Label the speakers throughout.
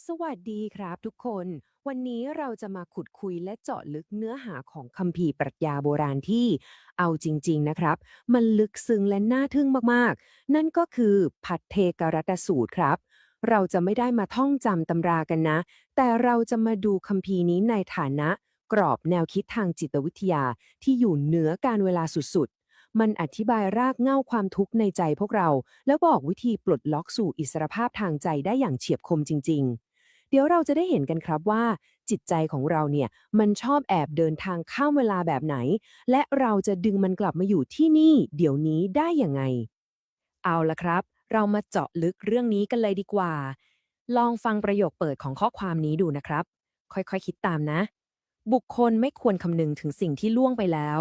Speaker 1: สวัสดีครับทุกคนวันนี้เราจะมาขุดคุยและเจาะลึกเนื้อหาของคัมภีร์ปรัชญาโบราณที่เอาจริงๆนะครับมันลึกซึ้งและน่าทึ่งมากๆนั่นก็คือพัทเทกรัตสูตรครับเราจะไม่ได้มาท่องจำตำรากันนะแต่เราจะมาดูคัมภีร์นี้ในฐานะกรอบแนวคิดทางจิตวิทยาที่อยู่เหนือการเวลาสุดๆมันอธิบายรากเหง้าความทุกข์ในใจพวกเราแล้วบอกวิธีปลดล็อกสู่อิสรภาพทางใจได้อย่างเฉียบคมจริงๆ เดี๋ยวเราจะได้เห็นกันครับว่าจิตใจของเราเนี่ยมันชอบแอบเดินทางข้ามเวลาแบบไหนและเราจะดึงมันกลับมาอยู่ที่นี่เดี๋ยวนี้ได้ยังไงเอาละครับเรามาเจาะลึกเรื่องนี้กันเลยดีกว่าลองฟังประโยคเปิดของข้อความนี้ดูนะครับค่อยๆคิดตามนะบุคคลไม่ควรคำนึงถึงสิ่งที่ล่วงไปแล้ว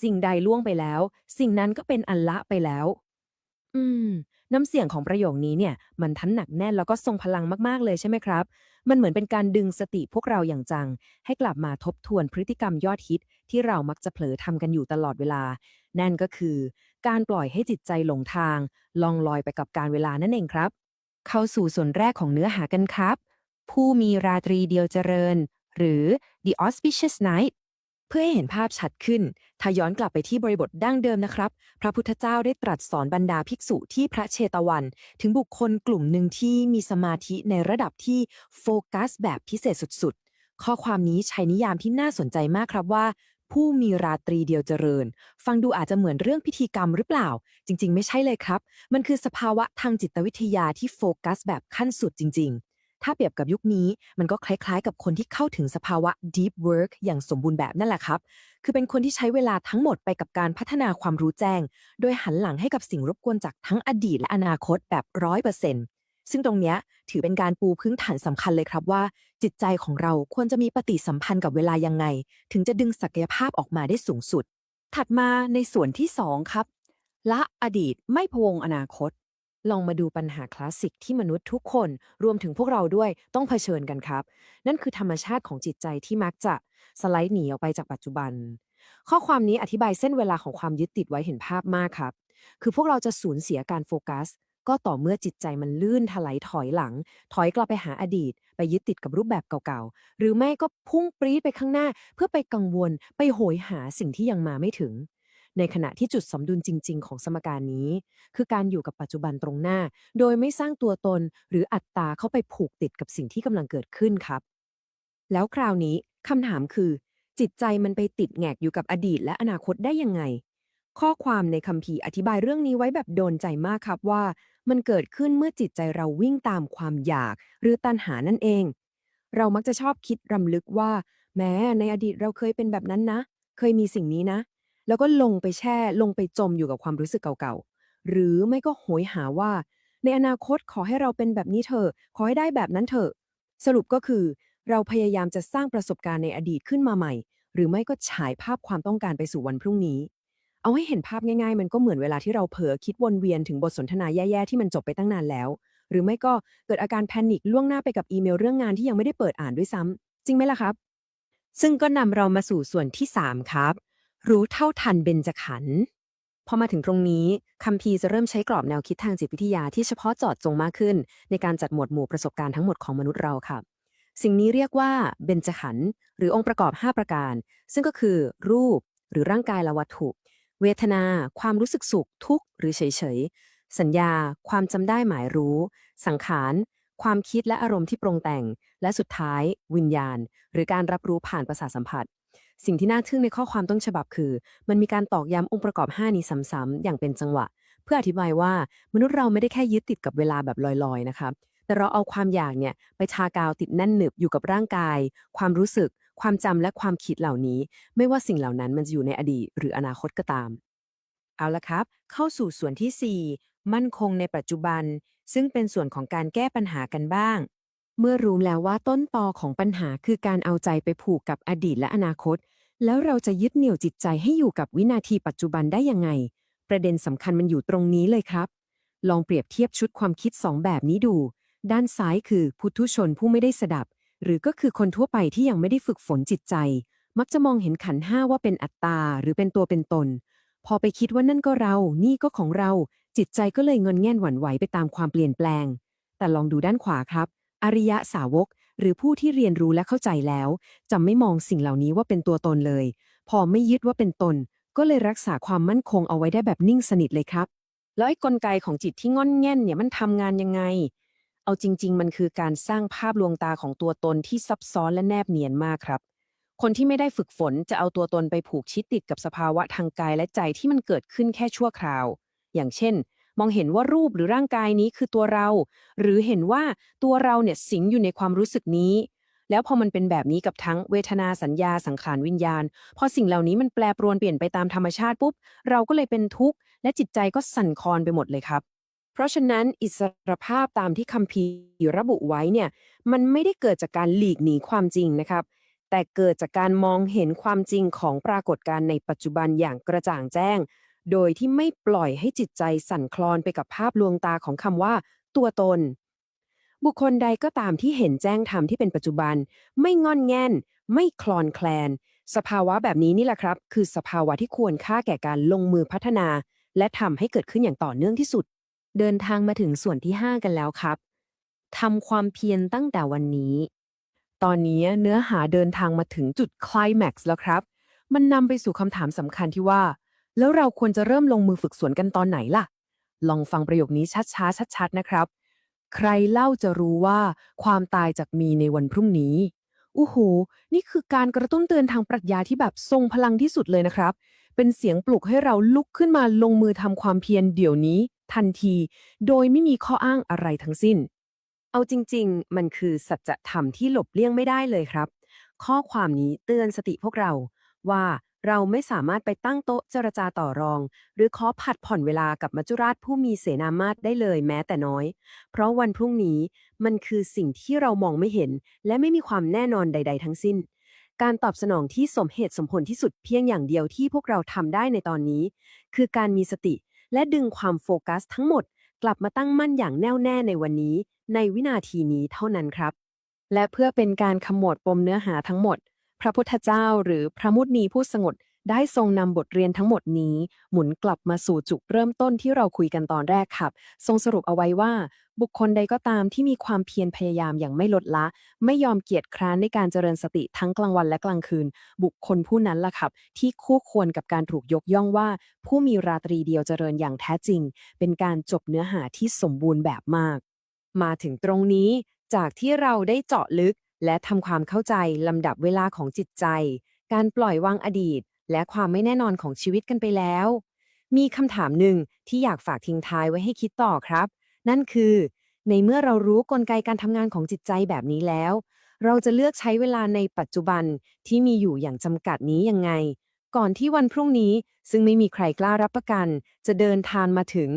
Speaker 1: สิ่งใดล่วงไปแล้วสิ่งนั้นก็เป็นอันละไปแล้ว อืมน้ำเสียงของประโยคนี้เนี่ยมันทั้งหนักแน่นแล้วก็ทรงพลังมากๆเลยใช่ไหมครับมันเหมือนเป็นการดึงสติพวกเราอย่างจังให้กลับมาทบทวนพฤติกรรมยอดฮิตที่เรามักจะเผลอทำกันอยู่ตลอดเวลานั่นก็คือการปล่อยให้จิตใจหลงทางล่องลอยไปกับการเวลานั่นเองครับเข้าสู่ส่วนแรกของเนื้อหากันครับผู้มีราตรีเดียวเจริญหรือ The Auspicious Night เพื่อให้เห็นภาพชัดขึ้นถ้าย้อนกลับไปที่บริบทดั้งเดิมนะครับ พระพุทธเจ้าได้ตรัสสอนบรรดาภิกษุที่พระเชตวันถึงบุคคลกลุ่มหนึ่งที่มีสมาธิในระดับที่โฟกัสแบบพิเศษสุดๆ ข้อความนี้ใช้นิยามที่น่าสนใจมากครับว่าผู้มีราตรีเดียวเจริญฟังดูอาจจะเหมือนเรื่องพิธีกรรมหรือเปล่าจริงๆไม่ใช่เลยครับมันคือสภาวะทางจิตวิทยาที่โฟกัสแบบขั้นสุดจริงๆถ้าเปรียบกับยุคนี้มันก็คล้ายๆกับคนที่เข้าถึงสภาวะ deep work อย่างสมบูรณ์แบบนั่นแหละครับ คือเป็นคนที่ใช้เวลาทั้งหมดไปกับการพัฒนาความรู้แจ้ง โดยหันหลังให้กับสิ่งรบกวนจากทั้งอดีตและอนาคตแบบ100%ซึ่งตรงเนี้ยถือเป็นการปูพื้นฐานสำคัญเลยครับว่าจิตใจของเราควรจะมีปฏิสัมพันธ์กับเวลายังไงถึงจะดึงศักยภาพออกมาได้สูงสุดถัดมาในส่วนที่2ครับละอดีตไม่พะวงอนาคตลองมาดูปัญหาคลาสสิกที่มนุษย์ทุกคนรวมถึงพวกเราด้วยต้องเผชิญกันครับนั่นคือธรรมชาติของจิตใจที่มักจะสไลด์หนีออกไปจากปัจจุบัน ข้อความนี้อธิบายเส้นเวลาของความยึดติดไว้เห็นภาพมากครับ คือพวกเราจะสูญเสียการโฟกัสก็ต่อเมื่อจิตใจมันลื่นถลายถอยหลัง ถอยกลับไปหาอดีต ไปยึดติดกับรูปแบบเก่าๆ หรือไม่ก็พุ่งปรี๊ดไปข้างหน้าเพื่อไปกังวลไปโหยหาสิ่งที่ยังมาไม่ถึง ในขณะที่จุดสมดุลจริงๆของสมการนี้คือการอยู่กับปัจจุบันตรงหน้า โดยไม่สร้างตัวตนหรืออัตตาเข้าไปผูกติดกับสิ่งที่กำลังเกิดขึ้นครับ แล้วคราวนี้คำถามคือจิตใจมันไปติดแงกอยู่กับอดีตและอนาคตได้ยังไงข้อความในคัมภีร์อธิบายเรื่องนี้ไว้แบบโดนใจมากครับว่ามันเกิดขึ้นเมื่อจิตใจเราวิ่งตามความอยากหรือตัณหานั่นเองเรามักจะชอบคิดรำลึกว่าแม้ในอดีตเราเคยเป็นแบบนั้นนะเคยมีสิ่งนี้นะแล้วก็ลงไปแช่ลงไปจมอยู่กับความรู้สึกเก่าๆหรือไม่ก็โหยหาว่าในอนาคตขอให้เราเป็นแบบนี้เถอะขอให้ได้แบบนั้นเถอะสรุปก็คือ เราพยายามจะสร้างประสบการณ์ในอดีตขึ้นมาใหม่หรือไม่ก็ฉายภาพความต้องการไปสู่วันพรุ่งนี้เอาให้เห็นภาพง่ายๆมันก็เหมือนเวลาที่เราเผลอคิดวนเวียนถึงบทสนทนาแย่ๆที่มันจบไปตั้งนานแล้วหรือไม่ก็เกิดอาการแพนิคล่วงหน้าไปกับอีเมลเรื่องงานที่ยังไม่ได้เปิดอ่านด้วยซ้ำจริงไหมล่ะครับซึ่งก็นำเรามาสู่ส่วนที่3ครับรู้เท่าทันเบญจขันธ์พอมาถึงตรงนี้คัมภีร์จะเริ่มใช้กรอบแนวคิดทางจิตวิทยาที่เฉพาะเจาะจงมากขึ้นในการจัดหมวดหมู่ประสบการณ์ทั้งหมดของมนุษย์เราค่ะ สิ่งนี้เรียกว่าเบญจขันธ์หรือองค์ประกอบ5ประการซึ่งก็คือรูปหรือร่างกายและวัตถุเวทนาความรู้สึกสุขทุกข์หรือเฉยๆสัญญาความจำได้หมายรู้สังขารความคิดและอารมณ์ที่ปรุงแต่งและสุดท้ายวิญญาณหรือการรับรู้ผ่านประสาทสัมผัสสิ่งที่น่าทึ่งในข้อความต้นฉบับคือมันมีการตอกย้ำองค์ประกอบ5นี้ซ้ำๆอย่างเป็นจังหวะเพื่ออธิบายว่ามนุษย์เราไม่ได้แค่ยึดติดกับเวลาแบบลอยๆนะคะ แต่เราเอาความอยากเนี่ยไปทากาวติดแน่นหนึบอยู่กับร่างกายความรู้สึกความจำและความคิดเหล่านี้ไม่ว่าสิ่งเหล่านั้นมันจะอยู่ในอดีตหรืออนาคตก็ตามเอาละครับเข้าสู่ส่วนที่4มั่นคงในปัจจุบันซึ่งเป็นส่วนของการแก้ปัญหากันบ้างเมื่อรู้แล้วว่าต้นตอของปัญหาคือการเอาใจไปผูกกับอดีตและอนาคตแล้วเราจะยึดเหนี่ยวจิตใจให้อยู่กับวินาทีปัจจุบันได้ยังไงประเด็นสำคัญมันอยู่ตรงนี้เลยครับลองเปรียบเทียบชุดความคิดสองแบบนี้ดู ด้านซ้ายคือปุถุชนผู้ไม่ได้สดับหรือก็คือคนทั่วไปที่ยังไม่ได้ฝึกฝนจิตใจมักจะมองเห็นขันธ์ห้าว่าเป็นอัตตาหรือเป็นตัวเป็นตนพอไปคิดว่านั่นก็เรานี่ก็ของเราจิตใจก็เลยเงินแง่นหวั่นไหวไปตามความเปลี่ยนแปลงแต่ลองดูด้านขวาครับ อริยสาวกหรือผู้ที่เรียนรู้และเข้าใจแล้วจะไม่มองสิ่งเหล่านี้ว่าเป็นตัวตนเลยพอไม่ยึดว่าเป็นตนก็เลยรักษาความมั่นคงเอาไว้ได้แบบนิ่งสนิทเลยครับแล้วไอ้กลไกของจิตที่ง่อนแง่นเนี่ยมันทำงานยังไงเอาจริงๆมันคือการสร้างภาพลวงตาของตัวตนที่ซับซ้อนและแนบเนียนมากครับคนที่ไม่ได้ฝึกฝนจะเอาตัวตนไปผูกชิดติดกับสภาวะทางกายและใจที่มันเกิดขึ้นแค่ชั่วคราวอย่างเช่นมองเห็นว่ารูปหรือร่างกายนี้คือตัวเรา หรือเห็นว่าตัวเราเนี่ยสิงอยู่ในความรู้สึกนี้ แล้วพอมันเป็นแบบนี้กับทั้งเวทนาสัญญาสังขารวิญญาณพอสิ่งเหล่านี้มันแปรปรวนเปลี่ยนไปตามธรรมชาติปุ๊บเราก็เลยเป็นทุกข์และจิตใจก็สั่นคลอนไปหมดเลยครับเพราะฉะนั้นอิสรภาพตามที่คัมภีร์ระบุไว้เนี่ยมันไม่ได้เกิดจากการหลีกหนีความจริงนะครับแต่เกิดจากการมองเห็นความจริงของปรากฏการณ์ในปัจจุบันอย่างกระจ่างแจ้งโดยที่ไม่ปล่อยให้จิตใจสั่นคลอนไปกับภาพลวงตาของคำว่าตัวตน บุคคลใดก็ตามที่เห็นแจ้งธรรมที่เป็นปัจจุบันไม่งอนแง่นไม่คลอนแคลนสภาวะแบบนี้นี่แหละครับคือสภาวะที่ควรค่าแก่การลงมือพัฒนาและทำให้เกิดขึ้นอย่างต่อเนื่องที่สุดเดินทางมาถึงส่วนที่5กันแล้วครับทำความเพียรตั้งแต่วันนี้ตอนนี้เนื้อหาเดินทางมาถึงจุดไคลแม็กซ์แล้วครับมันนำไปสู่คำถามสำคัญที่ว่าแล้วเราควรจะเริ่มลงมือฝึกสวนกันตอนไหนล่ะลองฟังประโยคนี้ช้าๆชัดๆนะครับ ใครเล่าจะรู้ว่าความตายจะมีในวันพรุ่งนี้โอ้โหนี่คือการกระตุ้นเตือนทางปรัชญาที่แบบทรงพลังที่สุดเลยนะครับ เป็นเสียงปลุกให้เราลุกขึ้นมาลงมือทำความเพียรเดี๋ยวนี้ทันที โดยไม่มีข้ออ้างอะไรทั้งสิ้น เอาจริงๆ มันคือสัจธรรมที่หลบเลี่ยงไม่ได้เลยครับ ข้อความนี้เตือนสติพวกเราว่าเราไม่สามารถไปตั้งโต๊ะเจรจาต่อรองหรือขอผัดผ่อนเวลากับมัจจุราชผู้มีเสนามาตได้เลยแม้แต่น้อย เพราะวันพรุ่งนี้มันคือสิ่งที่เรามองไม่เห็นและไม่มีความแน่นอนใดๆทั้งสิ้น การตอบสนองที่สมเหตุสมผลที่สุดเพียงอย่างเดียวที่พวกเราทำได้ในตอนนี้คือการมีสติและดึงความโฟกัสทั้งหมดกลับมาตั้งมั่นอย่างแน่วแน่ในวันนี้ในวินาทีนี้เท่านั้นครับและเพื่อเป็นการขมวดปมเนื้อหาทั้งหมดพระพุทธเจ้าหรือพระมุนีผู้สงบได้ทรงนำบทเรียนทั้งหมดนี้หมุนกลับมาสู่จุดเริ่มต้นที่เราคุยกันตอนแรกครับทรงสรุปเอาไว้ว่าบุคคลใดก็ตามที่มีความเพียรพยายามอย่างไม่ลดละไม่ยอมเกียจคร้านในการเจริญสติทั้งกลางวันและกลางคืนบุคคลผู้นั้นล่ะครับที่คู่ควรกับการถูกยกย่องว่าผู้มีราตรีเดียวเจริญอย่างแท้จริงเป็นการจบเนื้อหาที่สมบูรณ์แบบมากมาถึงตรงนี้จากที่เราได้เจาะลึกและทำความเข้าใจลำดับเวลาของจิตใจการปล่อยวางอดีตและความไม่แน่นอนของชีวิตกันไปแล้วมีคำถามหนึ่งที่อยากฝากทิ้งท้ายไว้ให้คิดต่อครับนั่นคือในเมื่อเรารู้กลไกการทำงานของจิตใจแบบนี้แล้วเราจะเลือกใช้เวลาในปัจจุบันที่มีอยู่อย่างจำกัดนี้ยังไงก่อนที่วันพรุ่งนี้ซึ่งไม่มีใครกล้ารับประกันจะเดินทางมาถึง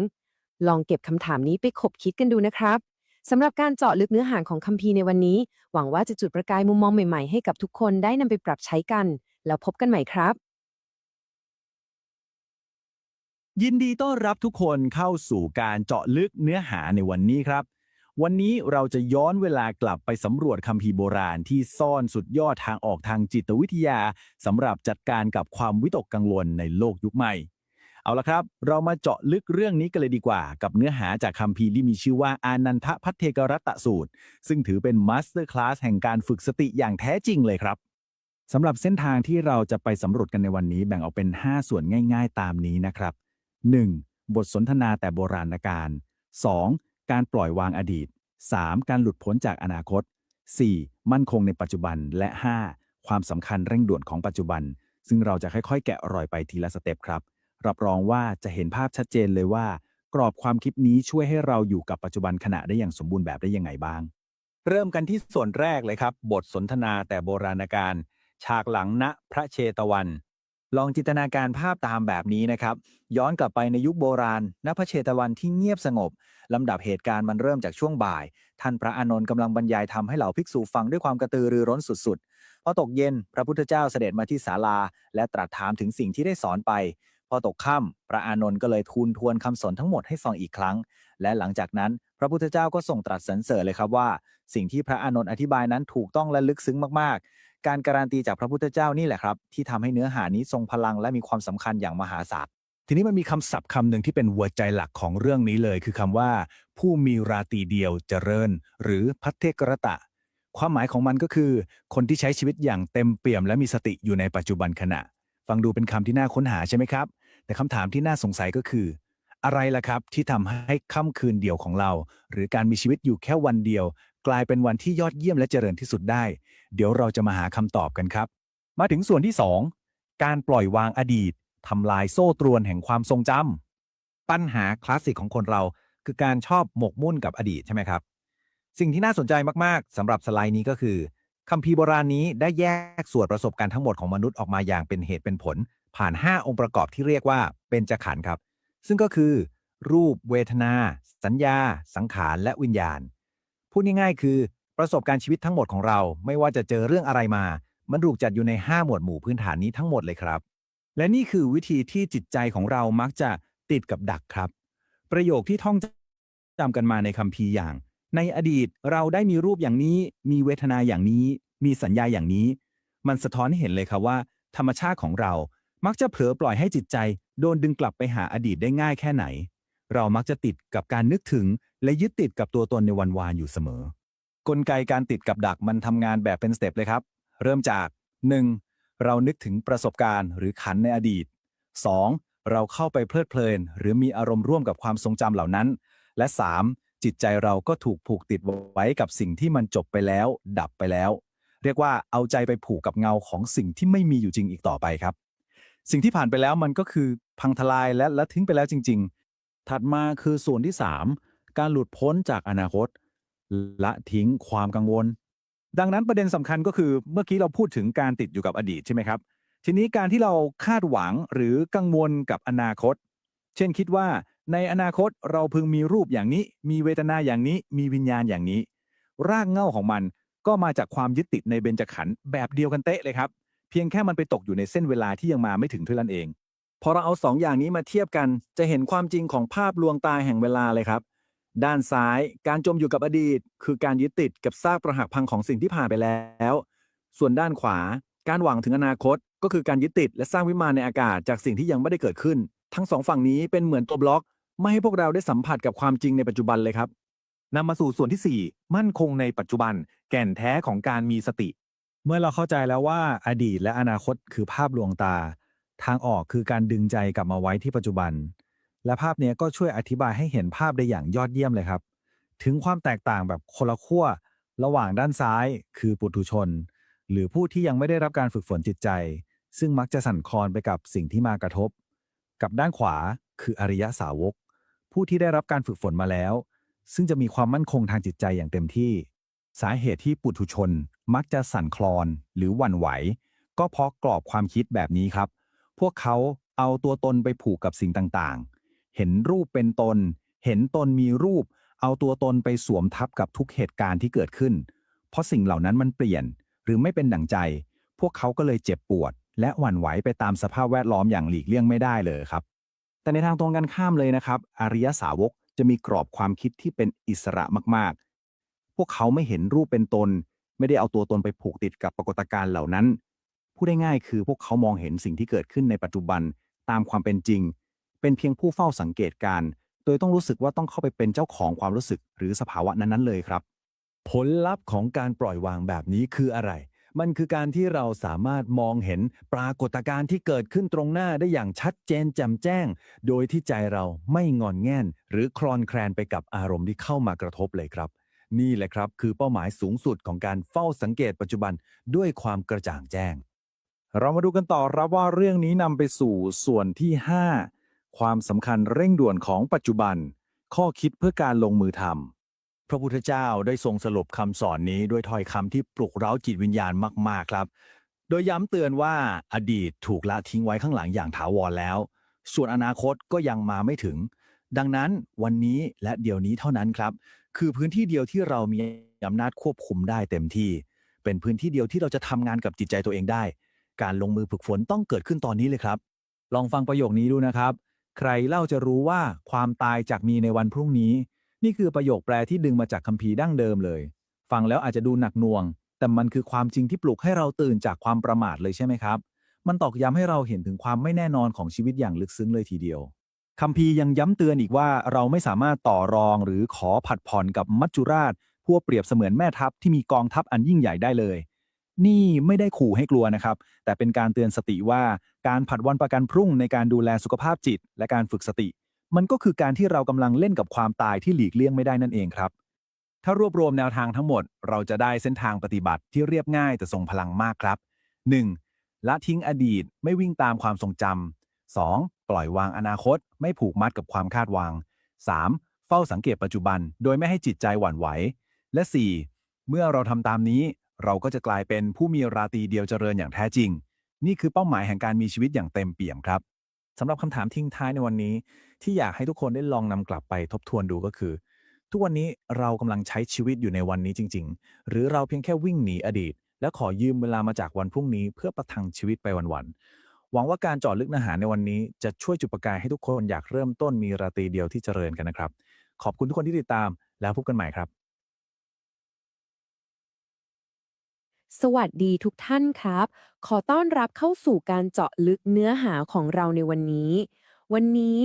Speaker 1: ลองเก็บคำถามนี้ไปคบคิดกันดูนะครับสำหรับการเจาะลึกเนื้อหาของคัมภีร์ในวันนี้หวังว่าจะจุดประกายมุมมองใหม่ๆให้กับทุกคนได้นำไปปรับใช้กันแล้วพบกันใหม่ครับ
Speaker 2: ยินดีต้อนรับทุกคนเข้าสู่การเจาะลึกเนื้อหาในวันนี้ครับ วันนี้เราจะย้อนเวลากลับไปสำรวจคัมภีร์โบราณที่ซ่อนสุดยอดทางออกทางจิตวิทยาสำหรับจัดการกับความวิตกกังวลในโลกยุคใหม่ เอาละครับ เรามาเจาะลึกเรื่องนี้กันเลยดีกว่ากับเนื้อหาจากคัมภีร์ที่มีชื่อว่าอานันทพัทเทกรัตตสูตรซึ่งถือเป็นมาสเตอร์คลาสแห่งการฝึกสติอย่างแท้จริงเลยครับสำหรับเส้นทางที่เราจะไปสำรวจกันในวันนี้แบ่งออกเป็น5ส่วนง่ายๆตามนี้นะครับ 1. บทสนทนาแต่โบราณกาล 2. การปล่อยวางอดีต 3. การหลุดพ้นจากอนาคต 4. มั่นคงในปัจจุบัน และ 5. ความสำคัญเร่งด่วนของปัจจุบัน ซึ่งเราจะค่อยๆแกะรอยไปทีละสเต็ปครับ รับรองว่าจะเห็นภาพชัดเจนเลยว่ากรอบความคิดนี้ช่วยให้เราอยู่กับปัจจุบันขณะได้อย่างสมบูรณ์แบบได้ยังไงบ้าง เริ่มกันที่ส่วนแรกเลยครับบทสนทนาแต่โบราณกาลฉากหลังณพระเชตวัน ลองจินตนาการภาพตามแบบนี้นะครับย้อนกลับไปในยุคโบราณณพระเชตวันที่เงียบสงบลำดับเหตุการณ์มันเริ่มจากช่วงบ่ายท่านพระอานนท์กำลังบรรยายธรรมให้เหล่าภิกษุฟังด้วยความกระตือรือร้นสุดๆพอตกเย็นพระพุทธเจ้าเสด็จมาที่ศาลาและตรัสถามถึงสิ่งที่ได้สอนไปพอตกค่ำพระอานนท์ก็เลยทูลทวนคำสอนทั้งหมดให้ฟังอีกครั้งและหลังจากนั้นพระพุทธเจ้าก็ทรงตรัสสรรเสริญเลยครับว่าสิ่งที่พระอานนท์อธิบายนั้นถูกต้องและลึกซึ้งมากๆการการันตีจากพระพุทธเจ้านี่แหละครับที่ทำให้เนื้อหานี้ทรงพลังและมีความสำคัญอย่างมหาศาล ทีนี้มันมีคำศัพท์คำหนึ่งที่เป็นหัวใจหลักของเรื่องนี้เลยคือคำว่าผู้มีราตรีเดียวเจริญหรือพัทเทกรตะความหมายของมันก็คือคนที่ใช้ชีวิตอย่างเต็มเปี่ยมและมีสติอยู่ในปัจจุบันขณะฟังดูเป็นคำที่น่าค้นหาใช่ไหมครับแต่คำถามที่น่าสงสัยก็คืออะไรล่ะครับที่ทำให้ค่ำคืนเดียวของเราหรือการมีชีวิตอยู่แค่วันเดียวกลายเป็นวันที่ยอดเยี่ยมและเจริญที่สุดได้เดี๋ยวเราจะมาหาคำตอบกันครับมาถึงส่วนที่สองการปล่อยวางอดีต ทำลายโซ่ตรวนแห่งความทรงจำปัญหาคลาสสิกของคนเราคือการชอบหมกมุ่นกับอดีตใช่ไหมครับสิ่งที่น่าสนใจมากๆสำหรับสไลด์นี้ก็คือคัมภีร์โบราณนี้ได้แยกส่วนประสบการณ์ทั้งหมดของมนุษย์ออกมาอย่างเป็นเหตุเป็นผลผ่าน5องค์ประกอบที่เรียกว่าเบญจขันธ์ครับซึ่งก็คือรูปเวทนา สัญญา สังขารและวิญญาณพูดง่ายๆคือประสบการณ์ชีวิตทั้งหมดของเราไม่ว่าจะเจอเรื่องอะไรมามันถูกจัดอยู่ใน5หมวดหมู่พื้นฐานนี้ทั้งหมดเลยครับ และนี่คือวิธีที่จิตใจของเรามักจะติดกับดักครับประโยคที่ท่องจำกันมาในคัมภีร์อย่างในอดีตเราได้มีรูปอย่างนี้มีเวทนาอย่างนี้มีสัญญาอย่างนี้มันสะท้อนให้เห็นเลยครับว่าธรรมชาติของเรามักจะเผลอปล่อยให้จิตใจโดนดึงกลับไปหาอดีตได้ง่ายแค่ไหนเรามักจะติดกับการนึกถึงและยึดติดกับตัวตนในวันวานอยู่เสมอกลไกการติดกับดักมันทำงานแบบเป็นสเต็ปเลยครับเริ่มจาก 1. เรานึกถึงประสบการณ์หรือขันในอดีต 2. เราเข้าไปเพลิดเพลินหรือมีอารมณ์ร่วมกับความทรงจำเหล่านั้น และ 3. จิตใจเราก็ถูกผูกติดไว้กับสิ่งที่มันจบไปแล้วดับไปแล้ว เรียกว่าเอาใจไปผูกกับเงาของสิ่งที่ไม่มีอยู่จริงอีกต่อไปครับสิ่งที่ผ่านไปแล้วมันก็คือพังทลายและละทิ้งไปแล้วจริงๆถัดมาคือส่วนที่3การหลุดพ้นจากอนาคตละทิ้งความกังวล ดังนั้นประเด็นสำคัญก็คือเมื่อกี้เราพูดถึงการติดอยู่กับอดีตใช่ไหมครับทีนี้การที่เราคาดหวังหรือกังวลกับอนาคตเช่นคิดว่าในอนาคตเราพึงมีรูปอย่างนี้มีเวทนาอย่างนี้มีวิญญาณอย่างนี้รากเหง้าของมันก็มาจากความยึดติดในเบญจขันธ์แบบเดียวกันเต๊ะเลยครับเพียงแค่มันไปตกอยู่ในเส้นเวลาที่ยังมาไม่ถึงเท่านั้นเองพอเราเอา2อย่างนี้มาเทียบกันจะเห็นความจริงของภาพลวงตาแห่งเวลาเลยครับ ด้านซ้ายการจมอยู่กับอดีตคือการยึดติดกับซากปรักหักพังของสิ่งที่ผ่านไปแล้วส่วนด้านขวาการหวังถึงอนาคตก็คือการยึดติดและสร้างวิมานในอากาศจากสิ่งที่ยังไม่ได้เกิดขึ้นทั้งสองฝั่งนี้เป็นเหมือนตัวบล็อกไม่ให้พวกเราได้สัมผัสกับความจริงในปัจจุบันเลยครับนำมาสู่ส่วนที่ 4มั่นคงในปัจจุบันแก่นแท้ของการมีสติเมื่อเราเข้าใจแล้วว่าอดีตและอนาคตคือภาพลวงตาทางออกคือการดึงใจกลับมาไว้ที่ปัจจุบัน และภาพนี้ก็ช่วยอธิบายให้เห็นภาพได้อย่างยอดเยี่ยมเลยครับถึงความแตกต่างแบบคนละขั้วระหว่างด้านซ้ายคือปุถุชนหรือผู้ที่ยังไม่ได้รับการฝึกฝนจิตใจซึ่งมักจะสั่นคลอนไปกับสิ่งที่มากระทบกับด้านขวาคืออริยสาวกผู้ที่ได้รับการฝึกฝนมาแล้วซึ่งจะมีความมั่นคงทางจิตใจอย่างเต็มที่สาเหตุที่ปุถุชนมักจะสั่นคลอนหรือหวั่นไหวก็เพราะกรอบความคิดแบบนี้ครับพวกเขาเอาตัวตนไปผูกกับสิ่งต่างๆ เห็นรูปเป็นตน เห็นตนมีรูป เอาตัวตนไปสวมทับกับทุกเหตุการณ์ที่เกิดขึ้น เพราะสิ่งเหล่านั้นมันเปลี่ยนหรือไม่เป็นดั่งใจ พวกเขาก็เลยเจ็บปวดและหวั่นไหวไปตามสภาพแวดล้อมอย่างหลีกเลี่ยงไม่ได้เลยครับ แต่ในทางตรงกันข้ามเลยนะครับอริยสาวกจะมีกรอบความคิดที่เป็นอิสระมากๆ พวกเขาไม่เห็นรูปเป็นตน ไม่ได้เอาตัวตนไปผูกติดกับปรากฏการณ์เหล่านั้นพูดได้ง่ายคือพวกเขามองเห็นสิ่งที่เกิดขึ้นในปัจจุบันตามความเป็นจริง เป็นเพียงผู้เฝ้าสังเกตการณ์โดยต้องรู้สึกว่าต้องเข้าไปเป็นเจ้าของความรู้สึกหรือสภาวะนั้นๆเลยครับผลลัพธ์ของการปล่อยวางแบบนี้คืออะไรมันคือการที่เราสามารถมองเห็นปรากฏการณ์ที่เกิดขึ้นตรงหน้าได้อย่างชัดเจนแจ่มแจ้งโดยที่ใจเราไม่งอนแง่นหรือคลอนแคลนไปกับอารมณ์ที่เข้ามากระทบเลยครับนี่แหละครับคือเป้าหมายสูงสุดของการเฝ้าสังเกตปัจจุบันด้วยความกระจ่างแจ้งเรามาดูกันต่อครับว่าเรื่องนี้นำไปสู่ส่วนที่ 5ความสำคัญเร่งด่วนของปัจจุบันข้อคิดเพื่อการลงมือทำพระพุทธเจ้าได้ทรงสรุปคำสอนนี้ด้วยถ้อยคำที่ปลุกเร้าจิตวิญญาณมากๆครับโดยย้ำเตือนว่าอดีตถูกละทิ้งไว้ข้างหลังอย่างถาวรแล้วส่วนอนาคตก็ยังมาไม่ถึงดังนั้นวันนี้และเดี๋ยวนี้เท่านั้นครับคือพื้นที่เดียวที่เรามีอำนาจควบคุมได้เต็มที่เป็นพื้นที่เดียวที่เราจะทำงานกับจิตใจตัวเองได้การลงมือฝึกฝนต้องเกิดขึ้นตอนนี้เลยครับลองฟังประโยคนี้ดูนะครับใครเล่าจะรู้ว่าความตายจากมีในวันพรุ่งนี้นี่คือประโยคแปลที่ดึงมาจากคัมภีร์ดั้งเดิมเลยฟังแล้วอาจจะดูหนักหน่วงแต่มันคือความจริงที่ปลุกให้เราตื่นจากความประมาทเลยใช่ไหมครับ มันตอกย้ำให้เราเห็นถึงความไม่แน่นอนของชีวิตอย่างลึกซึ้งเลยทีเดียวคัมภีร์ยังย้ำเตือนอีกว่าเราไม่สามารถต่อรองหรือขอผัดผ่อนกับมัจจุราชผู้เปรียบเสมือนแม่ทัพที่มีกองทัพอันยิ่งใหญ่ได้เลยนี่ไม่ได้ขู่ให้กลัวนะครับแต่เป็นการเตือนสติว่าการผัดวันประกันพรุ่งในการดูแลสุขภาพจิตและการฝึกสติมันก็คือการที่เรากำลังเล่นกับความตายที่หลีกเลี่ยงไม่ได้นั่นเองครับ ถ้ารวบรวมแนวทางทั้งหมดเราจะได้เส้นทางปฏิบัติที่เรียบง่ายแต่ทรงพลังมากครับ 1. ละทิ้งอดีตไม่วิ่งตามความทรงจำ 2. ปล่อยวางอนาคตไม่ผูกมัดกับความคาดหวัง 3. เฝ้าสังเกตปัจจุบันโดยไม่ให้จิตใจหวั่นไหว และ 4. เมื่อเราทำตามนี้เราก็จะกลายเป็นผู้มีราตรีเดียวเจริญอย่างแท้จริง นี่คือเป้าหมายแห่งการมีชีวิตอย่างเต็มเปี่ยมครับสำหรับคำถามทิ้งท้ายในวันนี้ที่อยากให้ทุกคนได้ลองนำกลับไปทบทวนดูก็คือ ทุกวันนี้เรากำลังใช้ชีวิตอยู่ในวันนี้จริงๆ หรือเราเพียงแค่วิ่งหนีอดีตและขอยืมเวลามาจากวันพรุ่งนี้เพื่อประทังชีวิตไปวันๆหวังว่าการเจาะลึกเนื้อหาในวันนี้จะช่วยจุดประกายให้ทุกคนอยากเริ่มต้นมีราตรีเดียวที่เจริญกันนะครับขอบคุณทุกคนที่ติดตามแล้วพบกันใหม่ครับ
Speaker 1: สวัสดีทุกท่านครับ ขอต้อนรับเข้าสู่การเจาะลึกเนื้อหาของเราในวันนี้ วันนี้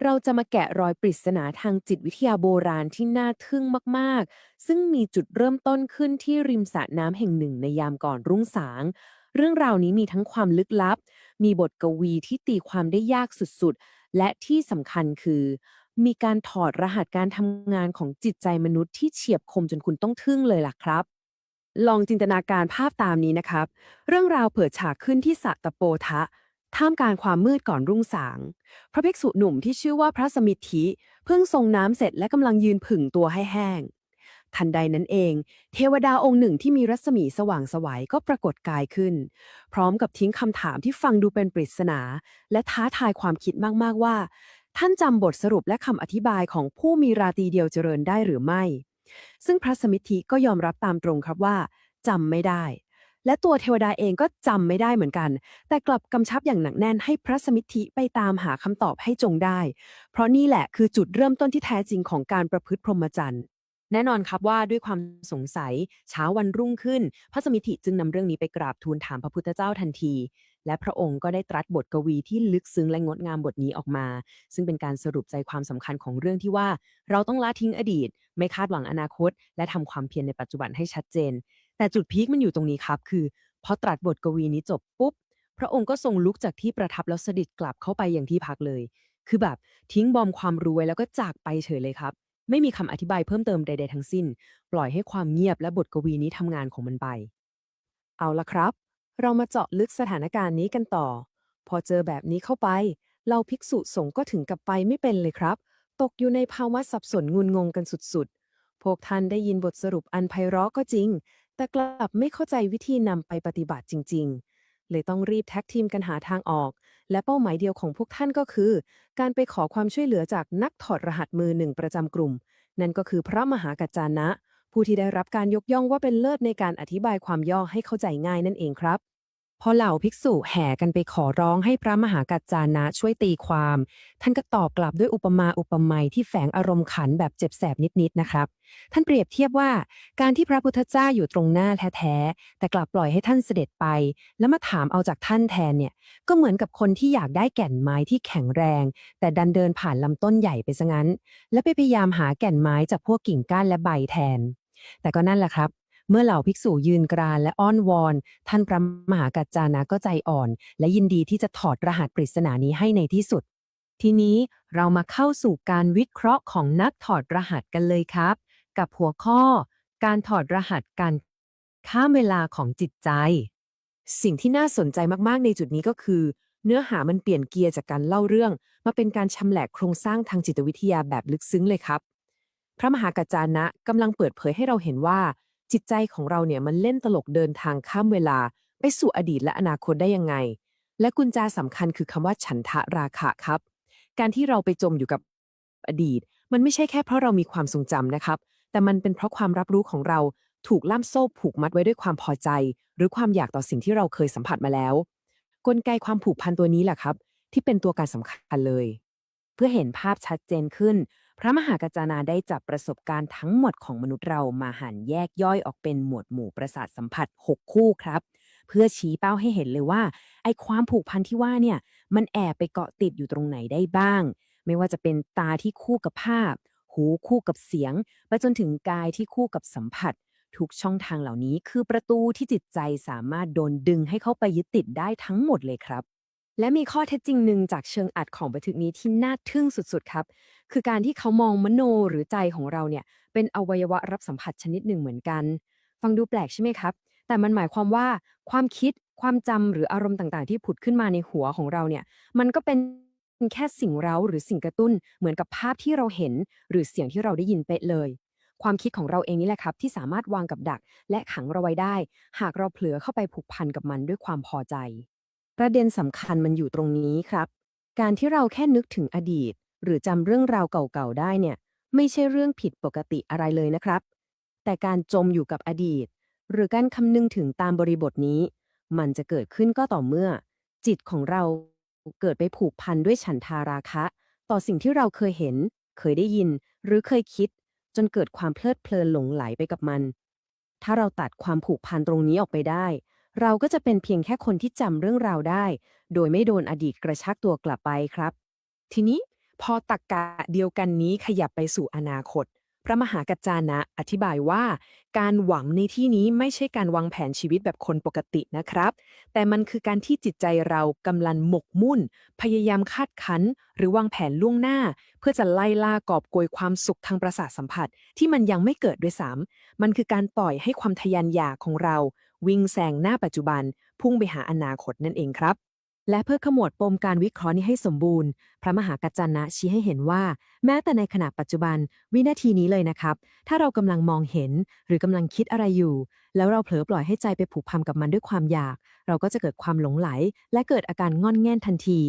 Speaker 1: เราจะมาแกะรอยปริศนาทางจิตวิทยาโบราณที่น่าทึ่งมากๆ ซึ่งมีจุดเริ่มต้นขึ้นที่ริมสระน้ำแห่งหนึ่งในยามก่อนรุ่งสาง เรื่องราวนี้มีทั้งความลึกลับ มีบทกวีที่ตีความได้ยากสุดๆ และที่สำคัญคือ มีการถอดรหัสการทำงานของจิตใจมนุษย์ที่เฉียบคมจนคุณต้องทึ่งเลยล่ะครับ ลองจินตนาการภาพตามนี้นะครับ เรื่องราวเปิดฉากขึ้นที่สระตะโปทะท่ามกลางความมืดก่อนรุ่งสาง พระภิกษุหนุ่มที่ชื่อว่าพระสมิทธิเพิ่งทรงน้ำเสร็จและกำลังยืนผึ่งตัวให้แห้ง ทันใดนั้นเอง เทวดาองค์หนึ่งที่มีรัศมีสว่างไสวก็ปรากฏกายขึ้น พร้อมกับทิ้งคำถามที่ฟังดูเป็นปริศนา และท้าทายความคิดมากๆว่า ท่านจำบทสรุปและคำอธิบายของผู้มีราตรีเดียวเจริญได้หรือไม่ ซึ่งพระสมิทธิก็ยอมรับตามตรงครับว่าจำไม่ได้ และตัวเทวดาเองก็จำไม่ได้เหมือนกัน แต่กลับกำชับอย่างหนักแน่นให้พระสมิทธิไปตามหาคำตอบให้จงได้ เพราะนี่แหละคือจุดเริ่มต้นที่แท้จริงของการประพฤติพรหมจรรย์ แน่นอนครับว่าด้วยความสงสัยเช้าวันรุ่งขึ้น พระสมิทธิจึงนำเรื่องนี้ไปกราบทูลถามพระพุทธเจ้าทันที และพระองค์ก็ได้ตรัสบทกวีที่ลึกซึ้งและงดงามบทนี้ออกมา ซึ่งเป็นการสรุปใจความสำคัญของเรื่องที่ว่าเราต้องละทิ้งอดีต ไม่คาดหวังอนาคต และทำความเพียรในปัจจุบันให้ชัดเจน แต่จุดพีคมันอยู่ตรงนี้ครับคือพอตรัสบทกวีนี้จบปุ๊บพระองค์ก็ทรงลุกจากที่ประทับแล้วเสด็จกลับเข้าไปอย่างที่พักเลย คือแบบทิ้งบอมความรู้ไว้แล้วก็จากไปเฉยเลยครับ ไม่มีคำอธิบายเพิ่มเติมใดๆทั้งสิ้น ปล่อยให้ความเงียบและบทกวีนี้ทำงานของมันไป เอาละครับ เรามาเจาะลึกสถานการณ์นี้กันต่อ พอเจอแบบนี้เข้าไปเราภิกษุสงฆ์ก็ถึงกับไปไม่เป็นเลยครับ ตกอยู่ในภาวะสับสนงุนงงกันสุดๆ พวกท่านได้ยินบทสรุปอันไพเราะก็จริง แต่กลับไม่เข้าใจวิธีนำไปปฏิบัติจริงๆ เลยต้องรีบแท็กทีมกันหาทางออก และเป้าหมายเดียวของพวกท่านก็คือ การไปขอความช่วยเหลือจากนักถอดรหัสมือหนึ่งประจำกลุ่ม นั่นก็คือพระมหากัจจานะ ผู้ที่ได้รับการยกย่องว่าเป็นเลิศในการอธิบายความย่อให้เข้าใจง่ายนั่นเองครับ พอเหล่าภิกษุแห่กันไปขอร้องให้พระมหากัจจานะช่วยตีความ ท่านก็ตอบกลับด้วยอุปมาอุปไมยที่แฝงอารมณ์ขันแบบเจ็บแสบนิดๆนะครับ ท่านเปรียบเทียบว่าการที่พระพุทธเจ้าอยู่ตรงหน้าแท้ๆแต่กลับปล่อยให้ท่านเสด็จไป แล้วมาถามเอาจากท่านแทนเนี่ยก็เหมือนกับคนที่อยากได้แก่นไม้ที่แข็งแรง แต่ดันเดินผ่านลำต้นใหญ่ไปซะงั้น และไปพยายามหาแก่นไม้จากพวกกิ่งก้านและใบแทน แต่ก็นั่นแหละครับ เมื่อเหล่าภิกษุยืนกรานและอ้อนวอนท่านพระมหากัจจานะก็ใจอ่อน และยินดีที่จะถอดรหัสปริศนานี้ให้ในที่สุด ทีนี้เรามาเข้าสู่การวิเคราะห์ของนักถอดรหัสกันเลยครับ กับหัวข้อการถอดรหัสการข้ามเวลาของจิตใจ สิ่งที่น่าสนใจมากๆในจุดนี้ก็คือ เนื้อหามันเปลี่ยนเกียร์จากการเล่าเรื่องมาเป็นการชำแหละโครงสร้างทางจิตวิทยาแบบลึกซึ้งเลยครับ พระมหากัจจานะกำลังเปิดเผยให้เราเห็นว่าจิตใจของเราเนี่ยมันเล่นตลกเดินทางข้ามเวลาไปสู่อดีตและอนาคตได้ยังไง และกุญแจสำคัญคือคำว่าฉันทะราคะครับ การที่เราไปจมอยู่กับอดีตมันไม่ใช่แค่เพราะเรามีความทรงจำนะครับ แต่มันเป็นเพราะความรับรู้ของเราถูกล่ามโซ่ผูกมัดไว้ด้วยความพอใจ หรือความอยากต่อสิ่งที่เราเคยสัมผัสมาแล้ว กลไกความผูกพันตัวนี้แหละครับที่เป็นตัวการสำคัญเลย เพื่อเห็นภาพชัดเจนขึ้น พระมหากัจจานะได้จับประสบการณ์ทั้งหมดของมนุษย์เรามาหั่นแยกย่อยออกเป็นหมวดหมู่ประสาทสัมผัส6คู่ครับ เพื่อชี้เป้าให้เห็นเลยว่าไอ้ความผูกพันที่ว่าเนี่ยมันแอบไปเกาะติดอยู่ตรงไหนได้บ้างไม่ว่าจะเป็นตาที่คู่กับภาพหูคู่กับเสียงไปจนถึงกายที่คู่กับสัมผัสทุกช่องทางเหล่านี้คือประตูที่จิตใจสามารถโดนดึงให้เข้าไปยึดติดได้ทั้งหมดเลยครับและมีข้อเท็จจริงหนึ่งจากเชิงอัดของบันทึกนี้ที่น่าทึ่งสุดๆครับคือการที่เขามองมโนหรือใจของเราเนี่ยเป็นอวัยวะรับสัมผัสชนิดหนึ่งเหมือนกันฟังดูแปลกใช่ไหมครับแต่มันหมายความว่าความคิดความจำหรืออารมณ์ต่างๆที่ผุดขึ้นมาในหัวของเราเนี่ยมันก็เป็นแค่สิ่งเร้าหรือสิ่งกระตุ้นเหมือนกับภาพที่เราเห็นหรือเสียงที่เราได้ยินเป๊ะเลยความคิดของเราเองนี่แหละครับที่สามารถวางกับดักและขังเราไว้ได้หากเราเผลอเข้าไปผูกพันกับมันด้วยความพอใจประเด็นสำคัญมันอยู่ตรงนี้ครับการที่เราแค่นึกถึงอดีตหรือจำเรื่องราวเก่าๆได้เนี่ยไม่ใช่เรื่องผิดปกติอะไรเลยนะครับแต่การจมอยู่กับอดีตหรือการคำนึงถึงตามบริบทนี้มันจะเกิดขึ้นก็ต่อเมื่อจิตของเราเกิดไปผูกพันด้วยฉันทาราคะต่อสิ่งที่เราเคยเห็นเคยได้ยินหรือเคยคิด จนเกิดความเพลิดเพลินหลงไหลไปกับมัน ถ้าเราตัดความผูกพันตรงนี้ออกไปได้ เราก็จะเป็นเพียงแค่คนที่จำเรื่องราวได้ โดยไม่โดนอดีตกระชากตัวกลับไปครับ ทีนี้พอตรรกะเดียวกันนี้ขยับไปสู่อนาคตพระมหากัจจานะอธิบายว่าการหวังในที่นี้ไม่ใช่การวางแผนชีวิตแบบคนปกตินะครับแต่มันคือการที่จิตใจเรากำลังหมกมุ่นพยายามคาดคั้นหรือวางแผนล่วงหน้าเพื่อจะไล่ล่ากอบโกยความสุขทางประสาทสัมผัสที่มันยังไม่เกิดด้วยซ้ำมันคือการปล่อยให้ความทะยานอยากของเราวิ่งแซงหน้าปัจจุบันพุ่งไปหาอนาคตนั่นเองครับ และเพื่อขมวดปมการวิเคราะห์นี้ให้สมบูรณ์พระมหากัจจานะชี้ให้เห็นว่าแม้แต่ในขณะปัจจุบันวินาทีนี้เลยนะครับถ้าเรากำลังมองเห็นหรือกำลังคิดอะไรอยู่แล้วเราเผลอปล่อยให้ใจไปผูกพันกับมันด้วยความอยากเราก็จะเกิดความหลงไหลและเกิดอาการง่อนแง่นทันที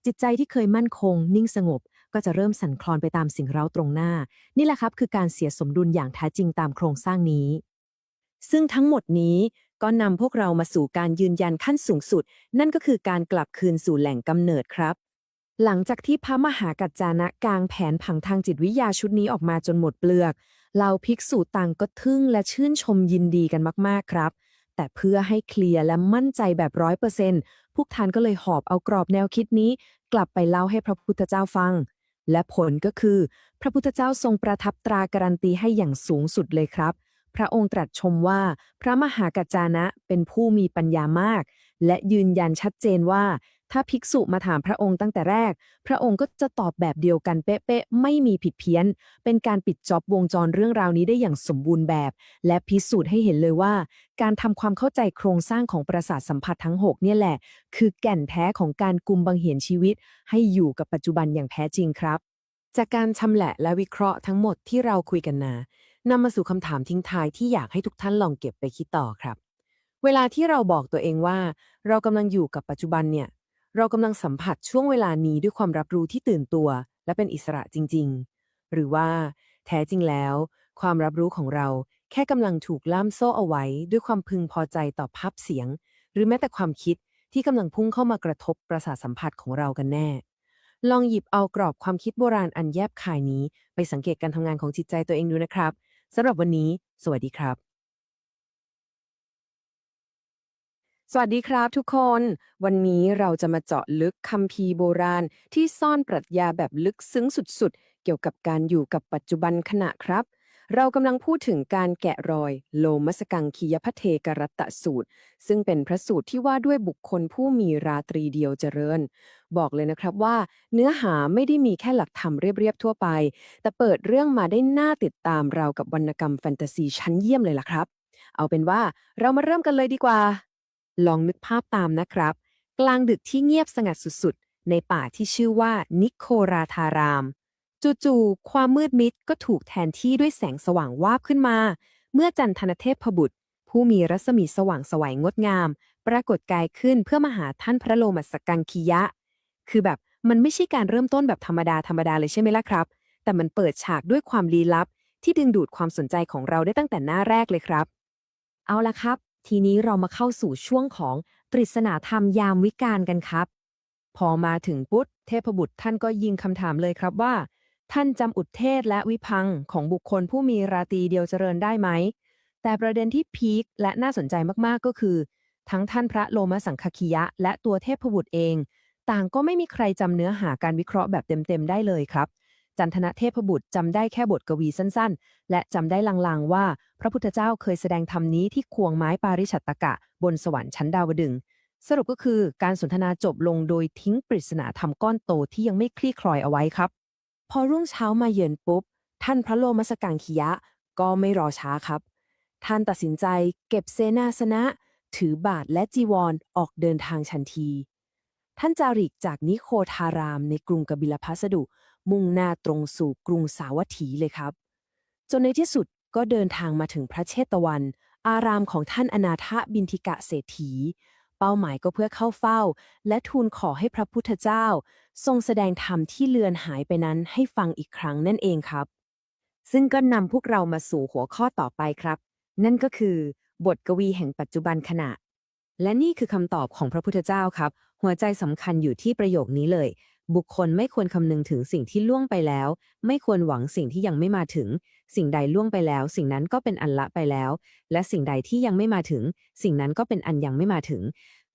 Speaker 1: จิตใจที่เคยมั่นคงนิ่งสงบก็จะเริ่มสั่นคลอนไปตามสิ่งเร้าตรงหน้านี่แหละครับคือการเสียสมดุลอย่างแท้จริงตามโครงสร้างนี้ ซึ่งทั้งหมดนี้ก็นำพวกเรามาสู่การยืนยันขั้นสูงสุดนั่นก็คือการกลับคืนสู่แหล่งกำเนิดครับหลังจากที่พระมหากัจจานะกางแผนผังทางจิตวิทยาชุดนี้ออกมาจนหมดเปลือกเหล่าภิกษุต่างก็ทึ่งและชื่นชมยินดีกันมากๆครับแต่เพื่อให้เคลียร์และมั่นใจแบบ100%พวกท่านก็เลยหอบเอากรอบแนวคิดนี้กลับไปเล่าให้พระพุทธเจ้าฟังและผลก็คือพระพุทธเจ้าทรงประทับตราการันตีให้อย่างสูงสุดเลยครับ พระองค์ตรัสชมว่าพระมหากัจจานะเป็นผู้มีปัญญามากและยืนยันชัดเจนว่าถ้าภิกษุมาถามพระองค์ตั้งแต่แรกพระองค์ก็จะตอบแบบเดียวกันเป๊ะๆไม่มีผิดเพี้ยนเป็นการปิดจ็อบวงจรเรื่องราวนี้ได้อย่างสมบูรณ์แบบและพิสูจน์ให้เห็นเลยว่าการทำความเข้าใจโครงสร้างของประสาทสัมผัสทั้ง6เนี่ยแหละคือแก่นแท้ของการกุมบังเหียนชีวิตให้อยู่กับปัจจุบันอย่างแท้จริงครับจากการชำแหละและวิเคราะห์ทั้งหมดที่เราคุยกันมานำมาสู่คำถามทิ้งท้ายที่อยากให้ทุกท่านลองเก็บไปคิดต่อครับเวลาที่เราบอกตัวเองว่าเรากำลังอยู่กับปัจจุบันเนี่ยเรากำลังสัมผัสช่วงเวลานี้ด้วยความรับรู้ที่ตื่นตัวและเป็นอิสระจริงๆหรือว่าแท้จริงแล้วความรับรู้ของเราแค่กำลังถูกล่ามโซ่เอาไว้ด้วยความพึงพอใจต่อภาพเสียงหรือแม้แต่ความคิดที่กำลังพุ่งเข้ามากระทบประสาทสัมผัสของเรากันแน่ลองหยิบเอากรอบความคิดโบราณอันแยบคายนี้ไปสังเกตการทำงานของจิตใจตัวเองดูนะครับ สำหรับวันนี้ สวัสดีครับ สวัสดีครับทุกคน วันนี้เราจะมาเจาะลึกคัมภีร์โบราณที่ซ่อนปรัชญาแบบลึกซึ้งสุดๆ เกี่ยวกับการอยู่กับปัจจุบันขณะครับ เรากำลังพูดถึงการแกะรอยโลมสกังคียพเทกรัตตสูตร ซึ่งเป็นพระสูตรที่ว่าด้วยบุคคลผู้มีราตรีเดียวเจริญ บอกเลยนะครับว่าเนื้อหาไม่ได้มีแค่หลักธรรมเรียบๆทั่วไป แต่เปิดเรื่องมาได้น่าติดตามราวกับวรรณกรรมแฟนตาซีชั้นเยี่ยมเลยล่ะครับ เอาเป็นว่าเรามาเริ่มกันเลยดีกว่า ลองนึกภาพตามนะครับ กลางดึกที่เงียบสงัดสุดๆ ในป่าที่ชื่อว่านิโคราธาราม จู่ๆ ความมืดมิดก็ถูกแทนที่ด้วยแสงสว่างวาบขึ้นมา เมื่อจันทนเทพบุตร ผู้มีรัศมีสว่างไสวยงดงาม ปรากฏกายขึ้นเพื่อมาหาท่านพระโลมสกังคียะ คือแบบมันไม่ใช่การเริ่มต้นแบบธรรมดาธรรมดาเลยใช่ไหมล่ะครับ แต่มันเปิดฉากด้วยความลี้ลับที่ดึงดูดความสนใจของเราได้ตั้งแต่หน้าแรกเลยครับ เอาละครับทีนี้เรามาเข้าสู่ช่วงของปริศนาธรรมยามวิกาลกันครับพอมาถึงปุ๊บเทพบุตรท่านก็ยิงคำถามเลยครับว่าท่านจำอุทเทศและวิพังค์ของบุคคลผู้มีราตรีเดียวเจริญได้ไหมแต่ประเด็นที่พีคและน่าสนใจมากๆก็คือ ทั้งท่านพระโลมสังคคิยะและตัวเทพบุตรเองต่างก็ไม่มีใครจำเนื้อหาการวิเคราะห์แบบเต็มๆได้เลยครับจันทนะเทพบุตรจำได้แค่บทกวีสั้นๆและจำได้ลางๆว่าพระพุทธเจ้าเคยแสดงธรรมนี้ที่ควงไม้ปาริฉัตตกะบนสวรรค์ชั้นดาวดึงส์สรุปก็คือการสนทนาจบลงโดยทิ้งปริศนาธรรมก้อนโตที่ยังไม่คลี่คลอยเอาไว้ครับพอรุ่งเช้ามาเยือนปุ๊บท่านพระโลมสกังคียะก็ไม่รอช้าครับท่านตัดสินใจเก็บเสนาสนะถือบาทและจีวรออกเดินทางทันที ท่านจาริกจากนิโคทารามในกรุงกบิลพัสดุมุ่งหน้าตรงสู่กรุงสาวัตถีเลยครับจนในที่สุดก็เดินทางมาถึงพระเชตวันอารามของท่านอนาถบิณฑิกะเศรษฐีเป้าหมายก็เพื่อเข้าเฝ้าและทูลขอให้พระพุทธเจ้าทรงแสดงธรรมที่เลือนหายไปนั้นให้ฟังอีกครั้งนั่นเองครับซึ่งก็นำพวกเรามาสู่หัวข้อต่อไปครับนั่นก็คือบทกวีแห่งปัจจุบันขณะ และนี่คือคำตอบของพระพุทธเจ้าครับหัวใจสำคัญอยู่ที่ประโยคนี้เลยบุคคลไม่ควรคำนึงถึงสิ่งที่ล่วงไปแล้วไม่ควรหวังสิ่งที่ยังไม่มาถึงสิ่งใดล่วงไปแล้วสิ่งนั้นก็เป็นอันละไปแล้วและสิ่งใดที่ยังไม่มาถึงสิ่งนั้นก็เป็นอันยังไม่มาถึง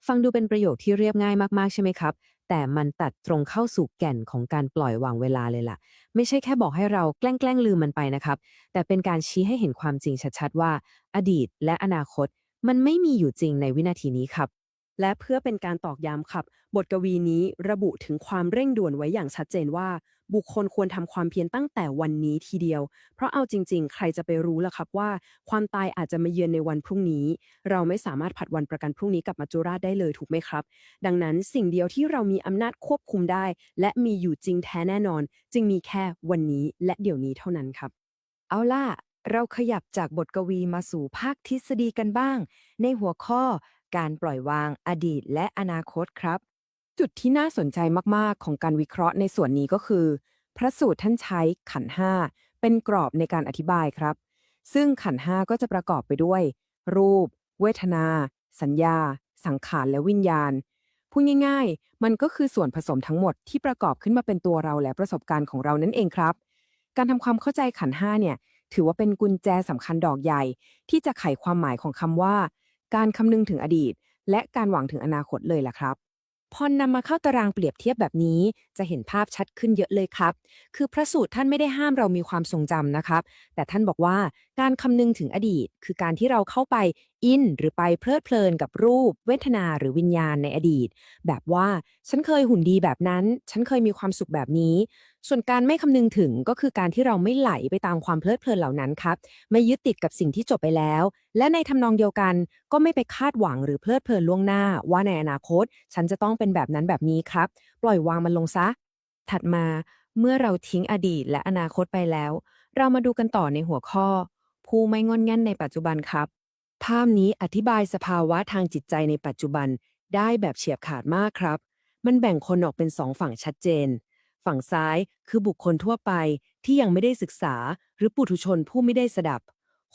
Speaker 1: ฟังดูเป็นประโยคที่เรียบง่ายมากๆใช่ไหมครับแต่มันตัดตรงเข้าสู่แก่นของการปล่อยวางเวลาเลยล่ะไม่ใช่แค่บอกให้เราแกล้งลืมมันไปนะครับแต่เป็นการชี้ให้เห็นความจริงชัดๆว่าอดีตและอนาคต มันไม่มีอยู่จริงในวินาทีนี้ครับ และเพื่อเป็นการตอกย้ำครับ บทกวีนี้ระบุถึงความเร่งด่วนไว้อย่างชัดเจนว่า บุคคลควรทำความเพียรตั้งแต่วันนี้ทีเดียว เพราะเอาจริงๆ ใครจะไปรู้ล่ะครับว่าความตายอาจจะมาเยือนในวันพรุ่งนี้ เราไม่สามารถผัดวันประกันพรุ่งนี้กับมัจจุราชได้เลยถูกไหมครับ ดังนั้นสิ่งเดียวที่เรามีอำนาจควบคุมได้ และมีอยู่จริงแท้แน่นอน จึงมีแค่วันนี้และเดี๋ยวนี้เท่านั้นครับ เอาล่ะ เราขยับจากบทกวีมาสู่ภาคทฤษฎีกันบ้าง ในหัวข้อการปล่อยวางอดีตและอนาคตครับ จุดที่น่าสนใจมากๆของการวิเคราะห์ในส่วนนี้ก็คือ พระสูตรท่านใช้ขันธ์ห้าเป็นกรอบในการอธิบายครับ ซึ่งขันธ์ห้าก็จะประกอบไปด้วย รูป เวทนา สัญญา สังขารและวิญญาณพูดง่ายๆมันก็คือส่วนผสมทั้งหมดที่ประกอบขึ้นมาเป็นตัวเราและประสบการณ์ของเรานั่นเองครับ การทำความเข้าใจขันธ์ห้าเนี่ยถือว่าเป็นกุญแจสำคัญดอกใหญ่ที่จะไขความหมายของคำว่าการคำนึงถึงอดีตและการหวังถึงอนาคตเลยล่ะครับพอนำมาเข้าตารางเปรียบเทียบแบบนี้จะเห็นภาพชัดขึ้นเยอะเลยครับคือพระสูตรท่านไม่ได้ห้ามเรามีความทรงจำนะครับแต่ท่านบอกว่าการคำนึงถึงอดีตคือการที่เราเข้าไปอินหรือไปเพลิดเพลินกับรูปเวทนาหรือวิญญาณในอดีตแบบว่าฉันเคยหุ่นดีแบบนั้นฉันเคยมีความสุขแบบนี้ ส่วนการไม่คำนึงถึงก็คือการที่เราไม่ไหลไปตามความเพลิดเพลินเหล่านั้นครับไม่ยึดติดกับสิ่งที่จบไปแล้วและในทำนองเดียวกันก็ไม่ไปคาดหวังหรือเพลิดเพลินล่วงหน้าว่าในอนาคตฉันจะต้องเป็นแบบนั้นแบบนี้ครับปล่อยวางมันลงซะถัดมาเมื่อเราทิ้งอดีตและอนาคตไปแล้วเรามาดูกันต่อในหัวข้อผู้ไม่งอนแง่นในปัจจุบันครับภาพนี้อธิบายสภาวะทางจิตใจในปัจจุบันได้แบบเฉียบขาดมากครับมันแบ่งคนออกเป็นสองฝั่งชัดเจน ฝั่งซ้ายคือบุคคลทั่วไปที่ยังไม่ได้ศึกษาหรือปุถุชนผู้ไม่ได้สดับ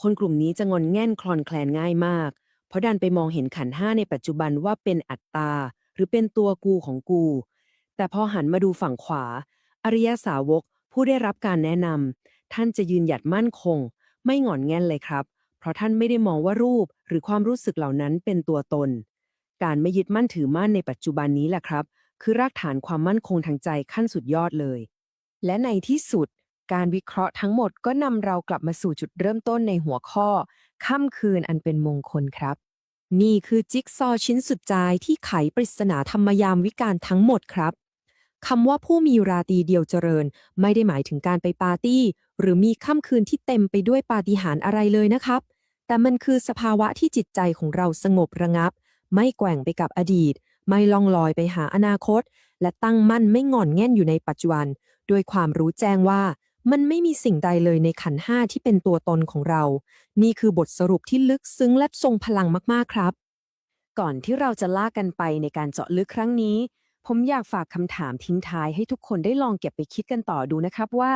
Speaker 1: คนกลุ่มนี้จะงอนแง่นคลอนแคลนง่ายมาก เพราะดันไปมองเห็นขันธ์ห้าในปัจจุบันว่าเป็นอัตตาหรือเป็นตัวกูของกู แต่พอหันมาดูฝั่งขวาอริยสาวกผู้ได้รับการแนะนำท่านจะยืนหยัดมั่นคงไม่หงอนแง่นเลยครับ เพราะท่านไม่ได้มองว่ารูปหรือความรู้สึกเหล่านั้นเป็นตัวตน การไม่ยึดมั่นถือมั่นในปัจจุบันนี้แหละครับ คือรากฐานความมั่นคงทางใจขั้นสุดยอดเลย และในที่สุดการวิเคราะห์ทั้งหมดก็นำเรากลับมาสู่จุดเริ่มต้นในหัวข้อค่ำคืนอันเป็นมงคลครับ นี่คือจิ๊กซอว์ชิ้นสุดท้ายที่ไขปริศนาธรรมยามวิการทั้งหมดครับคำว่าผู้มีราตรีเดียวเจริญไม่ได้หมายถึงการไปปาร์ตี้หรือมีค่ำคืนที่เต็มไปด้วยปาฏิหาริย์อะไรเลยนะครับ แต่มันคือสภาวะที่จิตใจของเราสงบระงับไม่แกว่งไปกับอดีตไม่ล่องลอยไปหาอนาคตและตั้งมั่นไม่งอนแง่นอยู่ในปัจจุบันโดยความรู้แจ้งว่ามันไม่มีสิ่งใดเลยในขันธ์ห้าที่เป็นตัวตนของเรานี่คือบทสรุปที่ลึกซึ้งและทรงพลังมากๆครับก่อนที่เราจะลากกันไปในการเจาะลึกครั้งนี้ผมอยากฝากคำถามทิ้งท้ายให้ทุกคนได้ลองเก็บไปคิดกันต่อดูนะครับว่า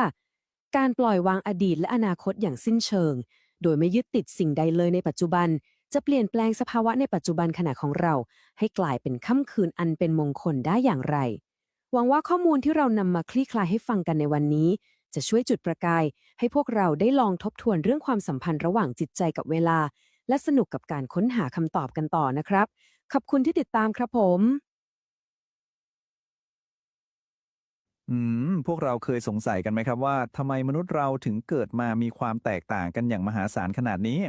Speaker 1: การปล่อยวางอดีตและอนาคตอย่างสิ้นเชิงโดยไม่ยึดติดสิ่งใดเลยในปัจจุบันจะเปลี่ยนแปลงสภาวะในปัจจุบันขณะของเราให้กลายเป็นค่ำคืนอันเป็นมงคลได้อย่างไร หวังว่าข้อมูลที่เรานำมาคลี่คลายให้ฟังกันในวันนี้จะช่วยจุดประกายให้พวกเราได้ลองทบทวนเรื่องความสัมพันธ์ระหว่างจิตใจกับเวลา และสนุกกับการค้นหาคำตอบกันต่อนะครับขอบคุณที่ติดตามครับผม
Speaker 2: พวกเราเคยสงสัยกันไหมครับว่าทำไมมนุษย์เราถึงเกิดมามีความแตกต่างกันอย่างมหาศาลขนาดนี้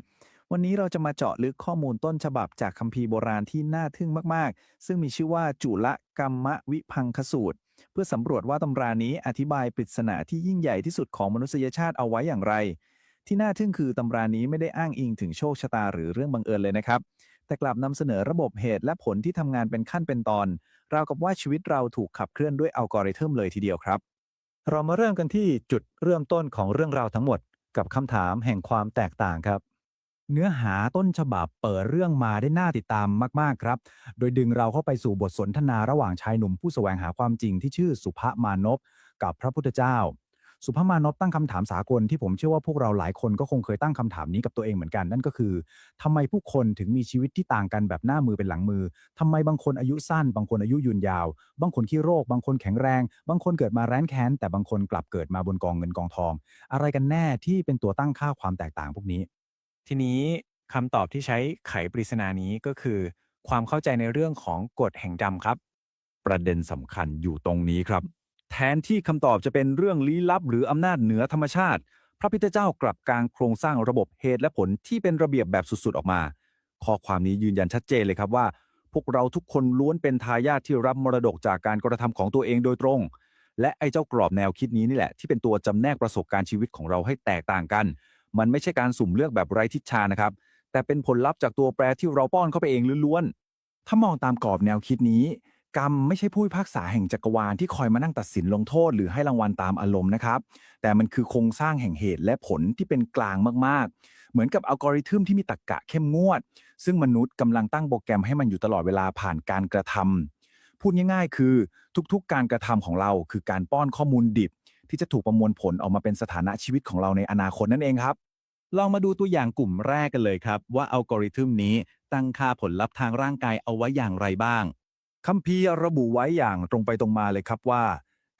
Speaker 2: วันนี้เราจะมาเจาะลึกข้อมูลต้นฉบับจากคัมภีร์โบราณที่น่าทึ่งมากๆซึ่งมีชื่อว่าจุลกัมมวิพังคสูตรเพื่อสำรวจว่าตำรานี้อธิบายปริศนาที่ยิ่งใหญ่ที่สุดของมนุษยชาติเอาไว้อย่างไรที่น่าทึ่งคือตำรานี้ไม่ได้อ้างอิงถึงโชคชะตาหรือเรื่องบังเอิญเลยนะครับแต่กลับนำเสนอระบบเหตุและผลที่ทำงานเป็นขั้นเป็นตอนราวกับว่าชีวิตเราถูกขับเคลื่อนด้วยอัลกอริทึมเลยทีเดียวครับ เรามาเริ่มกันที่จุดเริ่มต้นของเรื่องราวทั้งหมดกับคำถามแห่งความแตกต่างครับเนื้อหาต้นฉบับเปิดเรื่องมาได้น่าติดตามมากๆครับโดยดึงเราเข้าไปสู่บทสนทนาระหว่างชายหนุ่มผู้แสวงหาความจริงที่ชื่อสุภมานพกับพระพุทธเจ้าสุภมานพตั้งคำถามสากลที่ผมเชื่อว่าพวกเราหลายคนก็คงเคยตั้งคำถามนี้กับตัวเองเหมือนกันนั่นก็คือทำไมผู้คนถึงมีชีวิตที่ต่างกันแบบหน้ามือเป็นหลังมือทำไมบางคนอายุสั้นบางคนอายุยืนยาวบางคนขี้โรคบางคนแข็งแรงบางคนเกิดมาแร้นแค้นแต่บางคนกลับเกิดมาบนกองเงินกองทองอะไรกันแน่ที่เป็นตัวตั้งค่าความแตกต่างพวกนี้
Speaker 3: ทีนี้คำตอบที่ใช้ไขปริศนานี้ก็คือความเข้าใจในเรื่องของกฎแห่งกรรมครับ
Speaker 2: ประเด็นสำคัญอยู่ตรงนี้ครับแทนที่คำตอบจะเป็นเรื่องลี้ลับหรืออำนาจเหนือธรรมชาติพระพุทธเจ้ากลับกางโครงสร้างระบบเหตุและผลที่เป็นระเบียบแบบสุดๆออกมาข้อความนี้ยืนยันชัดเจนเลยครับว่าพวกเราทุกคนล้วนเป็นทายาทที่รับมรดกจากการกระทำของตัวเองโดยตรงและไอ้เจ้ากรอบแนวคิดนี้นี่แหละที่เป็นตัวจำแนกประสบการณ์ชีวิตของเราให้แตกต่างกันมันไม่ใช่การสุ่มเลือกแบบไร้ทิศทางนะครับแต่เป็นผลลัพธ์จากตัวแปรที่เราป้อนเข้าไปเองล้วนๆถ้ามองตามกรอบแนวคิดนี้ กรรมไม่ใช่ผู้พิพากษาแห่งจักรวาลที่คอยมานั่งตัดสินลงโทษหรือให้รางวัลตามอารมณ์นะครับแต่มันคือโครงสร้างแห่งเหตุและผลที่เป็นกลางมากๆเหมือนกับอัลกอริทึมที่มีตรรกะเข้มงวดซึ่งมนุษย์กำลังตั้งโปรแกรมให้มันอยู่ตลอดเวลาผ่านการกระทำพูดง่ายๆคือทุกๆการกระทำของเราคือการป้อนข้อมูลดิบที่จะถูกประมวลผลออกมาเป็นสถานะชีวิตของเราในอนาคตนั่นเองครับลองมาดูตัวอย่างกลุ่มแรกกันเลยครับว่าอัลกอริทึมนี้ตั้งค่าผลลัพธ์ทางร่างกายเอาไว้อย่างไรบ้าง คัมภีร์ระบุไว้อย่างตรงไปตรงมาเลยครับว่า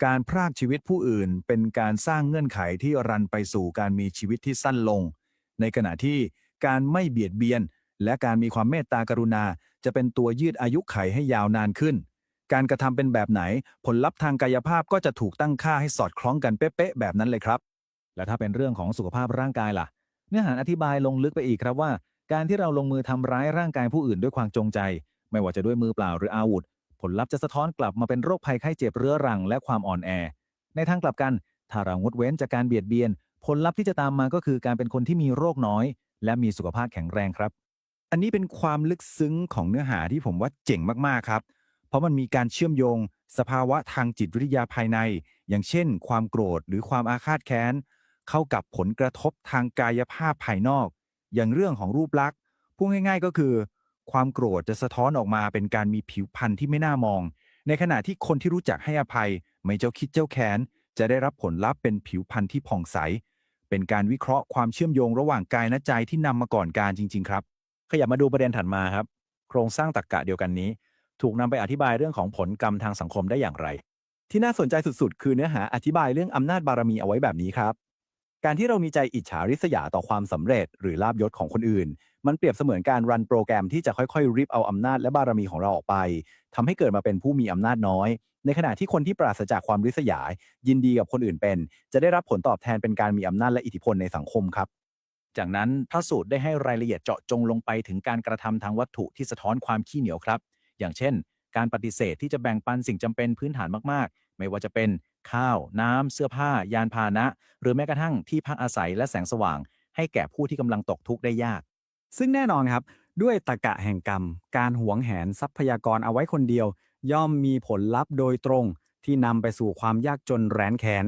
Speaker 2: การพรากชีวิตผู้อื่นเป็นการสร้างเงื่อนไขที่รันไปสู่การมีชีวิตที่สั้นลงในขณะที่การไม่เบียดเบียนและการมีความเมตตากรุณาจะเป็นตัวยืดอายุไขให้ยาวนานขึ้นการกระทำเป็นแบบไหนผลลัพธ์ทางกายภาพก็จะถูกตั้งค่าให้สอดคล้องกันเป๊ะๆแบบนั้นเลยครับและถ้าเป็นเรื่องของสุขภาพร่างกายล่ะเนื้อหาอธิบายลงลึกไปอีกครับว่าการที่เราลงมือทำร้ายร่างกายผู้อื่นด้วยความจงใจไม่ว่าจะด้วยมือเปล่าหรืออาวุธ ผลลัพธ์จะสะท้อนกลับมาเป็นโรคภัยไข้เจ็บเรื้อรังและความอ่อนแอ ในทางกลับกัน ถ้าเรางดเว้นจากการเบียดเบียน ผลลัพธ์ที่จะตามมาก็คือการเป็นคนที่มีโรคน้อยและมีสุขภาพแข็งแรงครับ อันนี้เป็นความลึกซึ้งของเนื้อหาที่ผมว่าเจ๋งมากๆครับ เพราะมันมีการเชื่อมโยงสภาวะทางจิตวิทยาภายใน อย่างเช่นความโกรธหรือความอาฆาตแค้นเข้ากับผลกระทบทางกายภาพภายนอก อย่างเรื่องของรูปลักษณ์พูดง่ายๆก็คือความโกรธจะสะท้อนออกมาเป็นการมีผิวพรรณที่ไม่น่ามอง ในขณะที่คนที่รู้จักให้อภัยไม่เจ้าคิดเจ้าแค้นจะได้รับผลลัพธ์เป็นผิวพรรณที่ผ่องใสเป็นการวิเคราะห์ความเชื่อมโยงระหว่างกายและใจที่นำมาก่อนการจริงๆครับขยับมาดูประเด็นถัดมาครับโครงสร้างตรรกะเดียวกันนี้ถูกนำไปอธิบายเรื่องของผลกรรมทางสังคมได้อย่างไรที่น่าสนใจสุดๆคือเนื้อหาอธิบายเรื่องอำนาจบารมีเอาไว้แบบนี้ครับการที่เรามีใจอิจฉาริษยาต่อความสำเร็จหรือลาภยศของคนอื่นมันเปรียบเสมือนการรันโปรแกรมที่จะค่อยๆริบเอาอำนาจและบารมีของเราออกไป ทำให้เกิดมาเป็นผู้มีอำนาจน้อย ในขณะที่คนที่ปราศจากความริษยายินดีกับคนอื่นเป็น จะได้รับผลตอบแทนเป็นการมีอำนาจและอิทธิพลในสังคมครับ จากนั้นพระสูตรได้ให้รายละเอียดเจาะจงลงไปถึงการกระทำทางวัตถุที่สะท้อนความขี้เหนียวครับ อย่างเช่น การปฏิเสธที่จะแบ่งปันสิ่งจำเป็นพื้นฐานมากๆ ไม่ว่าจะเป็นข้าว น้ำ เสื้อผ้า ยานพาหนะ หรือแม้กระทั่งที่พักอาศัยและแสงสว่างให้แก่ผู้ที่กำลังตกทุกข์ได้ยาก ซึ่งแน่นอนครับด้วยตรรกะแห่งกรรมการหวงแหนทรัพยากรเอาไว้คนเดียวย่อมมีผลลัพธ์โดยตรงที่นำไปสู่ความยากจนแร้นแค้น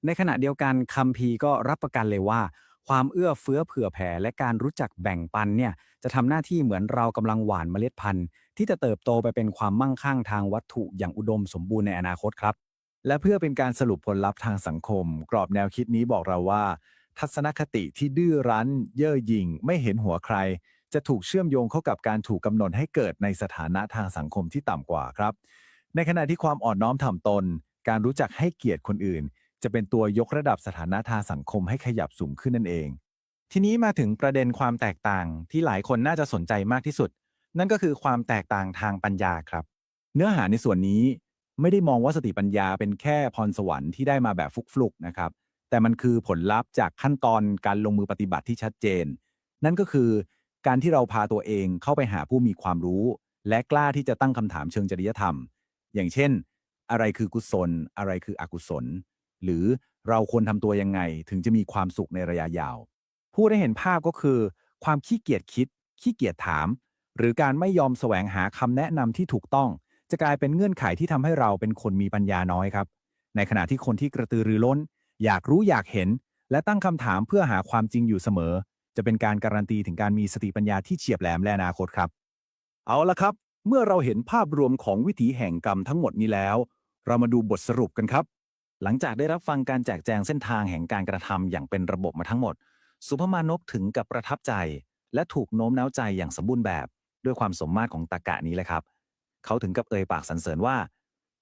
Speaker 2: ในขณะเดียวกันคัมภีร์ก็รับประกันเลยว่าความเอื้อเฟื้อเผื่อแผ่และการรู้จักแบ่งปันเนี่ยจะทำหน้าที่เหมือนเรากำลังหว่านเมล็ดพันธุ์ที่จะเติบโตไปเป็นความมั่งคั่งทางวัตถุอย่างอุดมสมบูรณ์ในอนาคตครับและเพื่อเป็นการสรุปผลลัพธ์ทางสังคมกรอบแนวคิดนี้บอกเราว่าทัศนคติที่ดื้อรั้นเย่อหยิ่งไม่เห็นหัวใคร จะถูกเชื่อมโยงเข้ากับการถูกกำหนดให้เกิดในสถานะทางสังคมที่ต่ำกว่าครับในขณะที่ความอ่อนน้อมถ่อมตนการรู้จักให้เกียรติคนอื่นจะเป็นตัวยกระดับสถานะทางสังคมให้ขยับสูงขึ้นนั่นเอง
Speaker 3: ทีนี้มาถึงประเด็นความแตกต่างที่หลายคนน่าจะสนใจมากที่สุดนั่นก็คือความแตกต่างทางปัญญาครับ
Speaker 2: เนื้อหาในส่วนนี้ไม่ได้มองว่าสติปัญญาเป็นแค่พรสวรรค์ที่ได้มาแบบฟลุกๆนะครับแต่มันคือผลลัพธ์จากขั้นตอนการลงมือปฏิบัติที่ชัดเจนนั่นก็คือการที่เราพาตัวเองเข้าไปหาผู้มีความรู้และกล้าที่จะตั้งคำถามเชิงจริยธรรมอย่างเช่นอะไรคือกุศลอะไรคืออกุศลหรือเราควรทำตัวยังไงถึงจะมีความสุขในระยะยาว
Speaker 3: ผู้ได้เห็นภาพก็คือความขี้เกียจคิดขี้เกียจถามหรือการไม่ยอมแสวงหาคำแนะนำที่ถูกต้องจะกลายเป็นเงื่อนไขที่ทำให้เราเป็นคนมีปัญญาน้อยครับในขณะที่คนที่กระตือรือร้นอยากรู้อยากเห็นและตั้งคำถามเพื่อหาความจริงอยู่เสมอจะเป็นการการันตีถึงการมีสติปัญญาที่เฉียบแหลมและอนาคตครับ
Speaker 2: เอาละครับเมื่อเราเห็นภาพรวมของวิถีแห่งกรรมทั้งหมดนี้แล้วเรามาดูบทสรุปกันครับหลังจากได้รับฟังการแจกแจงเส้นทางแห่งการกระทำอย่างเป็นระบบมาทั้งหมดสุภมานพถึงกับประทับใจและถูกโน้มน้าวใจอย่างสมบูรณ์แบบด้วยความสมมาตรของตรรกะนี้เลยครับเขาถึงกับเอ่ยปากสรรเสริญว่า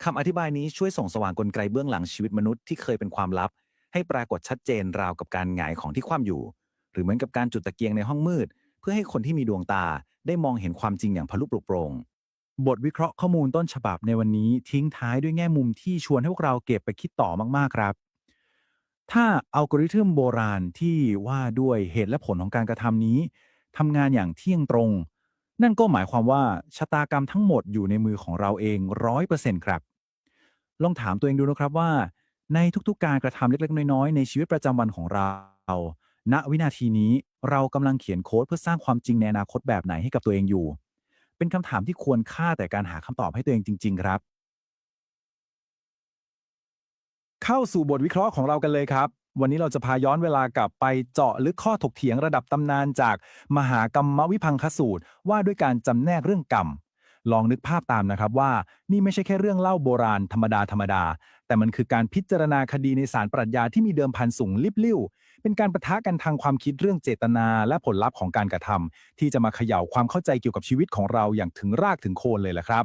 Speaker 2: คำอธิบายนี้ช่วยส่องสว่างกลไกเบื้องหลังชีวิตมนุษย์ที่เคยเป็นความลับให้ปรากฏชัดเจนราวกับการหงายของที่คว่ำอยู่หรือเหมือนกับการจุดตะเกียงในห้องมืดเพื่อให้คนที่มีดวงตาได้มองเห็นความจริงอย่างทะลุปลุกโปร่งบทวิเคราะห์ข้อมูลต้นฉบับในวันนี้ทิ้งท้ายด้วยแง่มุมที่ชวนให้พวกเราเก็บไปคิดต่อมากๆครับ ถ้าอัลกอริทึมโบราณที่ว่าด้วยเหตุและผลของการกระทำนี้ทำงานอย่างเที่ยงตรง นั่นก็หมายความว่าชะตากรรมทั้งหมดอยู่ในมือของเราเอง100%ครับลองถามตัวเองดูนะครับว่าในทุกๆการกระทำเล็กๆน้อยๆในชีวิตประจำวันของเราณวินาทีนี้เรากำลังเขียนโค้ดเพื่อสร้างความจริงในอนาคตแบบไหนให้กับตัวเองอยู่เป็นคำถามที่ควรค่าแต่การหาคำตอบให้ตัวเองจริงๆครับ เข้าสู่บทวิเคราะห์ของเรากันเลยครับวันนี้เราจะพาย้อนเวลากลับไปเจาะลึกข้อถกเถียงระดับตำนานจากมหากรรมวิพังคสูตรว่าด้วยการจำแนกเรื่องกรรมลองนึกภาพตามนะครับว่านี่ไม่ใช่แค่เรื่องเล่าโบราณธรรมดาแต่มันคือการพิจารณาคดีในศาลปรัชญาที่มีเดิมพันสูงลิบลิ่วเป็นการปะทะกันทางความคิดเรื่องเจตนาและผลลัพธ์ของการกระทำที่จะมาเขย่าความเข้าใจเกี่ยวกับชีวิตของเราอย่างถึงรากถึงโคนเลยแหละครับ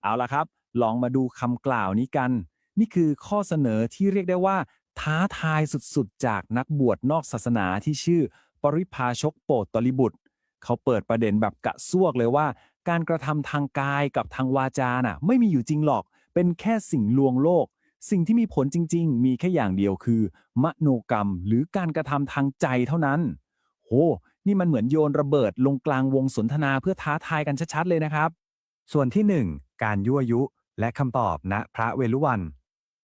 Speaker 2: เอาละครับ ลองมาดูคำกล่าวนี้กัน นี่คือข้อเสนอที่เรียกได้ว่าท้าทายสุดๆ จากนักบวชนอกศาสนาที่ชื่อปริพาชกโปตตลิบุตร เขาเปิดประเด็นแบบกะซวกเลยว่าการกระทำทางกายกับทางวาจาน่ะไม่มีอยู่จริงหรอก เป็นแค่สิ่งลวงโลก สิ่งที่มีผลจริงๆ มีแค่อย่างเดียวคือมโนกรรมหรือการกระทำทางใจเท่านั้นโหนี่มันเหมือนโยนระเบิดลงกลางวงสนทนาเพื่อท้าทายกันชัดๆเลยนะครับ ส่วนที่1การยั่วยุและคำตอบณพระเวฬุวัน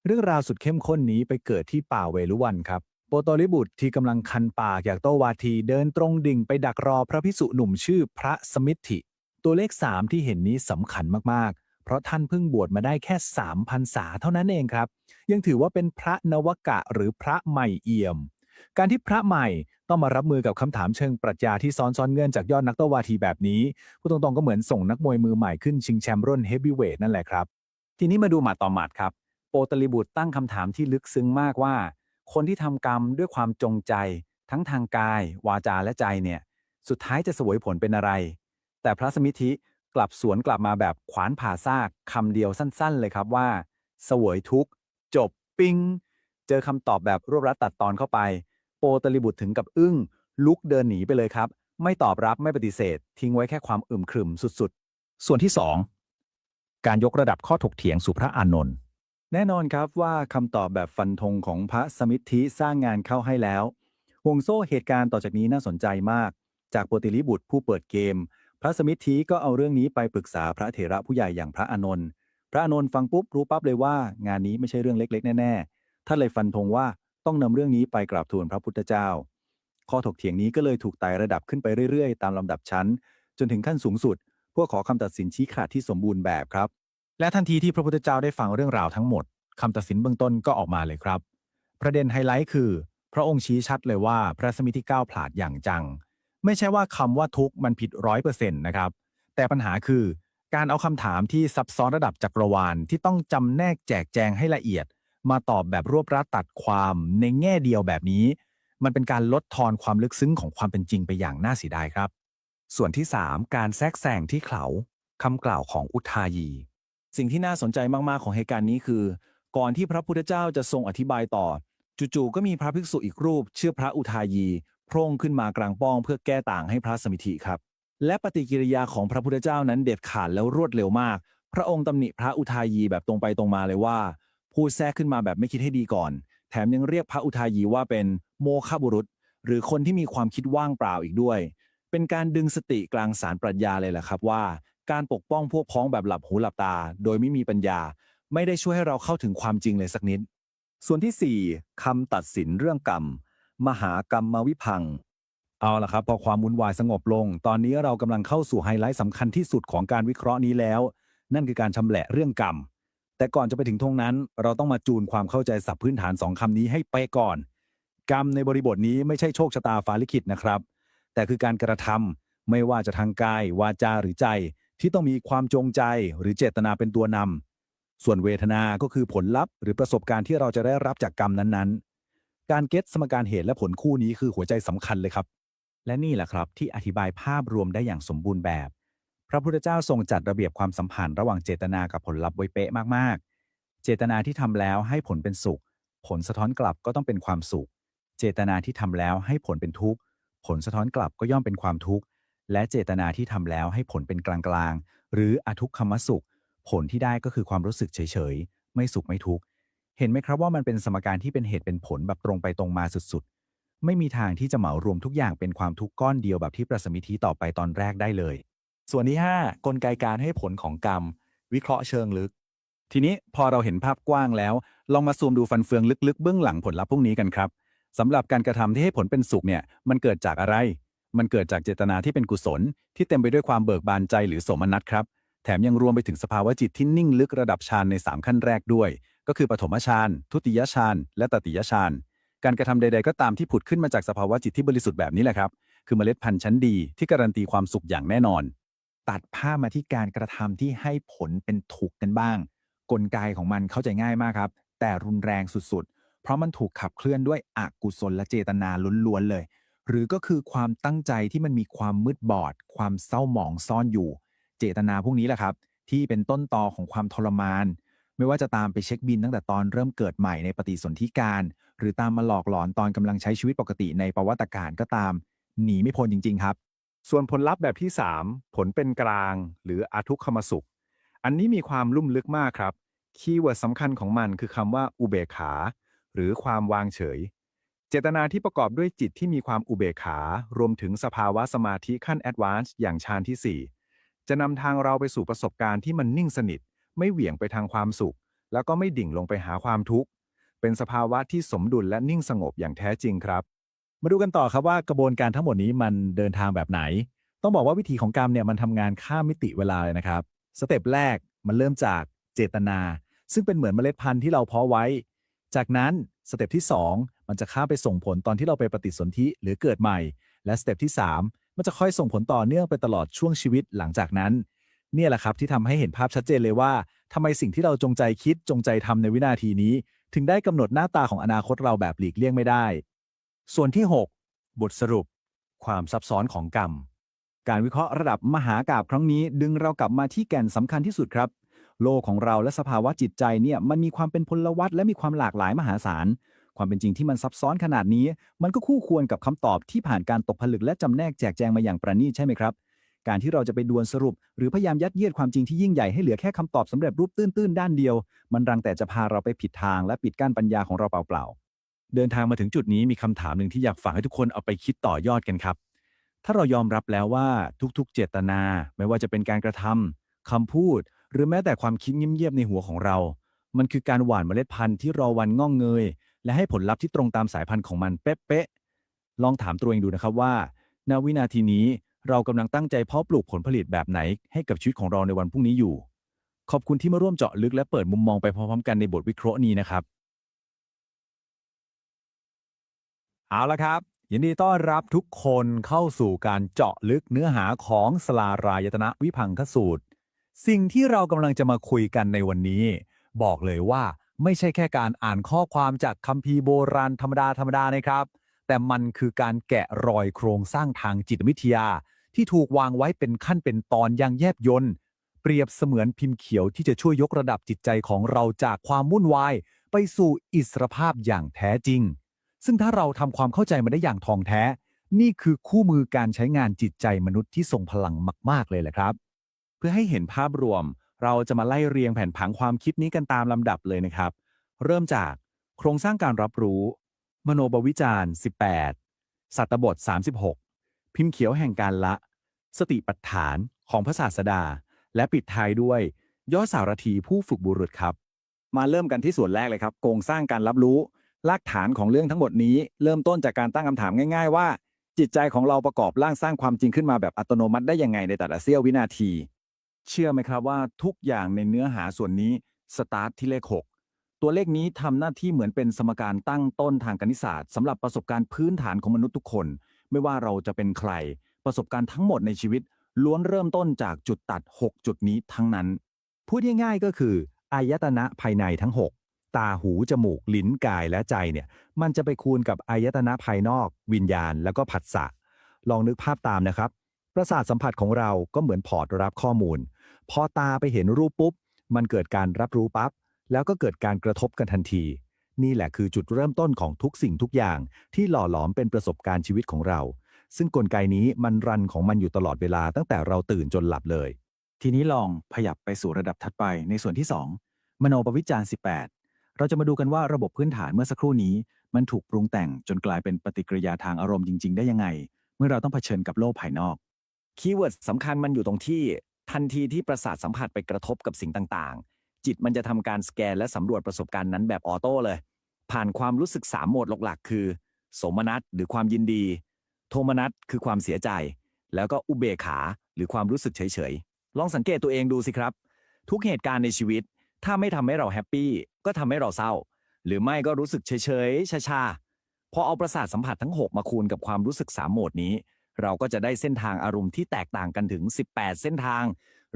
Speaker 2: เรื่องราวสุดเข้มข้นนี้ไปเกิดที่ป่าเวฬุวันครับโปตลิบุตรที่กำลังคันปากอยากโต้วาทีเดินตรงดิ่งไปดักรอพระภิกษุหนุ่มชื่อพระสมิทธิตัวเลข3ที่เห็นนี้สำคัญมากๆเพราะท่านเพิ่งบวชมาได้แค่3พรรษาเท่านั้นเองครับยังถือว่าเป็นพระนวกะหรือพระใหม่เอี่ยมการที่พระใหม่ต้องมารับมือกับคำถามเชิงปรัชญาที่ซ้อนเงื่อนจากยอดนักโต้วาทีแบบนี้พูดตรงๆก็เหมือนส่งนักมวยมือใหม่ขึ้นชิงแชมป์รุ่นเฮฟวีเวทนั่นแหละครับทีนี้มาดูหมัดต่อหมัดครับ โปตลิบุตรตั้งคำถามที่ลึกซึ้งมากว่าคนที่ทำกรรมด้วยความจงใจทั้งทางกายวาจาและใจเนี่ยสุดท้ายจะเสวยผลเป็นอะไรแต่พระสมิทธิกลับสวนกลับมาแบบขวานผ่าซากคำเดียวสั้นๆเลยครับว่าเสวยทุกข์จบปิงเจอคำตอบแบบรวบรัดตัดตอนเข้าไปโปตลิบุตรถึงกับอึ้งลุกเดินหนีไปเลยครับไม่ตอบรับไม่ปฏิเสธทิ้งไว้แค่ความอึมครึมสุดๆส่วนที่2การยกระดับข้อถกเถียงสู่พระอานนท์ แน่นอนครับว่าคำตอบแบบฟันธงของพระสมิทธิสร้างงานเข้าให้แล้วห่วงโซ่เหตุการณ์ต่อจากนี้น่าสนใจมากจากโปติลิบุตรผู้เปิดเกมพระสมิทธิก็เอาเรื่องนี้ไปปรึกษาพระเถระผู้ใหญ่อย่างพระอานนท์พระอานนท์ฟังปุ๊บรู้ปั๊บเลยว่างานนี้ไม่ใช่เรื่องเล็กๆแน่ๆท่านเลยฟันธงว่าต้องนำเรื่องนี้ไปกราบทูลพระพุทธเจ้าข้อถกเถียงนี้ก็เลยถูกไต่ระดับขึ้นไปเรื่อยๆตามลำดับชั้นจนถึงขั้นสูงสุดเพื่อขอคำตัดสินชี้ขาดที่สมบูรณ์แบบครับและทันทีที่พระพุทธเจ้าได้ฟังเรื่องราวทั้งหมด คำตัดสินเบื้องต้นก็ออกมาเลยครับประเด็นไฮไลท์คือพระองค์ชี้ชัดเลยว่าพระสมิทธิก้าวผลาดอย่างจังไม่ใช่ว่าคำว่าทุกข์มันผิด100%นะครับแต่ปัญหาคือการเอาคำถามที่ซับซ้อนระดับจักรวาลที่ต้องจำแนกแจกแจงให้ละเอียดมาตอบแบบรวบรัดตัดความในแง่เดียวแบบนี้มันเป็นการลดทอนความลึกซึ้งของความเป็นจริงไปอย่างน่าเสียดายครับส่วนที่3การแทรกแซงที่เขาคำกล่าวของอุทายีสิ่งที่น่าสนใจมากๆของเหตุการณ์นี้คือ ก่อนที่พระพุทธเจ้าจะทรงอธิบายต่อจู่ๆก็มีพระภิกษุอีกรูปชื่อพระอุทายี โพร่งขึ้นมากลางป้องเพื่อแก้ต่างให้พระสมิธิครับและปฏิกิริยาของพระพุทธเจ้านั้นเด็ดขาดแล้วรวดเร็วมากพระองค์ตำหนิพระอุทายีแบบตรงไปตรงมาเลยว่าพูดแทรกขึ้นมาแบบไม่คิดให้ดีก่อนแถมยังเรียกพระอุทายีว่าเป็นโมฆะบุรุษหรือคนที่มีความคิดว่างเปล่าอีกด้วยเป็นการดึงสติกลางสารปรัชญาเลยแหละครับว่าการปกป้องพวกพ้องแบบหลับหูหลับตาโดยไม่มีปัญญาไม่ได้ช่วยให้เราเข้าถึงความจริงเลยสักนิดส่วนที่ 4คำตัดสินเรื่องกรรมมหากรรมวิพังค์เอาล่ะครับพอความวุ่นวายสงบลงตอนนี้เรากำลังเข้าสู่ไฮไลท์สำคัญที่สุดของการวิเคราะห์นี้แล้วนั่นคือการชำแหละเรื่องกรรมแต่ก่อนจะไปถึงตรงนั้นเราต้องมาจูนความเข้าใจศัพท์พื้นฐาน2คำนี้ให้เป๊ะก่อนกรรมในบริบทนี้ไม่ใช่โชคชะตาฟ้าลิขิตนะครับแต่คือการกระทำไม่ว่าจะทางกายวาจาหรือใจที่ต้องมีความจงใจหรือเจตนาเป็นตัวนำส่วนเวทนาก็คือผลลัพธ์หรือประสบการณ์ที่เราจะได้รับจากกรรมนั้นๆการเก็ตสมการเหตุและผลคู่นี้คือหัวใจสำคัญเลยครับและนี่แหละครับที่อธิบายภาพรวมได้อย่างสมบูรณ์แบบพระพุทธเจ้าทรงจัดระเบียบความสัมพันธ์ระหว่างเจตนากับผลลัพธ์ไว้เป๊ะมากๆเจตนาที่ทำแล้วให้ผลเป็นสุขผลสะท้อนกลับก็ต้องเป็นความสุขเจตนาที่ทำแล้วให้ผลเป็นทุกข์ผลสะท้อนกลับก็ย่อมเป็นความทุกข์และเจตนาที่ทำแล้วให้ผลเป็นกลางๆหรืออทุกขมสุขผลที่ได้ก็คือความรู้สึกเฉยๆไม่สุขไม่ทุกข์เห็นไหมครับว่ามันเป็นสมการที่เป็นเหตุเป็นผลแบบตรงไปตรงมาสุดๆไม่มีทางที่จะเหมารวมทุกอย่างเป็นความทุกข์ก้อนเดียวแบบที่ประสมิธิต่อไปตอนแรกได้เลยส่วนที่ 5กลไกการให้ผลของกรรมวิเคราะห์เชิงลึกทีนี้พอเราเห็นภาพกว้างแล้วลองมาซูมดูฟันเฟืองลึกๆเบื้องหลังผลลัพธ์พวกนี้กันครับสำหรับการกระทำที่ให้ผลเป็นสุขเนี่ยมันเกิดจากอะไรมันเกิดจากเจตนาที่เป็นกุศลที่เต็มไปด้วยความเบิกบานใจหรือโสมนัสครับแถมยังรวมไปถึงสภาวะจิตที่นิ่งลึกระดับฌานใน3ขั้นแรกด้วยก็คือปฐมฌานทุติยฌานและตติยฌานการกระทำใดๆก็ตามที่ผุดขึ้นมาจากสภาวะจิตที่บริสุทธิ์แบบนี้แหละครับคือเมล็ดพันธุ์ชั้นดีที่การันตีความสุขอย่างแน่นอนตัดภาพมาที่การกระทำที่ให้ผลเป็นทุกข์กันบ้างกลไกของมันเข้าใจง่ายมากครับแต่รุนแรงสุดๆเพราะมันถูกขับเคลื่อนด้วยอกุศลเจตนาล้วนๆเลยหรือก็คือความตั้งใจที่มันมีความมืดบอดความเศร้าหมองซ่อนอยู่เจตนาพวกนี้แหละครับที่เป็นต้นตอของความทรมานไม่ว่าจะตามไปเช็คบิลตั้งแต่ตอนเริ่มเกิดใหม่ในปฏิสนธิการหรือตามมาหลอกหลอนตอนกำลังใช้ชีวิตปกติในประวัติการก็ตามหนีไม่พ้นจริงๆครับส่วนผลลัพธ์แบบที่3ผลเป็นกลางหรืออทุกขมสุขอันนี้มีความลุ่มลึกมากครับคีย์เวิร์ดสำคัญของมันคือคำว่าอุเบกขาหรือความวางเฉยเจตนาที่ประกอบด้วยจิตที่มีความอุเบกขารวมถึงสภาวะสมาธิขั้นแอดวานซ์อย่างฌานที่4จะนำทางเราไปสู่ประสบการณ์ที่มันนิ่งสนิทไม่เหวี่ยงไปทางความสุขแล้วก็ไม่ดิ่งลงไปหาความทุกข์เป็นสภาวะที่สมดุลและนิ่งสงบอย่างแท้จริงครับมาดูกันต่อครับว่ากระบวนการทั้งหมดนี้มันเดินทางแบบไหนต้องบอกว่าวิธีของกรรมเนี่ยมันทำงานข้ามมิติเวลาเลยนะครับสเต็ปแรกมันเริ่มจากเจตนาซึ่งเป็นเหมือนเมล็ดพันธุ์ที่เราเพาะไว้จากนั้นสเต็ปที่2มันจะข้ามไปส่งผลตอนที่เราไปปฏิสนธิหรือเกิดใหม่และสเต็ปที่3มันจะค่อยส่งผลต่อเนื่องไปตลอดช่วงชีวิตหลังจากนั้นเนี่ยแหละครับที่ทำให้เห็นภาพชัดเจนเลยว่าทำไมสิ่งที่เราจงใจคิดจงใจทำในวินาทีนี้ถึงได้กำหนดหน้าตาของอนาคตเราแบบหลีกเลี่ยงไม่ได้ส่วนที่6บทสรุปความซับซ้อนของกรรมการวิเคราะห์ระดับมหากาพย์ครั้งนี้ดึงเรากลับมาที่แก่นสำคัญที่สุดครับโลกของเราและสภาวะจิตใจเนี่ยมันมีความเป็นพลวัตและมีความหลากหลายมหาศาลความเป็นจริงที่มันซับซ้อนขนาดนี้มันก็คู่ควรกับคำตอบที่ผ่านการตกผลึกและจำแนกแจกแจงมาอย่างประณีตใช่ไหมครับการที่เราจะไปดวลสรุปหรือพยายามยัดเยียดความจริงที่ยิ่งใหญ่ให้เหลือแค่คำตอบสำเร็จรูปตื้นๆด้านเดียวมันรังแต่จะพาเราไปผิดทางและปิดกั้นปัญญาของเราเปล่าๆเดินทางมาถึงจุดนี้มีคำถามหนึ่งที่อยากฝากให้ทุกคนเอาไปคิดต่อยอดกันครับถ้าเรายอมรับแล้วว่าทุกๆเจตนาไม่ว่าจะเป็นการกระทำคำพูดหรือแม้แต่ความคิดเงียบๆในหัวของเรามันคือการหว่านเมล็ดพันธุ์ที่รอวันงอกเงยและให้ผลลัพธ์ที่ตรงตามสายพันธุ์ของมันเป๊ะๆลองถามตัวเองดูนะครับว่าณวินาทีนี้เรากำลังตั้งใจเพาะปลูกผลผลิตแบบไหนให้กับชีวิตของเราในวันพรุ่งนี้อยู่ขอบคุณที่มาร่วมเจาะลึกและเปิดมุมมองไปพร้อมๆกันในบทวิเคราะห์นี้นะครับเอาละครับยินดีต้อนรับทุกคนเข้าสู่การเจาะลึกเนื้อหาของสลารายตนะวิพังคสูตรสิ่งที่เรากำลังจะมาคุยกันในวันนี้บอกเลยว่าไม่ใช่แค่การอ่านข้อความจากคัมภีร์โบราณธรรมดานะครับแต่มันคือการแกะรอยโครงสร้างทางจิตวิทยาที่ถูกวางไว้เป็นขั้นเป็นตอนอย่างแยบยลเปรียบเสมือนพิมพ์เขียวที่จะช่วยยกระดับจิตใจของเราจากความวุ่นวายไปสู่อิสรภาพอย่างแท้จริงซึ่งถ้าเราทำความเข้าใจมันได้อย่างท่องแท้
Speaker 3: นี่คือคู่มือการใช้งานจิตใจมนุษย์ที่ทรงพลังมากๆเลยแหละครับ เพื่อให้เห็นภาพรวมเราจะมาไล่เรียงแผนผังความคิดนี้กันตามลำดับเลยนะครับเริ่มจากโครงสร้างการรับรู้มโนบวิจารณ์18สัตตบท36พิมพ์เขียวแห่งการละสติปัฏฐานของพระศาสดาและปิดท้ายด้วยยอดสารถีผู้ฝึกบุรุษครับมาเริ่มกันที่ส่วนแรกเลยครับโครงสร้างการรับรู้รากฐานของเรื่องทั้งหมดนี้เริ่มต้นจากการตั้งคำถามง่ายๆว่าจิตใจของเราประกอบร่างสร้างความจริงขึ้นมาแบบอัตโนมัติได้ยังไงในแต่ละเสี้ยววินาที เชื่อไหมครับว่าทุกอย่างในเนื้อหาส่วนนี้สตาร์ทที่เลข6ตัวเลขนี้ทำหน้าที่เหมือนเป็นสมการตั้งต้นทางคณิตศาสตร์สำหรับประสบการณ์พื้นฐานของมนุษย์ทุกคนไม่ว่าเราจะเป็นใครประสบการณ์ทั้งหมดในชีวิตล้วนเริ่มต้นจากจุดตัด6จุดนี้ทั้งนั้นพูดง่ายๆก็คืออายตนะภายในทั้ง6ตาหูจมูกลิ้นกายและใจเนี่ยมันจะไปคูณกับอายตนะภายนอกวิญญาณแล้วก็ผัสสะลองนึกภาพตามนะครับประสาทสัมผัสของเราก็เหมือนพอร์ตรับข้อมูลพอตาไปเห็นรูปปุ๊บมันเกิดการรับรู้ปั๊บแล้วก็เกิดการกระทบกันทันทีนี่แหละคือจุดเริ่มต้นของทุกสิ่งทุกอย่างที่หล่อหลอมเป็นประสบการณ์ชีวิตของเราซึ่งกลไกนี้มันรันของมันอยู่ตลอดเวลาตั้งแต่เราตื่นจนหลับเลยทีนี้ลองขยับไปสู่ระดับถัดไปในส่วนที่2มโนปวิจารณ์18เราจะมาดูกันว่าระบบพื้นฐานเมื่อสักครู่นี้มันถูกปรุงแต่งจนกลายเป็นปฏิกิริยาทางอารมณ์จริงๆได้ยังไงเมื่อเราต้องเผชิญกับโลกภายนอกคีย์เวิร์ดสำคัญมันอยู่ตรงที่ทันทีที่ประสาทสัมผัสไปกระทบกับสิ่งต่างๆจิตมันจะทำการสแกนและสำรวจประสบการณ์นั้นแบบออโต้เลยผ่านความรู้สึก3โหมดหลักๆคือโสมนัสหรือความยินดีโทมนัสคือความเสียใจแล้วก็อุเบกขาหรือความรู้สึกเฉยๆลองสังเกตตัวเองดูสิครับทุกเหตุการณ์ในชีวิตถ้าไม่ทำให้เราแฮปปี้ก็ทำให้เราเศร้าหรือไม่ก็รู้สึกเฉยๆชาๆพอเอาประสาทสัมผัสทั้ง6มาคูณกับความรู้สึก3โหมดนี้เราก็จะได้เส้นทางอารมณ์ที่แตกต่างกันถึง18เส้นทาง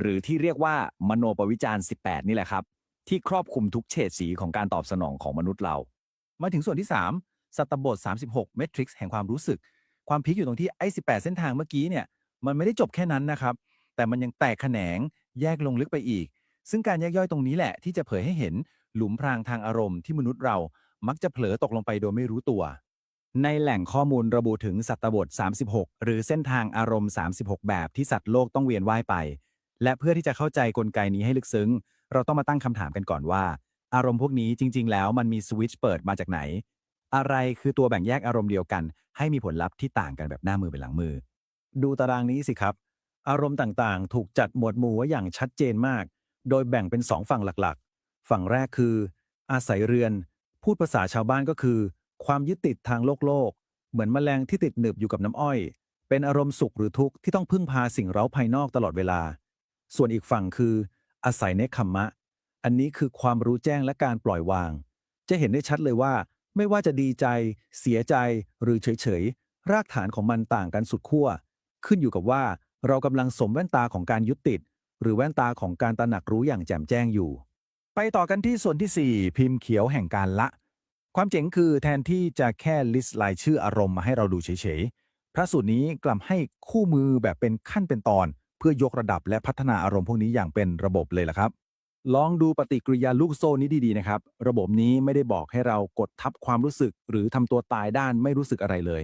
Speaker 3: หรือที่เรียกว่ามโนปวิจารณ์18นี่แหละครับที่ครอบคลุมทุกเฉดสีของการตอบสนองของมนุษย์เรามาถึงส่วนที่3สัตตบท36เมทริกซ์แห่งความรู้สึกความพีคอยู่ตรงที่ไอ้18เส้นทางเมื่อกี้เนี่ยมันไม่ได้จบแค่นั้นนะครับแต่มันยังแตกแขนงแยกลงลึกไปอีกซึ่งการแยกย่อยตรงนี้แหละที่จะเผยให้เห็นหลุมพรางทางอารมณ์ที่มนุษย์เรามักจะเผลอตกลงไปโดยไม่รู้ตัวในแหล่งข้อมูลระบุถึงสัตตบท36หรือเส้นทางอารมณ์36แบบที่สัตว์โลกต้องเวียนว่ายไปและเพื่อที่จะเข้าใจกลไกนี้ให้ลึกซึ้งเราต้องมาตั้งคำถามกันก่อนว่าอารมณ์พวกนี้จริงๆแล้วมันมีสวิตช์เปิดมาจากไหนอะไรคือตัวแบ่งแยกอารมณ์เดียวกันให้มีผลลัพธ์ที่ต่างกันแบบหน้ามือเป็นหลังมือดูตารางนี้สิครับอารมณ์ต่างๆถูกจัดหมวดหมู่ไว้อย่างชัดเจนมากโดยแบ่งเป็น2ฝั่งหลักๆฝั่งแรกคืออาศัยเรือนพูดภาษาชาวบ้านก็คือความยึดติดทางโลกเหมือนแมลงที่ติดหนึบอยู่กับน้ำอ้อยเป็นอารมณ์สุขหรือทุกข์ที่ต้องพึ่งพาสิ่งเร้าภายนอกตลอดเวลาส่วนอีกฝั่งคืออาศัยเนคขัมมะอันนี้คือความรู้แจ้งและการปล่อยวางจะเห็นได้ชัดเลยว่าไม่ว่าจะดีใจเสียใจหรือเฉยๆรากฐานของมันต่างกันสุดขั้วขึ้นอยู่กับว่าเรากำลังสวมแว่นตาของการยึดติดหรือแว่นตาของการตระหนักรู้อย่างแจ่มแจ้งอยู่ไปต่อกันที่ส่วนที่4พิมพ์เขียวแห่งการละความเจ๋งคือแทนที่จะแค่ลิสต์รายชื่ออารมณ์มาให้เราดูเฉยๆพระสูตรนี้กลับให้คู่มือแบบเป็นขั้นเป็นตอนเพื่อยกระดับและพัฒนาอารมณ์พวกนี้อย่างเป็นระบบเลยล่ะครับลองดูปฏิกิริยาลูกโซ่นี้ดีๆนะครับระบบนี้ไม่ได้บอกให้เรากดทับความรู้สึกหรือทำตัวตายด้านไม่รู้สึกอะไรเลย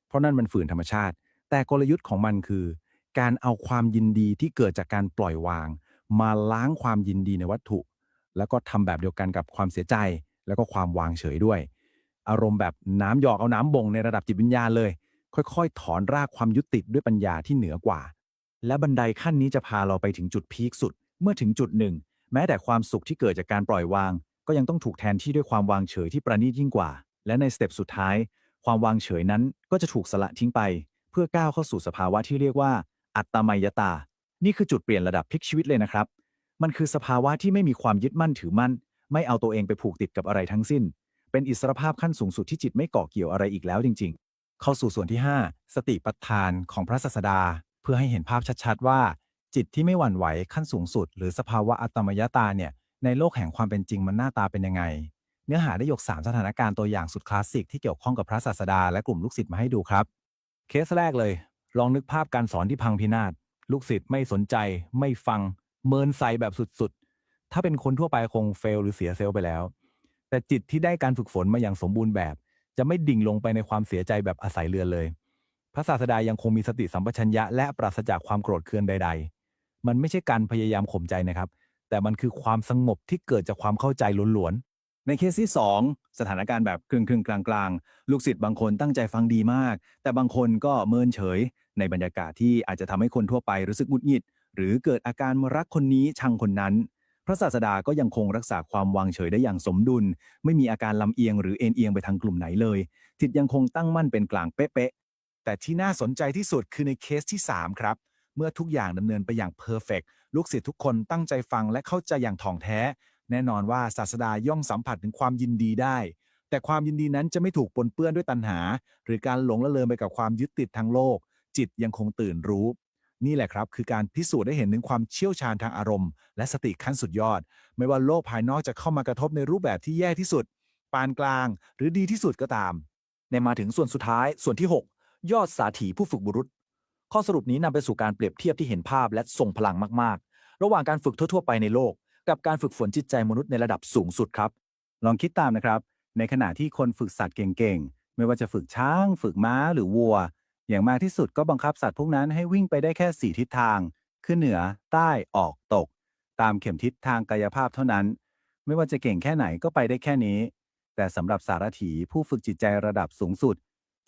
Speaker 3: เพราะนั่นมันฝืนธรรมชาติแต่กลยุทธ์ของมันคือการเอาความยินดีที่เกิดจากการปล่อยวางมาล้างความยินดีในวัตถุแล้วก็ทำแบบเดียวกันกับความเสียใจแล้วก็ความวางเฉยด้วยอารมณ์แบบน้ำหยอกเอาน้ำบ่งในระดับจิตวิญญาณเลยค่อยๆถอนรากความยึดติดด้วยปัญญาที่เหนือกว่าและบันไดขั้นนี้จะพาเราไปถึงจุดพีคสุดเมื่อถึงจุดหนึ่งแม้แต่ความสุขที่เกิดจากการปล่อยวางก็ยังต้องถูกแทนที่ด้วยความวางเฉยที่ประณีตยิ่งกว่าและในสเต็ปสุดท้ายความวางเฉยนั้นก็จะถูกสละทิ้งไปเพื่อก้าวเข้าสู่สภาวะที่เรียกว่าอัตตมัยตานี่คือจุดเปลี่ยนระดับพลิกชีวิตเลยนะครับมันคือสภาวะที่ไม่มีความยึดมั่นถือมั่นไม่เอาตัวเองไปผูกติดกับอะไรทั้งสิ้นเป็นอิสรภาพขั้นสูงสุดที่จิตไม่เกาะเกี่ยวอะไรอีกแล้วจริงๆเข้าสู่ส่วนที่5สติปัฏฐานของพระศาสดาเพื่อให้เห็นภาพชัดๆว่าจิตที่ไม่หวั่นไหวขั้นสูงสุดหรือสภาวะอัตตมยตาเนี่ยในโลกแห่งความเป็นจริงมันหน้าตาเป็นยังไงเนื้อหาได้ยก3สถานการณ์ตัวอย่างสุดคลาสสิกที่เกี่ยวข้องกับพระศาสดาและกลุ่มลูกศิษย์มาให้ดูครับเคสแรกเลยลองนึกภาพการสอนที่พังพินาศลูกศิษย์ไม่สนใจไม่ฟังเมินใส่แบบสุดๆถ้าเป็นคนทั่วไปคงเฟลหรือเสียเซลล์ไปแล้วแต่จิตที่ได้การฝึกฝนมาอย่างสมบูรณ์แบบจะไม่ดิ่งลงไปในความเสียใจแบบอาศัยเรือนเลย พระศาสดายังคงมีสติสัมปชัญญะและปราศจากความโกรธเคืองใดๆมันไม่ใช่การพยายามข่มใจนะครับแต่มันคือความสงบที่เกิดจากความเข้าใจล้วนๆในเคสที่2สถานการณ์แบบครึ่งๆกลางๆลูกศิษย์บางคนตั้งใจฟังดีมากแต่บางคนก็เมินเฉยในบรรยากาศที่อาจจะทำให้คนทั่วไปรู้สึกหงุดหงิดหรือเกิดอาการรักคนนี้ชังคนนั้นพระศาสดาก็ยังคงรักษาความวางเฉยได้อย่างสมดุลไม่มีอาการลำเอียงหรือเอ็นเอียงไปทางกลุ่มไหนเลยจิตยังคงตั้งมั่นเป็นกลางเป๊ะๆแต่ที่น่าสนใจที่สุดคือในเคสที่3ครับเมื่อทุกอย่างดำเนินไปอย่างเพอร์เฟกต์ลูกศิษย์ทุกคนตั้งใจฟังและเข้าใจอย่างถ่องแท้แน่นอนว่าศาสดาย่อมสัมผัสถึงความยินดีได้แต่ความยินดีนั้นจะไม่ถูกปนเปื้อนด้วยตัณหาหรือการหลงละเลงไปกับความยึดติดทางโลกจิตยังคงตื่นรู้นี่แหละครับคือการพิสูจน์ได้เห็นถึงความเชี่ยวชาญทางอารมณ์และสติขั้นสุดยอดไม่ว่าโลกภายนอกจะเข้ามากระทบในรูปแบบที่แย่ที่สุดปานกลางหรือดีที่สุดก็ตามในมาถึงส่วนสุดท้ายส่วนที่6ยอดสาถีผู้ฝึกบุรุษข้อสรุปนี้นำไปสู่การเปรียบเทียบที่เห็นภาพและทรงพลังมากๆระหว่างการฝึกทั่วๆไปในโลกกับการฝึกฝนจิตใจมนุษย์ในระดับสูงสุดครับลองคิดตามนะครับในขณะที่คนฝึกสัตว์เก่งๆไม่ว่าจะฝึกช้างฝึกม้าหรือวัวอย่างมากที่สุดก็บังคับสัตว์พวกนั้นให้วิ่งไปได้แค่4ทิศทางคือเหนือใต้ออกตกตามเข็มทิศทางกายภาพเท่านั้นไม่ว่าจะเก่งแค่ไหนก็ไปได้แค่นี้แต่สำหรับสารถีผู้ฝึกจิตใจระดับสูงสุด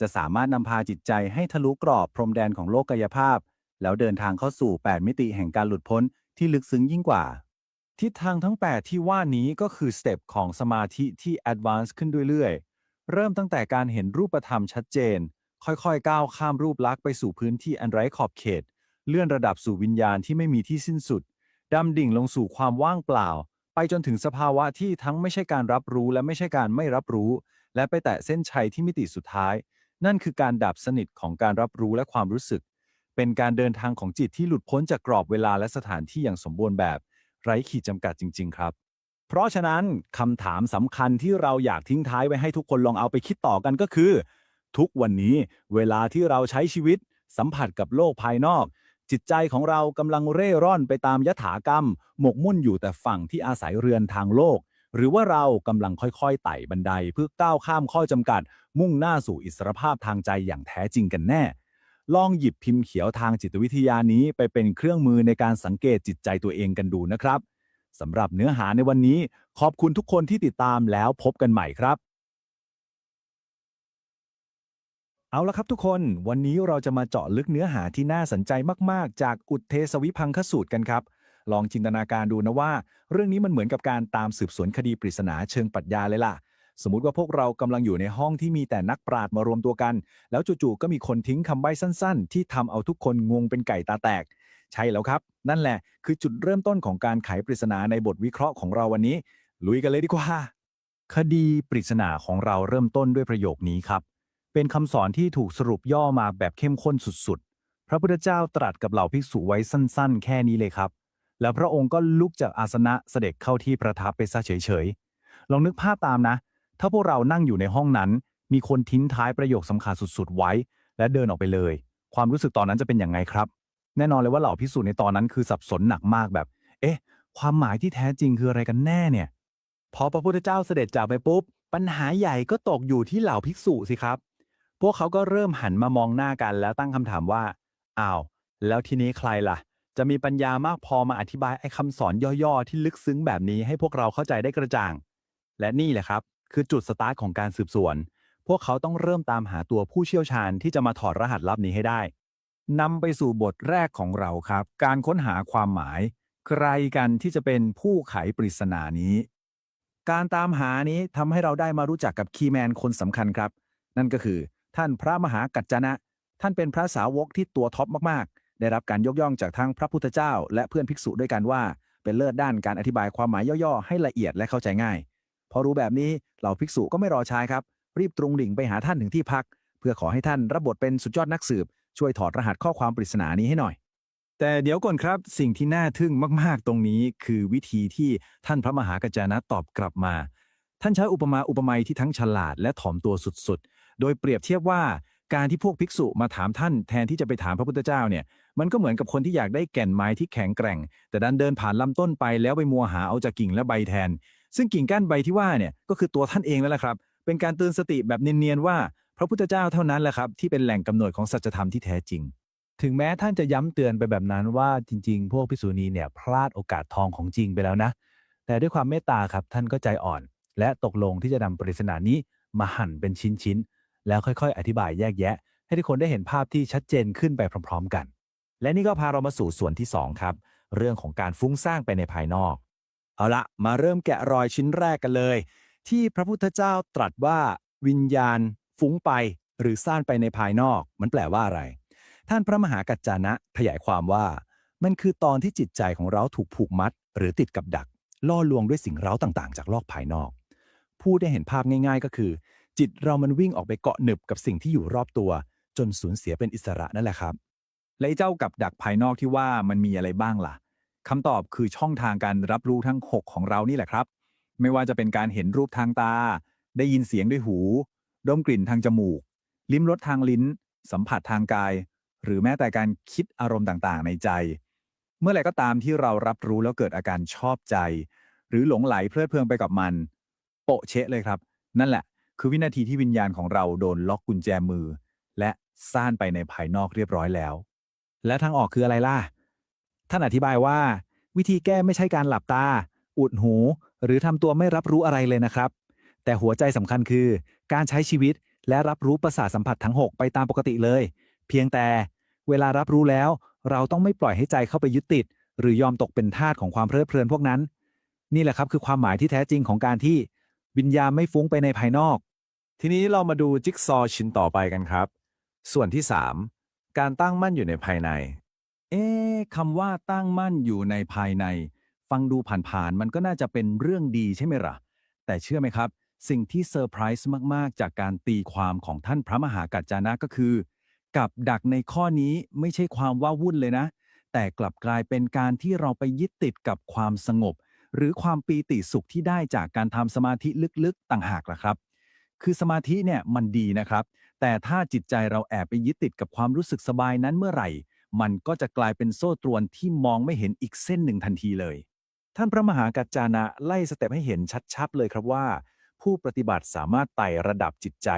Speaker 3: จะสามารถนำพาจิตใจให้ทะลุกรอบพรมแดนของโลกกายภาพแล้วเดินทางเข้าสู่8มิติแห่งการหลุดพ้นที่ลึกซึ้งยิ่งกว่าทิศทางทั้ง8ที่ว่านี้ก็คือสเต็ปของสมาธิที่แอดวานซ์ขึ้นเรื่อยๆเริ่มตั้งแต่การเห็นรูปธรรมชัดเจนค่อยๆก้าวข้ามรูปลักษณ์ไปสู่พื้นที่อันไร้ขอบเขตเลื่อนระดับสู่วิญญาณที่ไม่มีที่สิ้นสุดดำดิ่งลงสู่ความว่างเปล่าไปจนถึงสภาวะที่ทั้งไม่ใช่การรับรู้และไม่ใช่การไม่รับรู้และไปแตะเส้นชัยที่มิติสุดท้ายนั่นคือการดับสนิทของการรับรู้และความรู้สึกเป็นการเดินทางของจิตที่หลุดพ้นจากกรอบเวลาและสถานที่อย่างสมบูรณ์แบบไร้ขีดจำกัดจริงๆครับเพราะฉะนั้นคำถามสำคัญที่เราอยากทิ้งท้ายไว้ให้ทุกคนลองเอาไปคิดต่อกันก็คือทุกวันนี้เวลาที่เราใช้ชีวิตสัมผัสกับโลกภายนอกจิตใจของเรากำลังเร่ร่อนไปตามยถากรรมหมกมุ่นอยู่แต่ฝั่งที่อาศัยเรือนทางโลกหรือว่าเรากำลังค่อยๆไต่บันไดเพื่อก้าวข้ามข้อจำกัดมุ่งหน้าสู่อิสรภาพทางใจอย่างแท้จริงกันแน่ลองหยิบพิมพ์เขียวทางจิตวิทยานี้ไปเป็นเครื่องมือในการสังเกตจิตใจตัวเองกันดูนะครับสำหรับเนื้อหาในวันนี้ขอบคุณทุกคนที่ติดตามแล้วพบกันใหม่ครับเอาละครับทุกคนวันนี้เราจะมาเจาะลึกเนื้อหาที่น่าสนใจมากๆจากอุทเทศวิพังคสูตรกันครับลองจินตนาการดูนะว่าเรื่องนี้มันเหมือนกับการตามสืบสวนคดีปริศนาเชิงปรัชญาเลยล่ะสมมุติว่าพวกเรากำลังอยู่ในห้องที่มีแต่นักปราชญ์มารวมตัวกันแล้วจู่ๆก็มีคนทิ้งคำใบ้สั้นๆที่ทำเอาทุกคนงงเป็นไก่ตาแตกใช่แล้วครับนั่นแหละคือจุดเริ่มต้นของการไขปริศนาในบทวิเคราะห์ของเราวันนี้ลุยกันเลยดีกว่าคดีปริศนาของเราเริ่มต้นด้วยประโยคนี้ครับเป็นคำสอนที่ถูกสรุปย่อมาแบบเข้มข้นสุดๆพระพุทธเจ้าตรัสกับเหล่าภิกษุไว้สั้นๆแค่นี้เลยครับแล้วพระองค์ก็ลุกจากอาสนะเสด็จเข้าที่ประทับไปซะเฉยๆลองนึกภาพตามนะถ้าพวกเรานั่งอยู่ในห้องนั้นมีคนทิ้งท้ายประโยคสำคัญสุดๆไว้และเดินออกไปเลยความรู้สึกตอนนั้นจะเป็นยังไงครับแน่นอนเลยว่าเหล่าภิกษุในตอนนั้นคือสับสนหนักมากแบบเอ๊ะความหมายที่แท้จริงคืออะไรกันแน่เนี่ยพอพระพุทธเจ้าเสด็จจากไปปุ๊บปัญหาใหญ่ก็ตกอยู่ที่เหล่าภิกษุสิครับพวกเขาก็เริ่มหันมามองหน้ากันแล้วตั้งคำถามว่าอ้าวแล้วทีนี้ใครล่ะจะมีปัญญามากพอมาอธิบายไอ้คำสอนย่อๆที่ลึกซึ้งแบบนี้ให้พวกเราเข้าใจได้กระจ่างและนี่แหละครับคือจุดสตาร์ทของการสืบสวนพวกเขาต้องเริ่มตามหาตัวผู้เชี่ยวชาญที่จะมาถอดรหัสลับนี้ให้ได้นำไปสู่บทแรกของเราครับการค้นหาความหมายใครกันที่จะเป็นผู้ไขปริศนานี้การตามหานี้ทำให้เราได้มารู้จักกับคีย์แมนคนสำคัญครับนั่นก็คือท่านพระมหากัจจนะท่านเป็นพระสาวกที่ตัวท็อปมากๆได้รับการยกย่องจากทั้งพระพุทธเจ้าและเพื่อนภิกษุด้วยกันว่าเป็นเลิศด้านการอธิบายความหมายย่อๆให้ละเอียดและเข้าใจง่ายพอรู้แบบนี้เหล่าภิกษุก็ไม่รอช้าครับรีบตรงดิ่งไปหาท่านถึงที่พักเพื่อขอให้ท่านรับบทเป็นสุดยอดนักสืบช่วยถอดรหัสข้อความปริศนานี้ให้หน่อยแต่เดี๋ยวก่อนครับสิ่งที่น่าทึ่งมากๆตรงนี้คือวิธีที่ท่านพระมหากัจจนะตอบกลับมาท่านใช้อุปมาอุปไมยที่ทั้งฉลาดและถ่อมตัวสุดๆโดยเปรียบเทียบว่าการที่พวกภิกษุมาถามท่านแทนที่จะไปถามพระพุทธเจ้าเนี่ยมันก็เหมือนกับคนที่อยากได้แก่นไม้ที่แข็งแกร่งแต่ดันเดินผ่านลำต้นไปแล้วไปมัวหาเอาจากกิ่งและใบแทนซึ่งกิ่งก้านใบที่ว่าเนี่ยก็คือตัวท่านเองนั่นแหละครับเป็นการเตือนสติแบบเนียนๆว่าพ
Speaker 2: ระพุทธเจ้าเท่านั้นแหละครับที่เป็นแหล่งกำเนิดของสัจธรรมที่แท้จริง
Speaker 3: ถึงแม้ท่านจะย้ำเตือนไปแบบนั้นว่าจริงๆพวกภิกษุณีเนี่ยพลาดโอกาสทองของจริงไปแล้วนะแต่ด้วยความเมตตาครับท่านก็ใจอ่อน และตกลงที่จะนำปริศนานี้มาหั่นเป็นชิ้นๆแล้วค่อยๆอธิบายแยกแยะให้ทุกคนได้เห็นภาพที่ชัดเจนขึ้นไปพร้อมๆกัน
Speaker 2: และนี่ก็พาเรามาสู่ส่วนที่2ครับเรื่องของการฟุ้งซ่านไปในภายนอกเอาละมาเริ่มแกะรอยชิ้นแรกกันเลยที่พระพุทธเจ้าตรัสว่าวิญญาณฟุ้งไปหรือซ่านไปในภายนอกมันแปลว่าอะไรท่านพระมหากัจจานะขยายความว่ามันคือตอนที่จิตใจของเราถูกผูกมัดหรือติดกับดักล่อลวงด้วยสิ่งเร้าต่างๆจากโลกภายนอกพูดได้เห็นภาพง่ายๆก็คือจิตเรามันวิ่งออกไปเกาะหนึบกับสิ่งที่อยู่รอบตัวจนสูญเสียเป็นอิสระนั่นแหละครับ และไอ้เจ้ากับดักภายนอกที่ว่ามันมีอะไรบ้างล่ะคำตอบคือช่องทางการรับรู้ทั้ง6ของเรานี่แหละครับไม่ว่าจะเป็นการเห็นรูปทางตาได้ยินเสียงด้วยหูดมกลิ่นทางจมูกลิ้มรสทางลิ้นสัมผัสทางกายหรือแม้แต่การคิดอารมณ์ต่างๆในใจเมื่อไหร่ก็ตามที่เรารับรู้แล้วเกิดอาการชอบใจหรือหลงไหลเพลิดเพลินไปกับมันโปะเชะเลยครับนั่นแหละคือวินาทีที่วิญญาณของเราโดนล็อกกุญแจมือและซ่านไปในภายนอกเรียบร้อยแล้ว
Speaker 3: และทางออกคืออะไรล่ะ ท่านอธิบายว่าวิธีแก้ไม่ใช่การหลับตา อุดหู หรือทำตัวไม่รับรู้อะไรเลยนะครับ แต่หัวใจสำคัญคือการใช้ชีวิตและรับรู้ประสาทสัมผัสทั้ง6ไปตามปกติเลย เพียงแต่เวลารับรู้แล้วเราต้องไม่ปล่อยให้ใจเข้าไปยึดติดหรือยอมตกเป็นทาสของความเพลิดเพลินพวกนั้น นี่แหละครับคือความหมายที่แท้จริงของการที่วิญญาณไม่ฟุ้งไปในภายนอก
Speaker 2: ทีนี้เรามาดูจิ๊กซอว์ชิ้นต่อไปกันครับส่วนที่3การตั้งมั่นอยู่ในภายในคำว่าตั้งมั่นอยู่ในภายในฟังดูผ่านๆมันก็น่าจะเป็นเรื่องดีใช่ไหมล่ะแต่เชื่อไหมครับสิ่งที่เซอร์ไพรส์มากๆจากการตีความของท่านพระมหากัจจานะก็คือกับดักในข้อนี้ไม่ใช่ความว้าวุ่นเลยนะแต่กลับกลายเป็นการที่เราไปยึดติดกับความสงบหรือความปีติสุขที่ได้จากการทำสมาธิลึกๆต่างหากล่ะครับคือสมาธิเนี่ยมันดีนะครับแต่ถ้าจิตใจเราแอบไปยึดติดกับความรู้สึกสบายนั้นเมื่อไหร่มันก็จะกลายเป็นโซ่ตรวนที่มองไม่เห็นอีกเส้นหนึ่งทันทีเลยท่านพระมหากัจจานะไล่สเต็ปให้เห็นชัดๆเลยครับว่าผู้ปฏิบัติสามารถไต่ระดับจิตใจ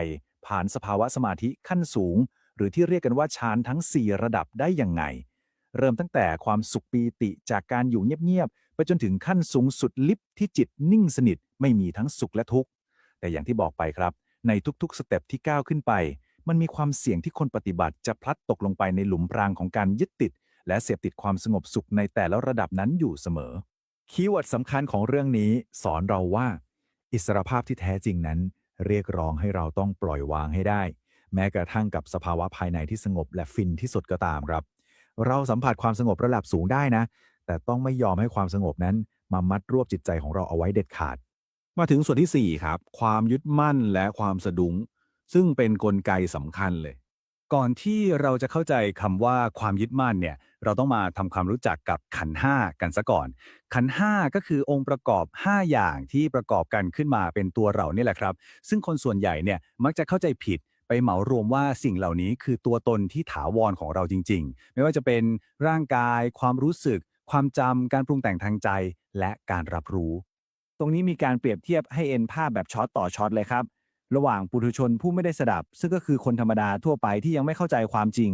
Speaker 2: ผ่านสภาวะสมาธิขั้นสูงหรือที่เรียกกันว่าฌานทั้ง4ระดับได้ยังไงเริ่มตั้งแต่ความสุขปีติจากการอยู่เงียบๆไปจนถึงขั้นสูงสุดลิบที่จิตนิ่งสนิทไม่มีทั้งสุขและทุกข์แต่อย่างที่บอกไปครับในทุกๆสเต็ปที่ก้าวขึ้นไปมันมีความเสี่ยงที่คนปฏิบัติจะพลัดตกลงไปในหลุมพรางของการยึดติดและเสพติดความสงบสุขในแต่ละระดับนั้นอยู่เสมอคีย์เวิร์ดสำคัญของเรื่องนี้สอนเราว่าอิสรภาพที่แท้จริงนั้นเรียกร้องให้เราต้องปล่อยวางให้ได้แม้กระทั่งกับสภาวะภายในที่สงบและฟินที่สุดก็ตามครับเราสัมผัสความสงบระดับสูงได้นะแต่ต้องไม่ยอมให้ความสงบนั้นมามัดรวบจิตใจของเราเอาไว้เด็ดขาดมาถึงส่วนที่4ครับความยึดมั่นและความสะดุ้งซึ่งเป็นกลไกสำคัญเลยก่อนที่เราจะเข้าใจคำว่าความยึดมั่นเนี่ยเราต้องมาทำความรู้จักกับขันธ์ห้ากันซะก่อนขันธ์ห้าก็คือองค์ประกอบ5อย่างที่ประกอบกันขึ้นมาเป็นตัวเรานี่แหละครับซึ่งคนส่วนใหญ่เนี่ยมักจะเข้าใจผิดไปเหมารวมว่าสิ่งเหล่านี้คือตัวตนที่ถาวรของเราจริงๆไม่ว่าจะเป็นร่างกายความรู้สึกความจำการปรุงแต่งทางใจและการรับรู้ตรงนี้มีการเปรียบเทียบให้เอ็นภาพแบบช็อตต่อช็อตเลยครับระหว่างปุถุชนผู้ไม่ได้สดับซึ่งก็คือคนธรรมดาทั่วไปที่ยังไม่เข้าใจความจริง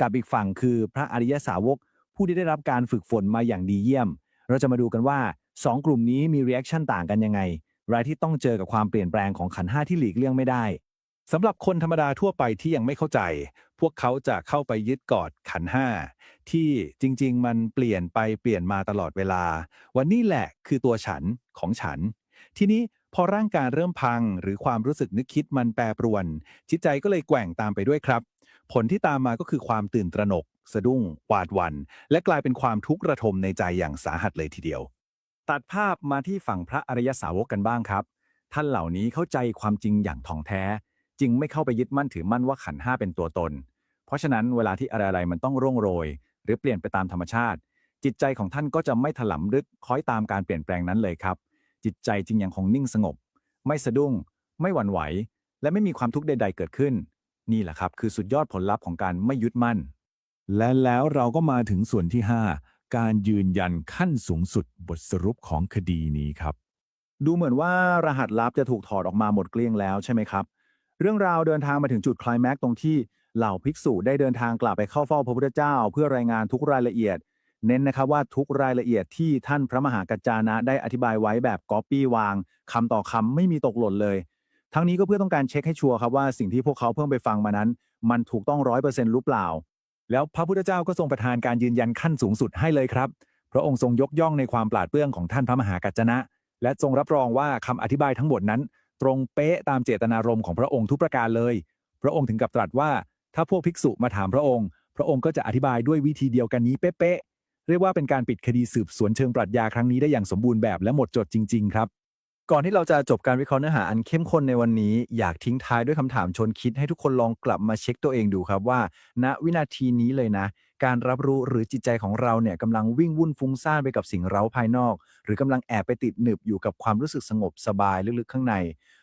Speaker 2: กับอีกฝั่งคือพระอริยสาวกผู้ที่ได้รับการฝึกฝนมาอย่างดีเยี่ยมเราจะมาดูกันว่า2กลุ่มนี้มีรีแอคชั่นต่างกันยังไงรายที่ต้องเจอกับความเปลี่ยนแปลงของขันธ์ห้าที่หลีกเลี่ยงไม่ได้สำหรับคนธรรมดาทั่วไปที่ยังไม่เข้าใจพวกเขาจะเข้าไปยึดกอดขันธ์ห้าที่จริงๆมันเปลี่ยนไปเปลี่ยนมาตลอดเวลาวันนี้แหละคือตัวฉันของฉันทีนี้พอร่างกายเริ่มพังหรือความรู้สึกนึกคิดมันแปรปรวนจิตใจก็เลยแกว่งตามไปด้วยครับผลที่ตามมาก็คือความตื่นตระหนกสะดุ้งหวาดหวั่นและกลายเป็นความทุกข์ระทมในใจอย่างสาหัสเลยทีเดียวตัดภาพมาที่ฝั่งพระอริยสาวกกันบ้างครับท่านเหล่านี้เข้าใจความจริงอย่างถ่องแท้จึงไม่เข้าไปยึดมั่นถือมั่นว่าขันธ์ห้าเป็นตัวตนเพราะฉะนั้นเวลาที่อะไรๆมันต้องร่วงโรยหรือเปลี่ยนไปตามธรรมชาติจิตใจของท่านก็จะไม่ถลำลึกคล้อยตามการเปลี่ยนแปลงนั้นเลยครับจิตใจจึงยังคงนิ่งสงบไม่สะดุ้งไม่หวั่นไหวและไม่มีความทุกข์ใดๆเกิดขึ้นนี่แหละครับคือสุดยอดผลลัพธ์ของการไม่ยึดมั่นและแล้วเราก็มาถึงส่วนที่5การยืนยันขั้นสูงสุดบทสรุปของคดีนี้ครับดูเหมือนว่ารหัสลับจะถูกถอดออกมาหมดเกลี้ยงแล้วใช่ไหมครับ เรื่องราวเดินทางมาถึงจุดไคลแม็กซ์ตรงที่เหล่าภิกษุได้เดินทางกลับไปเข้าเฝ้าพระพุทธเจ้าเพื่อรายงานทุกรายละเอียดเน้นนะครับว่าทุกรายละเอียดที่ท่านพระมหากัจจานะได้อธิบายไว้แบบก๊อปปี้วางคำต่อคำไม่มีตกหล่นเลยทั้งนี้ก็เพื่อต้องการเช็คให้ชัวร์ครับว่าสิ่งที่พวกเขาเพิ่งไปฟังมานั้นมันถูกต้อง100%หรือเปล่าแล้วพระพุทธเจ้าก็ทรงประทานการยืนยันขั้นสูงสุดให้เลยครับพระองค์ทรงยกย่องในความปราดเปรื่องของท่านพระมหากัจจนะและทรงรับรองว่าคำอธิบายทั้งหมดนั้นตรงเป๊ะตามเจตนารมณ์ของพระองค์ทุกประการเลย พระองค์ถึงกับตรัสว่าถ้าพวกภิกษุมาถามพระองค์พระองค์ก็จะอธิบายด้วยวิธีเดียวกันนี้เป๊ะๆเรียกว่าเป็นการปิดคดีสืบสวนเชิงปรัชญาครั้งนี้ได้อย่างสมบูรณ์แบบและหมดจดจริงๆครับก่อนที่เราจะจบการวิเคราะห์เนื้อหาอันเข้มข้นในวันนี้อยากทิ้งท้ายด้วยคำถามชวนคิดให้ทุกคนลองกลับมาเช็คตัวเองดูครับว่าณวินาทีนี้เลยนะการรับรู้หรือจิตใจของเราเนี่ยกำลังวิ่งวุ่นฟุ้งซ่านไปกับสิ่งเร้าภายนอกหรือกำลังแอบไปติดหนึบอยู่กับความรู้สึกสงบสบายลึกๆข้างใน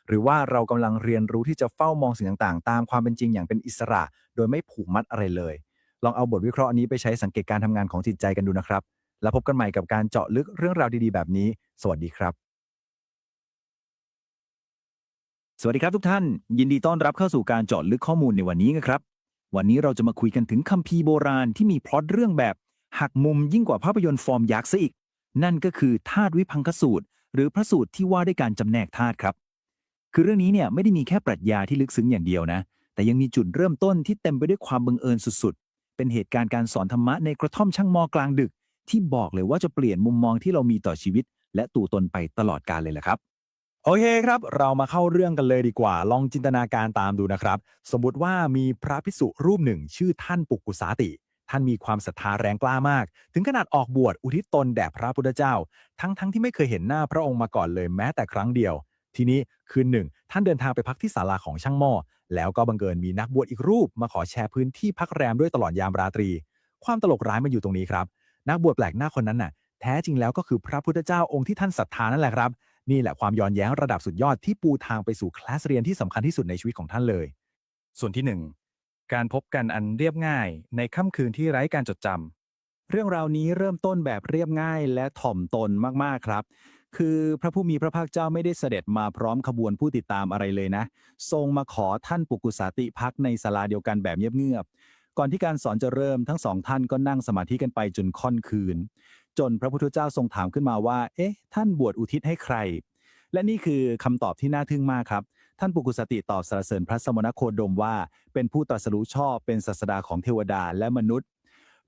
Speaker 2: หรือว่าเรากำลังเรียนรู้ที่จะเฝ้ามองสิ่งต่างๆตามความเป็นจริงอย่างเป็นอิสระโดยไม่ผูกมัดอะไรเลยลองเอาบทวิเคราะห์นี้ไปใช้สังเกตการทำงานของจิตใจกันดูนะครับแล้วพบกันใหม่กับการเจาะลึกเรื่องราวดีๆแบบนี้สวัสดีครับสวัสดีครับทุกท่านยินดีต้อนรับเข้าสู่การเจาะลึกข้อมูลในวันนี้นะครับวันนี้เราจะมาคุยกันถึงคัมภีร์โบราณที่มีพล็อตเรื่องแบบหักมุมยิ่งกว่าภาพยนตร์ฟอร์มยักษ์ซะอีกนั่นก็คือธาตุวิพังคสูตรหรือพระสูตรที่ว่าด้วยการจำแนกธาตุครับ คือเรื่องนี้เนี่ยไม่ได้มีแค่ปรัชญาที่ลึกซึ้งอย่างเดียวนะแต่ยังมีจุดเริ่มต้นที่เต็มไปด้วยความบังเอิญสุดๆเป็นเหตุการณ์การสอนธรรมะในกระท่อมช่างมอกลางดึกที่บอกเลยว่าจะเปลี่ยนมุมมองที่เรามีต่อชีวิตและตัวตนไปตลอดกาลเลยแหละครับโอเคครับเรามาเข้าเรื่องกันเลยดีกว่าลองจินตนาการตามดูนะครับสมมุติว่ามีพระภิกษุรูปหนึ่งชื่อท่านปุกกุสาติท่านมีความศรัทธาแรงกล้ามากถึงขนาดออกบวชอุทิศตนแด่พระพุทธเจ้าทั้งที่ไม่เคยเห็นหน้าพระองค์มาก่อนเลยแม้แต่ครั้งเดียว ทีนี้คืนหนึ่งท่านเดินทางไปพักที่ศาลาของช่างหม้อแล้วก็บังเอิญมีนักบวชอีกรูปมาขอแชร์พื้นที่พักแรมด้วยตลอดยามราตรีความตลกร้ายมันอยู่ตรงนี้ครับนักบวชแปลกหน้าคนนั้นน่ะแท้จริงแล้วก็คือพระพุทธเจ้าองค์ที่ท่านศรัทธานั่นแหละครับนี่แหละความย้อนแย้งระดับสุดยอดที่ปูทางไปสู่คลาสเรียนที่สำคัญที่สุดในชีวิตของท่านเลยส่วนที่หนึ่งการพบกันอันเรียบง่ายในค่ำคืนที่ไร้การจดจำเรื่องราวนี้เริ่มต้นแบบเรียบง่ายและถ่อมตนมากๆครับ คือพระผู้มีพระภาคเจ้าไม่ได้เสด็จมาพร้อมขบวนผู้ติดตามอะไรเลยนะทรงมาขอท่านปุกุสาติพักในศาลาเดียวกันแบบเงียบๆก่อนที่การสอนจะเริ่มทั้งสองท่านก็นั่งสมาธิกันไปจนค่ำคืนจนพระพุทธเจ้าทรงถามขึ้นมาว่าเอ๊ะท่านบวชอุทิศให้ใครและนี่คือคำตอบที่น่าทึ่งมากครับท่านปุกุสติตอบสรรเสริญพระสมณโคดมว่าเป็นผู้ตรัสรู้ชอบเป็นศาสดาของเทวดาและมนุษย์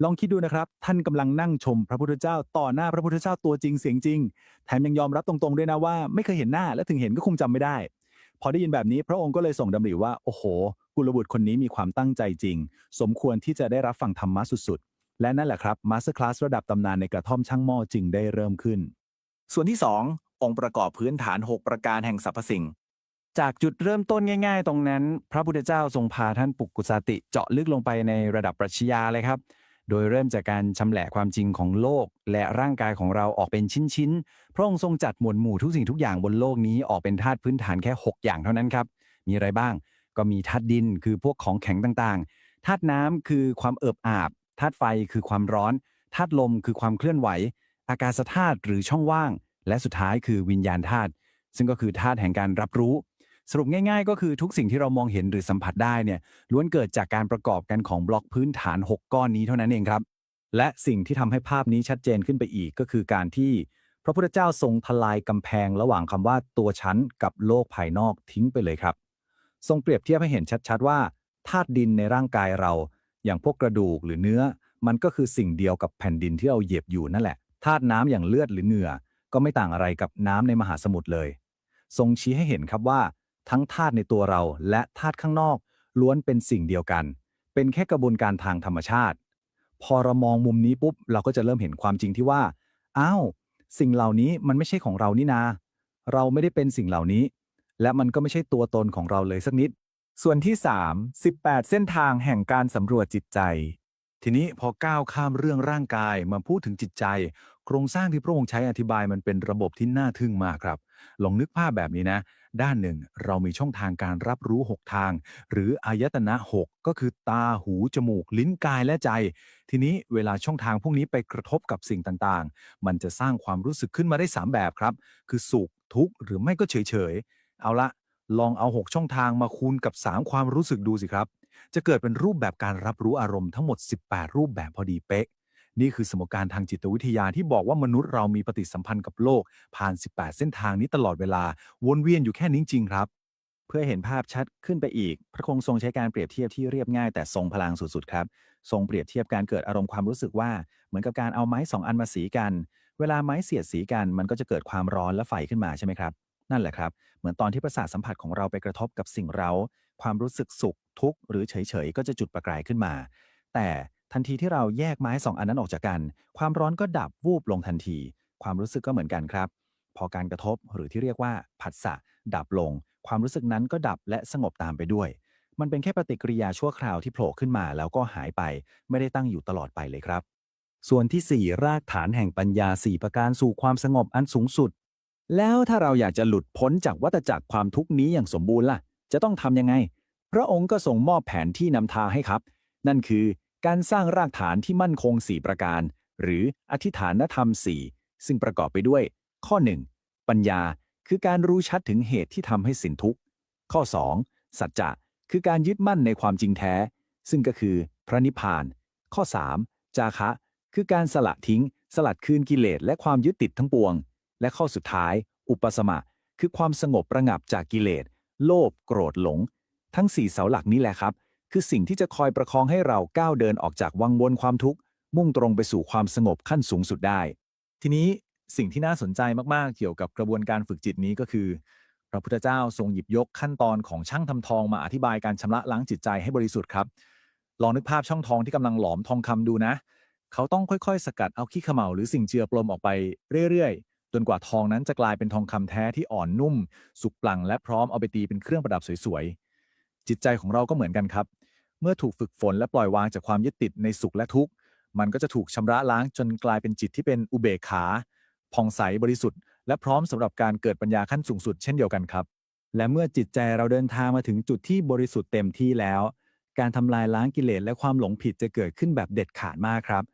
Speaker 2: ลองคิดดูนะครับท่านกำลังนั่งชมพระพุทธเจ้าต่อหน้าพระพุทธเจ้าตัวจริงเสียงจริงแถมยังยอมรับตรงๆด้วยนะว่าไม่เคยเห็นหน้าและถึงเห็นก็คงจำไม่ได้พอได้ยินแบบนี้พระองค์ก็เลยส่งดำริว่าโอ้โหกุลบุตรคนนี้มีความตั้งใจจริงสมควรที่จะได้รับฟังธรรมะสุดๆและนั่นแหละครับมาสเตอร์คลาสระดับตำนานในกระท่อมช่างหม้อจึงได้เริ่มขึ้นส่วนที่2องค์ประกอบพื้นฐาน6ประการแห่งสรรพสิ่งจากจุดเริ่มต้นง่ายๆตรงนั้นพระพุทธเจ้าทรงพาท่านปุกกุสาติเจาะลึกลงไปในระดับปรัชญาเลยครับ โดยเริ่มจากการชำแหละความจริงของโลกและร่างกายของเราออกเป็นชิ้นๆพระองค์ทรงจัดหมวดหมู่ทุกสิ่งทุกอย่างบนโลกนี้ออกเป็นธาตุพื้นฐานแค่6อย่างเท่านั้นครับมีอะไรบ้างก็มีธาตุดินคือพวกของแข็งต่างๆธาตุน้ำคือความเอิบอาบธาตุไฟคือความร้อนธาตุลมคือความเคลื่อนไหวอากาศธาตุหรือช่องว่างและสุดท้ายคือวิญญาณธาตุซึ่งก็คือธาตุแห่งการรับรู้สรุปง่ายๆก็คือทุกสิ่งที่เรามองเห็นหรือสัมผัสได้เนี่ยล้วนเกิดจากการประกอบกันของบล็อกพื้นฐาน6ก้อนนี้เท่านั้นเองครับและสิ่งที่ทำให้ภาพนี้ชัดเจนขึ้นไปอีกก็คือการที่พระพุทธเจ้าทรงทลายกำแพงระหว่างคำว่าตัวฉันกับโลกภายนอกทิ้งไปเลยครับทรงเปรียบเทียบให้เห็นชัดๆว่าธาตุดินในร่างกายเราอย่างพวกกระดูกหรือเนื้อมันก็คือสิ่งเดียวกับแผ่นดินที่เราเหยียบอยู่นั่นแหละธาตุน้ำอย่างเลือดหรือเหงื่อก็ไม่ต่างอะไรกับน้ำในมหาสมุทรเลยทรงชี้ให้เห็นครับว่า ทั้งธาตุในตัวเราและธาตุข้างนอกล้วนเป็นสิ่งเดียวกันเป็นแค่กระบวนการทางธรรมชาติพอเรามองมุมนี้ปุ๊บเราก็จะเริ่มเห็นความจริงที่ว่าอ้าวสิ่งเหล่านี้มันไม่ใช่ของเรานี่นาเราไม่ได้เป็นสิ่งเหล่านี้และมันก็ไม่ใช่ตัวตนของเราเลยสักนิดส่วนที่3 18เส้นทางแห่งการสำรวจจิตใจทีนี้พอก้าวข้ามเรื่องร่างกายมาพูดถึงจิตใจโครงสร้างที่พระองค์ใช้อธิบายมันเป็นระบบที่น่าทึ่งมากครับลองนึกภาพแบบนี้นะ ด้านหนึ่งเรามีช่องทางการรับรู้6ทางหรืออายตนะ6ก็คือตาหูจมูกลิ้นกายและใจทีนี้เวลาช่องทางพวกนี้ไปกระทบกับสิ่งต่างๆมันจะสร้างความรู้สึกขึ้นมาได้3แบบครับคือสุขทุกข์หรือไม่ก็เฉยๆเอาละ
Speaker 3: ลองเอา6ช่องทางมาคูณกับ3ความรู้สึกดูสิครับจะเกิดเป็นรูปแบบการรับรู้อารมณ์ทั้งหมด18รูปแบบพอดีเป๊ะนี่คือสมการทางจิตวิทยาที่บอกว่ามนุษย์เรามีปฏิสัมพันธ์กับโลกผ่าน18เส้นทางนี้ตลอดเวลาวนเวียนอยู่แค่นี้จริงครับ
Speaker 2: เพื่อเห็นภาพชัดขึ้นไปอีกพระคงทรงใช้การเปรียบเทียบที่เรียบง่ายแต่ทรงพลังสุดๆครับทรงเปรียบเทียบการเกิดอารมณ์ความรู้สึกว่าเหมือนกับการเอาไม้สองอันมาสีกันเวลาไม้เสียดสีกันมันก็จะเกิดความร้อนและไฟขึ้นมาใช่ไหมครับนั่นแหละครับเหมือนตอนที่ประสาทสัมผัสของเราไปกระทบกับสิ่งเร้าความรู้สึกสุขทุกข์หรือเฉยๆก็จะจุดประกายขึ้นมาแต่ทันทีที่เราแยกไม้สองอันนั้นออกจากกันความร้อนก็ดับวูบลงทันทีความรู้สึกก็เหมือนกันครับพอการกระทบหรือที่เรียกว่าผัสสะดับลง ความรู้สึกนั้นก็ดับและสงบตามไปด้วย มันเป็นแค่ปฏิกิริยาชั่วคราวที่โผล่ขึ้นมาแล้วก็หายไป ไม่ได้ตั้งอยู่ตลอดไปเลยครับ ส่วนที่ 4 รากฐานแห่งปัญญา 4 ประการสู่ความสงบอันสูงสุด แล้วถ้าเราอยากจะหลุดพ้นจากวัฏจักรความทุกข์นี้อย่างสมบูรณ์ล่ะ จะต้องทำยังไง พระองค์ก็ทรงมอบแผนที่นำทางให้ครับ นั่นคือการสร้างรากฐานที่มั่นคง 4 ประการ หรืออธิฐานธรรม 4 ซึ่งประกอบไปด้วย ข้อ 1 ปัญญาคือการรู้ชัดถึงเหตุที่ทำให้สิ้นทุกข์ ข้อ 2 สัจจะคือการยึดมั่นในความจริงแท้ ซึ่งก็คือพระนิพพาน ข้อ 3 จาคะคือการสละทิ้ง สลัดคืนกิเลสและความยึดติดทั้งปวง และข้อสุดท้าย อุปสมะคือความสงบระงับจากกิเลส โลภ โกรธ หลง ทั้ง 4 เสาหลักนี้แหละครับ คือสิ่งที่จะคอยประคองให้เราก้าวเดินออกจากวังวนความทุกข์ มุ่งตรงไปสู่ความสงบขั้นสูงสุดได้ ทีนี้สิ่งที่น่าสนใจมากๆเกี่ยวกับกระบวนการฝึกจิตนี้ก็คือพระพุทธเจ้าทรงหยิบยกขั้นตอนของช่างทำทองมาอธิบายการชำระล้างจิตใจให้บริสุทธิ์ครับลองนึกภาพช่องทองที่กำลังหลอมทองคำดูนะเขาต้องค่อยๆสกัดเอาขี้เขม่าหรือสิ่งเจือปลมออกไปเรื่อยๆจนกว่าทองนั้นจะกลายเป็นทองคำแท้ที่อ่อนนุ่มสุกปลั่งและพร้อมเอาไปตีเป็นเครื่องประดับสวยๆจิตใจของเราก็เหมือนกันครับเมื่อถูกฝึกฝนและปล่อยวางจากความยึดติดในสุขและทุกข์มันก็จะถูกชำระล้างจนกลายเป็นจิตที่เป็นอุเบกขาผ่องใสบริสุทธิ์และพร้อมสำหรับการเกิดปัญญาขั้นสูงสุดเช่นเดียวกันครับและเมื่อจิตใจเราเดินทางมาถึงจุดที่บริสุทธิ์เต็มที่แล้วการทำลายล้างกิเลสและความหลงผิดจะเกิดขึ้นแบบเด็ดขาดมากครับ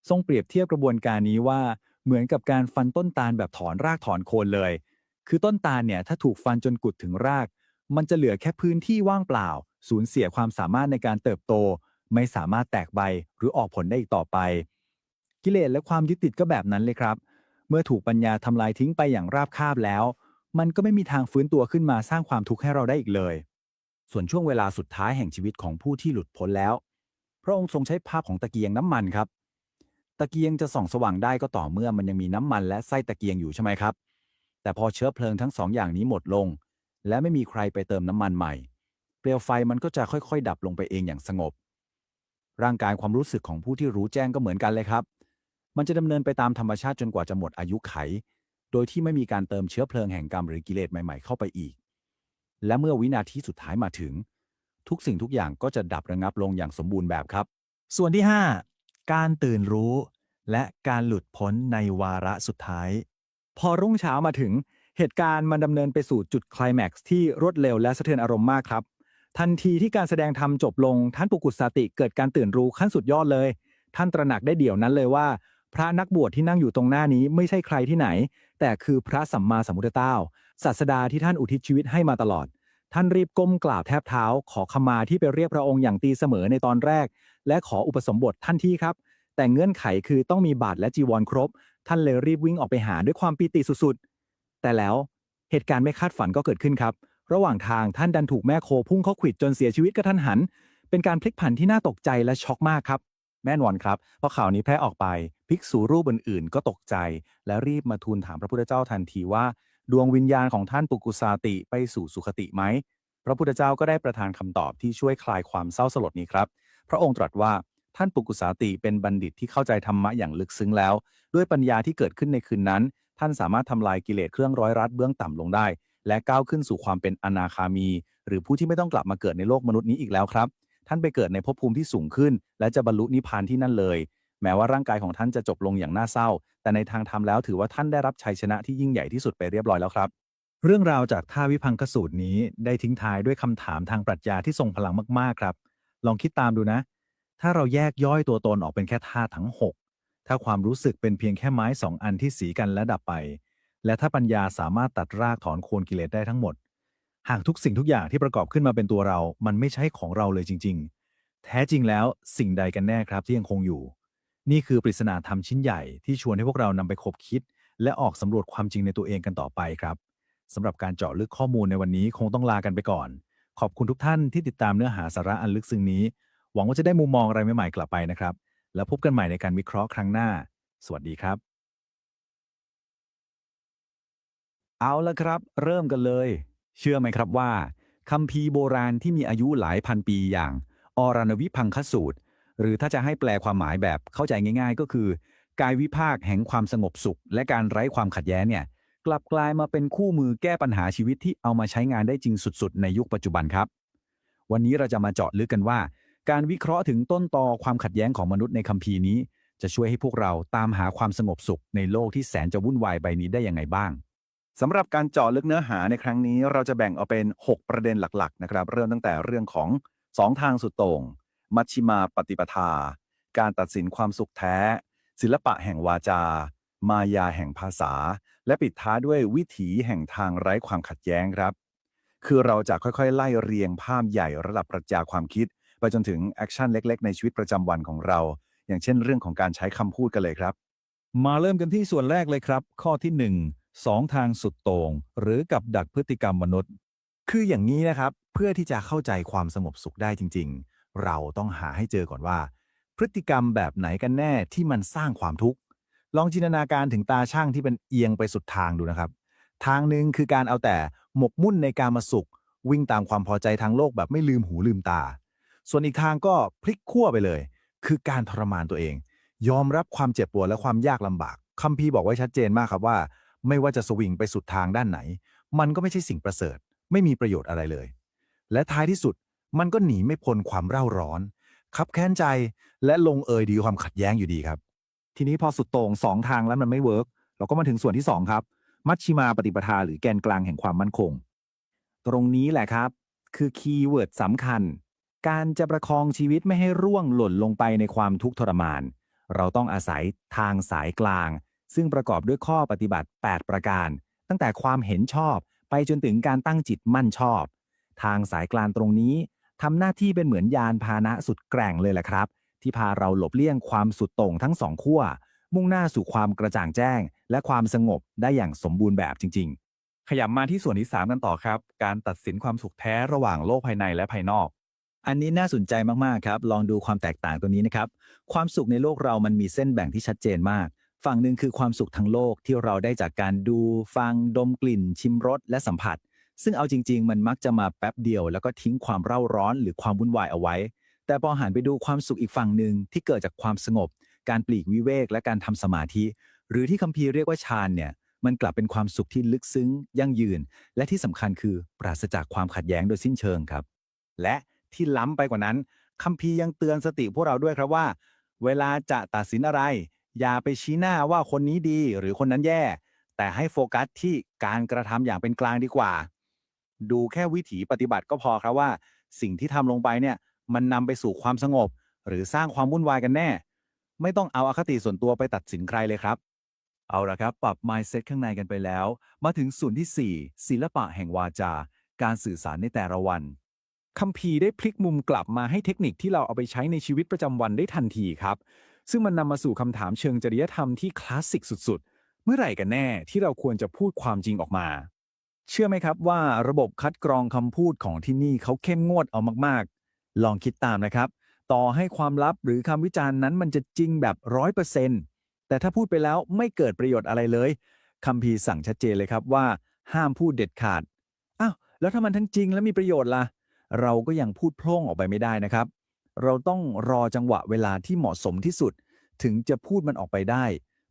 Speaker 2: ทรงเปรียบเทียบกระบวนการนี้ว่าเหมือนกับการฟันต้นตาลแบบถอนรากถอนโคนเลยคือต้นตาลเนี่ยถ้าถูกฟันจนกุดถึงรากมันจะเหลือแค่พื้นที่ว่างเปล่าสูญเสียความสามารถในการเติบโตไม่สามารถแตกใบหรือออกผลได้อีกต่อไปกิเลสและความยึดติดก็แบบนั้นเลยครับ เมื่อถูกปัญญาทำลายทิ้งไปอย่างราบคาบแล้ว มันก็ไม่มีทางฟื้นตัวขึ้นมาสร้างความทุกข์ให้เราได้อีกเลย ส่วนช่วงเวลาสุดท้ายแห่งชีวิตของผู้ที่หลุดพ้นแล้ว พระองค์ทรงใช้ภาพของตะเกียงน้ำมันครับ ตะเกียงจะส่องสว่างได้ก็ต่อเมื่อมันยังมีน้ำมันและไส้ตะเกียงอยู่ใช่ไหมครับ แต่พอเชื้อเพลิงทั้งสองอย่างนี้หมดลง และไม่มีใครไปเติมน้ำมันใหม่ เปลวไฟมันก็จะค่อยๆดับลงไปเองอย่างสงบ ร่างกายความรู้สึกของผู้ที่รู้แจ้งก็เหมือนกันเลยครับ มันจะดำเนินไปตามธรรมชาติจนกว่าจะหมดอายุไข โดยที่ไม่มีการเติมเชื้อเพลิงแห่งกรรมหรือกิเลสใหม่ๆเข้าไปอีก และเมื่อวินาทีสุดท้ายมาถึง ทุกสิ่งทุกอย่างก็จะดับระงับลงอย่างสมบูรณ์แบบครับ ส่วนที่ 5 การตื่นรู้ และการหลุดพ้นในวาระสุดท้าย พอรุ่งเช้ามาถึงเหตุการณ์มันดำเนินไปสู่จุดไคลแม็กซ์ที่รวดเร็วและสะเทือนอารมณ์มากครับ ทันทีที่การแสดงธรรมจบลงท่านปุกุสาติเกิดการตื่นรู้ขั้นสุดยอดเลย ท่านตระหนักได้เดี๋ยวนั้นเลยว่า พระนักบวชที่นั่งอยู่ตรงหน้านี้ไม่ใช่ใครที่ไหน แต่คือพระสัมมาสัมพุทธเจ้าศาสดาที่ท่านอุทิศชีวิตให้มาตลอด ท่านรีบก้มกราบแทบเท้าขอขมาที่ไปเรียกพระองค์อย่างตีเสมอในตอนแรก และขออุปสมบททันทีครับแต่เงื่อนไขคือต้องมีบาตรและจีวรครบท่านเลยรีบวิ่งออกไปหาด้วยความปีติสุดๆแต่แล้วเหตุการณ์ไม่คาดฝันก็เกิดขึ้นครับระหว่างทางท่านดันถูกแม่โคพุ่งเข้าขวิดจนเสียชีวิตกระทันหันเป็นการพลิกผันที่น่าตกใจและช็อกมากครับแน่นอนครับพอข่าวนี้แพร่ออกไปภิกษุรูปอื่นๆก็ตกใจและรีบมาทูลถามพระพุทธเจ้าทันทีว่าดวงวิญญาณของท่านปุกุสาติไปสู่สุคติไหมพระพุทธเจ้าก็ได้ประทานคำตอบที่ช่วยคลายความเศร้าสลดนี้ครับพระองค์ตรัสว่าท่านปุกุสาติเป็นบัณฑิตที่เข้าใจธรรมะอย่างลึกซึ้งแล้วด้วยปัญญาที่เกิดขึ้นในคืนนั้นท่านสามารถทำลายกิเลสเครื่องร้อยรัดเบื้องต่ำลงได้และก้าวขึ้นสู่ความเป็นอนาคามี หรือผู้ที่ไม่ต้องกลับมาเกิดในโลกมนุษย์นี้อีกแล้วครับท่านไปเกิดในภพภูมิที่สูงขึ้นและจะบรรลุนิพพานที่นั่นเลยแม้ว่าร่างกายของท่านจะจบลงอย่างน่าเศร้าแต่ในทางธรรมแล้วถือว่าท่านได้รับชัยชนะที่ยิ่งใหญ่ที่สุดไปเรียบร้อยแล้วครับเรื่องราวจากท่าวิพังคสูตรนี้ได้ทิ้งท้ายด้วยคำถามทางปรัชญาที่ทรงพลังมากๆครับลองคิดตามดูนะถ้าเราแยกย่อยตัวตนออกเป็นแค่ธาตุทั้ง6ถ้าความรู้สึกเป็นเพียงแค่ไม้2อันที่สีกันและดับไปและถ้าปัญญาสามารถตัดรากถอนโคนกิเลสได้ทั้งหมด
Speaker 3: หากทุกสิ่งทุกอย่างที่ประกอบขึ้นมาเป็นตัวเรา มันไม่ใช่ของเราเลยจริงๆ แท้จริงแล้วสิ่งใดกันแน่ครับที่ยังคงอยู่ นี่คือปริศนาธรรมชิ้นใหญ่ที่ชวนให้พวกเรานำไปคบคิด และออกสำรวจความจริงในตัวเองกันต่อไปครับสำหรับการเจาะลึกข้อมูลในวันนี้คงต้องลากันไปก่อน ขอบคุณทุกท่านที่ติดตามเนื้อหาสาระอันลึกซึ้งนี้ หวังว่าจะได้มุมมองอะไรใหม่ๆกลับไปนะครับแล้วพบกันใหม่ในการวิเคราะห์ครั้งหน้าสวัสดีครับ
Speaker 2: เอาละครับเริ่มกันเลยเชื่อไหมครับว่าคัมภีร์โบราณที่มีอายุหลายพันปีอย่างอรณวิพังคสูตรหรือถ้าจะให้แปลความหมายแบบเข้าใจง่ายๆก็คือกายวิภาคแห่งความสงบสุขและการไร้ความขัดแย้งเนี่ยกลับกลายมาเป็นคู่มือแก้ปัญหาชีวิตที่เอามาใช้งานได้จริงสุดๆในยุคปัจจุบันครับวันนี้เราจะมาเจาะลึกกันว่าการวิเคราะห์ถึงต้นตอความขัดแย้งของมนุษย์ในคัมภีร์นี้จะช่วยให้พวกเราตามหาความสงบสุขในโลกที่แสนจะวุ่นวายใบนี้ได้ยังไงบ้าง
Speaker 3: สำหรับการเจาะลึกเนื้อหาในครั้งนี้เราจะแบ่งออกเป็น 6 ประเด็นหลักๆนะครับเริ่มตั้งแต่เรื่องของ2ทางสุดโต่งมัชฌิมาปฏิปทาการตัดสินความสุขแท้ศิลปะแห่งวาจามายาแห่งภาษาและปิดท้ายด้วยวิถีแห่งทางไร้ความขัดแย้งครับคือเราจะค่อยๆไล่เรียงภาพใหญ่ระดับปรัชญาความคิดไปจนถึงแอคชั่นเล็กๆในชีวิตประจำวันของเราอย่างเช่นเรื่องของการใช้คำพูดกันเลยครับ
Speaker 2: มาเริ่มกันที่ส่วนแรกเลยครับข้อที่1 2ทางสุดโต่งหรือกับดักพฤติกรรมมนุษย์
Speaker 3: คืออย่างนี้นะครับเพื่อที่จะเข้าใจความสงบสุขได้จริงๆเราต้องหาให้เจอก่อนว่าพฤติกรรมแบบไหนกันแน่ที่มันสร้างความทุกข์ลองจินตนาการถึงตาช่างที่เป็นเอียงไปสุดทางดูนะครับทางหนึ่งคือการเอาแต่หมกมุ่นในการมาสุขวิ่งตามความพอใจทางโลกแบบไม่ลืมหูลืมตาส่วนอีกทางก็พลิกขั้วไปเลยคือการทรมานตัวเองยอมรับความเจ็บปวดและความยากลำบากคัมภีร์บอกไว้ชัดเจนมากครับว่าไม่ว่าจะสวิงไปสุดทางด้านไหนมันก็ไม่ใช่สิ่งประเสริฐ ไม่มีประโยชน์อะไรเลย และท้ายที่สุดมันก็หนีไม่พ้นความเร่าร้อนคับแค้นใจและลงเอยดีความขัดแย้งอยู่ดีครับ ทีนี้พอสุดโต่ง2ทางแล้วมันไม่เวิร์กเราก็มาถึงส่วนที่2ครับมัชชิมาปฏิปทาหรือแกนกลางแห่งความมั่นคง ตรงนี้แหละครับคือคีย์เวิร์ดสำคัญ การจะประคองชีวิตไม่ให้ร่วงหล่นลงไปในความทุกข์ทรมาน เราต้องอาศัยทางสายกลาง ซึ่งประกอบด้วยข้อปฏิบัติ 8 ประการ ตั้งแต่ความเห็นชอบไปจนถึงการตั้งจิตมั่นชอบ ทางสายกลางตรงนี้ทำหน้าที่เป็นเหมือนยานพาหนะสุดแกร่งเลยแหละครับ ที่พาเราหลบเลี่ยงความสุดโต่งทั้งสองขั้วมุ่งหน้าสู่ความกระจ่างแจ้ง และความสงบได้อย่างสมบูรณ์แบบจริงๆ ขยับมาที่ส่วนที่3กันต่อครับการตัดสินความสุขแท้ระหว่างโลกภายในและภายนอก
Speaker 2: อันนี้น่าสนใจมากๆครับลองดูความแตกต่างตัวนี้นะครับความสุขในโลกเรามันมีเส้นแบ่งที่ชัดเจนมากฝั่งหนึ่งคือความสุขทางโลกที่เราได้จากการดูฟังดมกลิ่นชิมรสและสัมผัสซึ่งเอาจริงๆมันมักจะมาแป๊บเดียวแล้วก็ทิ้งความเร่าร้อนหรือความวุ่นวายเอาไว้แต่พอหันไปดูความสุขอีกฝั่งหนึ่งที่เกิดจากความสงบการปลีกวิเวกและการทำสมาธิหรือที่คัมภีร์เรียกว่าฌานเนี่ยมันกลับเป็นความสุขที่ลึกซึ้งยั่งยืนและที่สำคัญคือปราศจากความขัดแย้งโดยสิ้นเชิงครับและที่ล้ำไปกว่านั้นคัมภีร์ยังเตือนสติพวกเราด้วยครับว่าเวลาจะตัดสินอะไรอย่าไปชี้หน้าว่าคนนี้ดีหรือคนนั้นแย่แต่ให้โฟกัสที่การกระทำอย่างเป็นกลางดีกว่าดูแค่วิถีปฏิบัติก็พอครับว่าสิ่งที่ทำลงไปเนี่ยมันนำไปสู่ความสงบหรือสร้างความวุ่นวายกันแน่ไม่ต้องเอาอคติส่วนตัวไปตัดสินใครเลยครับเอาละครับปรับ mindset ข้างในกันไปแล้วมาถึงส่วนที่4ศิลปะแห่งวาจาการสื่อสารในแต่ละวัน คัมภีร์ได้พลิกมุมกลับมาให้เทคนิคที่เราเอาไปใช้ในชีวิตประจำวันได้ทันทีครับซึ่งมันนำมาสู่คำถามเชิงจริยธรรมที่คลาสสิกสุดๆเมื่อไหร่กันแน่ที่เราควรจะพูดความจริงออกมาเชื่อไหมครับว่าระบบคัดกรองคำพูดของที่นี่เขาเข้มงวดเอามากๆลองคิดตามนะครับต่อให้ความลับหรือคำวิจารณ์นั้นมันจะจริงแบบ100%แต่ถ้าพูดไปแล้วไม่เกิดประโยชน์อะไรเลยคัมภีร์สั่งชัดเจนเลยครับว่าห้ามพูดเด็ดขาดอ้าวแล้วถ้ามันทั้งจริงและมีประโยชน์ล่ะ เราก็ยังพูดโพร่งออกไปไม่ได้นะครับ เราต้องรอจังหวะเวลาที่เหมาะสมที่สุดถึงจะพูดมันออกไปได้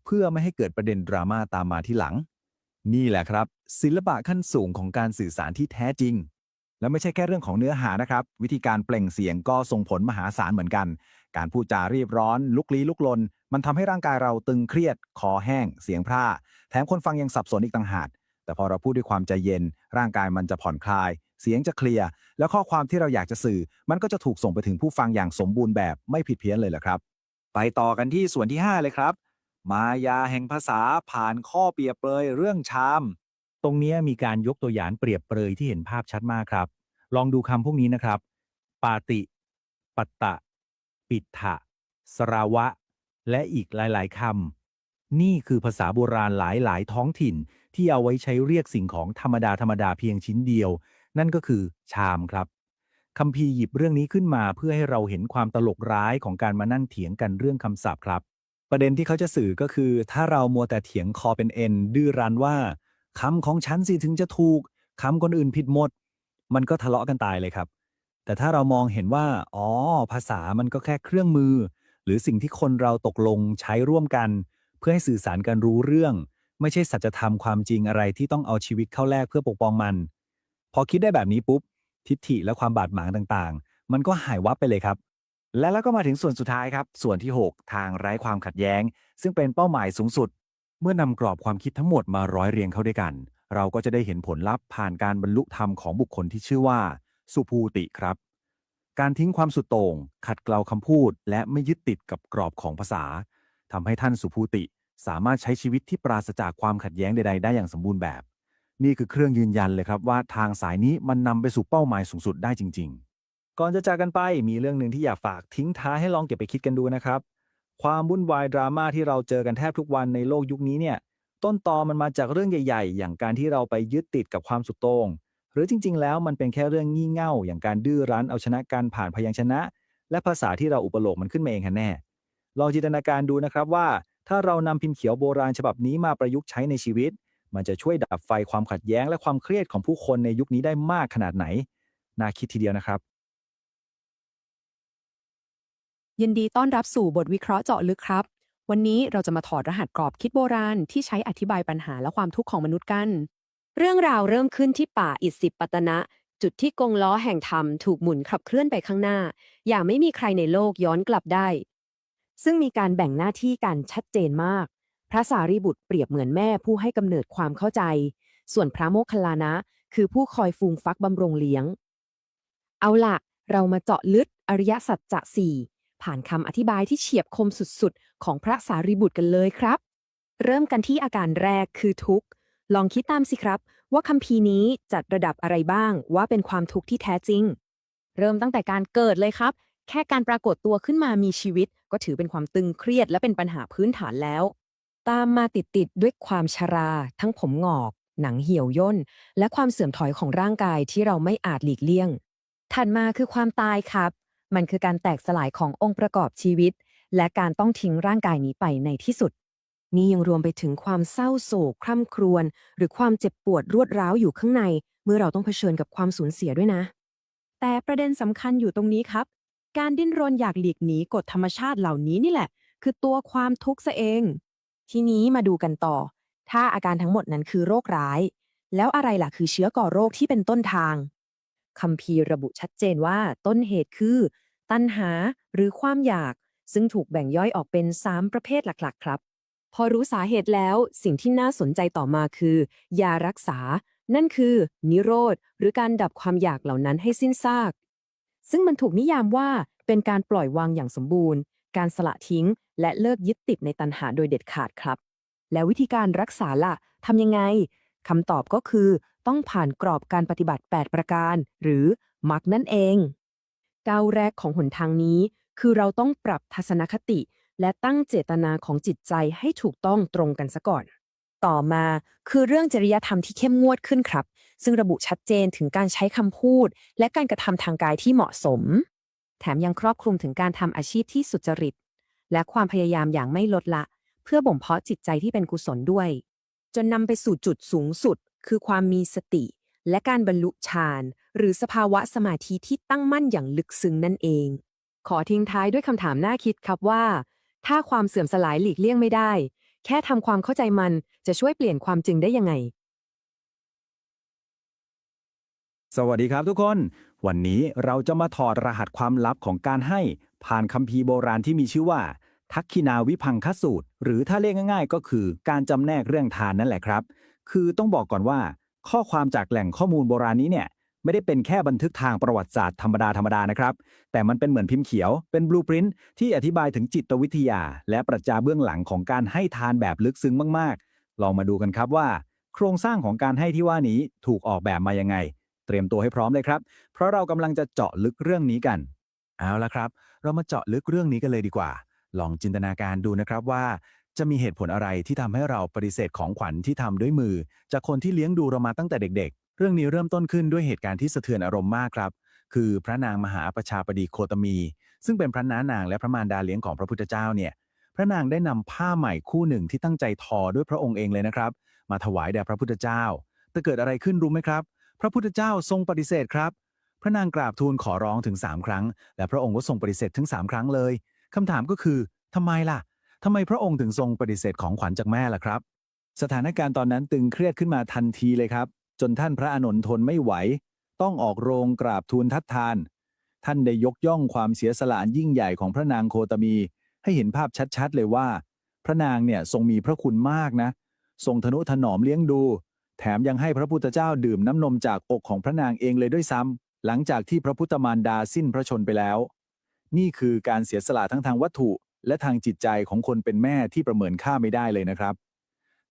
Speaker 2: เพื่อไม่ให้เกิดประเด็นดราม่าตามมาที่หลัง นี่แหละครับศิลปะขั้นสูงของการสื่อสารที่แท้จริง และไม่ใช่แค่เรื่องของเนื้อหานะครับวิธีการเปล่งเสียงก็ส่งผลมหาศาลเหมือนกันการพูดจารีบร้อนลุกลี้ลุกลนมันทำให้ร่างกายเราตึงเครียดคอแห้งเสียงพร่าแถมคนฟังยังสับสนอีกต่างหากแต่พอเราพูดด้วยความใจเย็นร่างกายมันจะผ่อนคลายเสียงจะเคลียร์แล้วข้อความที่เราอยากจะสื่อมันก็จะถูกส่งไปถึงผู้ฟังอย่างสมบูรณ์แบบไม่ผิดเพี้ยนเลยแหละครับไปต่อกันที่ส่วนที่5เลยครับมายาแห่งภาษาผ่านข้อเปรียบเปรยเรื่องชาม
Speaker 3: ตรงเนี้ยมีการยกตัวอย่างเปรียบเปรยที่เห็นภาพชัดมากครับลองดูคำพวกนี้นะครับปาติปัตตะปิฏฐะสราวะและอีกหลายๆคำนี่คือภาษาโบราณหลายๆท้องถิ่นที่เอาไว้ใช้เรียกสิ่งของธรรมดาเพียงชิ้นเดียวนั่นก็คือชามครับคัมภีร์หยิบเรื่องนี้ขึ้นมาเพื่อให้เราเห็นความตลกร้ายของการมานั่งเถียงกันเรื่องคำศัพท์ครับประเด็นที่เขาจะสื่อก็คือถ้าเรามัวแต่เถียงคอเป็นเอ็นดื้อรั้นว่าคำของฉันสิถึงจะถูกคำคนอื่นผิดหมดมันก็ทะเลาะกันตายเลยครับแต่ถ้าเรามองเห็นว่าอ๋อภาษามันก็แค่เครื่องมือหรือสิ่งที่คนเราตกลงใช้ร่วมกันเพื่อให้สื่อสารกันรู้เรื่องไม่ใช่สัจธรรมความจริงอะไรที่ต้องเอาชีวิตเข้าแลกเพื่อปกป้องมันพอคิดได้แบบนี้ปุ๊บทิฐิและความบาดหมางต่างๆมันก็หายวับไปเลยครับแล้วก็มาถึงส่วนสุดท้ายครับส่วนที่6ทางไร้ความขัดแย้งซึ่งเป็นเป้าหมายสูงสุดเมื่อนำกรอบความคิดทั้งหมดมาร้อยเรียงเข้าด้วยกันเราก็จะได้เห็นผลลัพธ์ผ่านการบรรลุธรรมของบุคคลที่ชื่อว่าสุภูติครับการทิ้งความสุดโต่งขัดเกลาคำพูดและไม่ยึดติดกับกรอบของภาษาทำให้ท่านสุภูติสามารถใช้ชีวิตที่ปราศจากความขัดแย้งใดๆได้อย่างสมบูรณ์แบบนี่คือเครื่องยืนยันเลยครับว่าทางสายนี้มันนำไปสู่เป้าหมายสูงสุดได้จริงๆก่อนจะจากกันไปมีเรื่องหนึ่งที่อยากฝากทิ้งท้ายให้ลองเก็บไปคิดกันดูนะครับความวุ่นวายดราม่าที่เราเจอกันแทบทุกวันในโลกยุคนี้เนี่ยต้นตอมันมาจากเรื่องใหญ่ๆอย่างการที่เราไปยึดติดกับความสุดโต่งหรือจริงๆแล้วมันเป็นแค่เรื่องงี่เง่าอย่างการดื้อรั้นเอาชนะกันผ่านพยัญชนะและภาษาที่เราอุปโลกมันขึ้นมาเองกันแน่ลองจินตนาการดูนะครับว่าถ้าเรานำพิมพ์เขียวโบราณฉบับนี้มาประยุกต์ใช้ในชีวิตมันจะช่วยดับไฟความขัดแย้งและความเครียดของผู้คนในยุคนี้ได้มากขนาดไหนน่าคิดทีเดียวนะครับ
Speaker 4: ยินดีต้อนรับสู่บทวิเคราะห์เจาะลึกครับ วันนี้เราจะมาถอดรหัสกรอบคิดโบราณที่ใช้อธิบายปัญหาและความทุกข์ของมนุษย์กัน
Speaker 1: เรื่องราวเริ่มขึ้นที่ป่าอิสิปตนะจุดที่กงล้อแห่งธรรมถูกหมุนขับเคลื่อนไปข้างหน้าอย่างไม่มีใครในโลกย้อนกลับได้ซึ่งมีการแบ่งหน้าที่กันชัดเจนมากพระสารีบุตรเปรียบเหมือนแม่ผู้ให้กำเนิดความเข้าใจส่วนพระโมคคัลลานะคือผู้คอยฟูมฟักบำรุงเลี้ยงเอาล่ะเรามาเจาะลึกอริยสัจจะสี่ผ่านคำอธิบายที่เฉียบคมสุดๆของพระสารีบุตรกันเลยครับเริ่มกันที่อาการแรกคือทุกข์ลองคิดตามสิครับว่าคัมภีร์นี้จัดระดับอะไรบ้างว่าเป็นความทุกข์ที่แท้จริงเริ่มตั้งแต่การเกิดเลยครับแค่การปรากฏตัวขึ้นมามีชีวิตก็ถือเป็นความตึงเครียดและเป็นปัญหาพื้นฐานแล้วตามมาติดด้วยความชราทั้งผมงอกหนังเหี่ยวย่นและความเสื่อมถอยของร่างกายที่เราไม่อาจหลีกเลี่ยงถัดมาคือความตายครับมันคือการแตกสลายขององค์ประกอบชีวิตและการต้องทิ้งร่างกายนี้ไปในที่สุดนี่ยังรวมไปถึงความเศร้าโศกคร่ำครวญหรือความเจ็บปวดรวดร้าวอยู่ข้างในเมื่อเราต้องเผชิญกับความสูญเสียด้วยนะแต่ประเด็นสำคัญอยู่ตรงนี้ครับการดิ้นรนอยากหลีกหนีกฎธรรมชาติเหล่านี้นี่แหละคือตัวความทุกข์ซะเองทีนี้มาดูกันต่อถ้าอาการทั้งหมดนั้นคือโรคร้ายแล้วอะไรล่ะคือเชื้อก่อโรคที่เป็นต้นทางคัมภีร์ระบุชัดเจนว่าต้นเหตุคือตัณหาหรือความอยากซึ่งถูกแบ่งย่อยออกเป็น3ประเภทหลักๆครับพอรู้สาเหตุแล้วสิ่งที่น่าสนใจต่อมาคือยารักษานั่นคือนิโรธหรือการดับความอยากเหล่านั้นให้สิ้นซากซึ่งมันถูกนิยามว่าเป็นการปล่อยวางอย่างสมบูรณ์การสละทิ้งและเลิกยึดติดในตัณหาโดยเด็ดขาดครับแล้ววิธีการรักษาล่ะทำยังไงคำตอบก็คือต้องผ่านกรอบการปฏิบัติ8ประการหรือมรรคนั่นเองก้าวแรกของหนทางนี้คือเราต้องปรับทัศนคติและตั้งเจตนาของจิตใจให้ถูกต้องตรงกันซะก่อนต่อมาคือเรื่องจริยธรรมที่เข้มงวดขึ้นครับซึ่งระบุชัดเจนถึงการใช้คำพูดและการกระทำทางกายที่เหมาะสมแถมยังครอบคลุมถึงการทำอาชีพที่สุจริตและความพยายามอย่างไม่ลดละเพื่อบ่มเพาะจิตใจที่เป็นกุศลด้วยจนนำไปสู่จุดสูงสุดคือความมีสติและการบรรลุฌานหรือสภาวะสมาธิที่ตั้งมั่นอย่างลึกซึ้งนั่นเองขอทิ้งท้ายด้วยคำถามน่าคิดครับว่าถ้าความเสื่อมสลายหลีกเลี่ยงไม่ได้แค่ทำความเข้าใจมันจะช่วยเปลี่ยนความจริงได้ยังไง
Speaker 2: สวัสดีครับทุกคน วันนี้เราจะมาถอดรหัสความลับของการให้ผ่านคัมภีร์โบราณที่มีชื่อว่าทักขินาวิพังคสูตรหรือถ้าเรียกง่ายๆก็คือการจำแนกเรื่องทานนั่นแหละครับคือต้องบอกก่อนว่าข้อความจากแหล่งข้อมูลโบราณนี้เนี่ยไม่ได้เป็นแค่บันทึกทางประวัติศาสตร์ธรรมดานะครับแต่มันเป็นเหมือนพิมพ์เขียวเป็นบลูพรินท์ที่อธิบายถึงจิตวิทยาและปรัชญาเบื้องหลังของการให้ทานแบบลึกซึ้งมากๆลองมาดูกันครับว่า
Speaker 3: โครงสร้างของการให้ที่ว่านี้ถูกออกแบบมายังไงเตรียมตัวให้พร้อมเลยครับเพราะเรากำลังจะเจาะลึกเรื่องนี้กันเอาละครับเรามาเจาะลึกเรื่องนี้กันเลยดีกว่าลองจินตนาการดูนะครับว่าจะมีเหตุผลอะไรที่ทำให้เราปฏิเสธของขวัญที่ทำด้วยมือจากคนที่เลี้ยงดูเรามาตั้งแต่เด็กๆเรื่องนี้เริ่มต้นขึ้นด้วยเหตุการณ์ที่สะเทือนอารมณ์มากครับคือพระนางมหาประชาบดีโคตมีซึ่งเป็นพระน้านางและพระมารดาเลี้ยงของพระพุทธเจ้าเนี่ยพระนางได้นำผ้าใหม่คู่หนึ่งที่ตั้งใจทอด้วยพระองค์เองเลยนะครับมาถวายแด่พระพุทธเจ้าแต่เกิดอะไรขึ้นรู้ไหมครับพระพุทธเจ้าทรงปฏิเสธครับพระนางกราบทูลขอร้องถึง3ครั้งและพระองค์ก็ทรงปฏิเสธถึง3ครั้งเลยคำถามก็คือทำไมล่ะทำไมพระองค์ถึงทรงปฏิเสธของขวัญจากแม่ล่ะครับสถานการณ์ตอนนั้นตึงเครียดขึ้นมาทันทีเลยครับจนท่านพระอานนท์ทนไม่ไหวต้องออกโรงกราบทูลทัดทานท่านได้ยกย่องความเสียสละอันยิ่งใหญ่ของพระนางโคตมีให้เห็นภาพชัดๆเลยว่าพระนางเนี่ยทรงมีพระคุณมากนะทรงทนุถนอมเลี้ยงดูแถมยังให้พระพุทธเจ้าดื่มน้ำนมจากอกของพระนางเองเลยด้วยซ้ำหลังจากที่พระพุทธมารดาสิ้นพระชนม์ไปแล้วนี่คือการเสียสละทั้งทางวัตถุและทางจิตใจของคนเป็นแม่ที่ประเมินค่าไม่ได้เลยนะครับ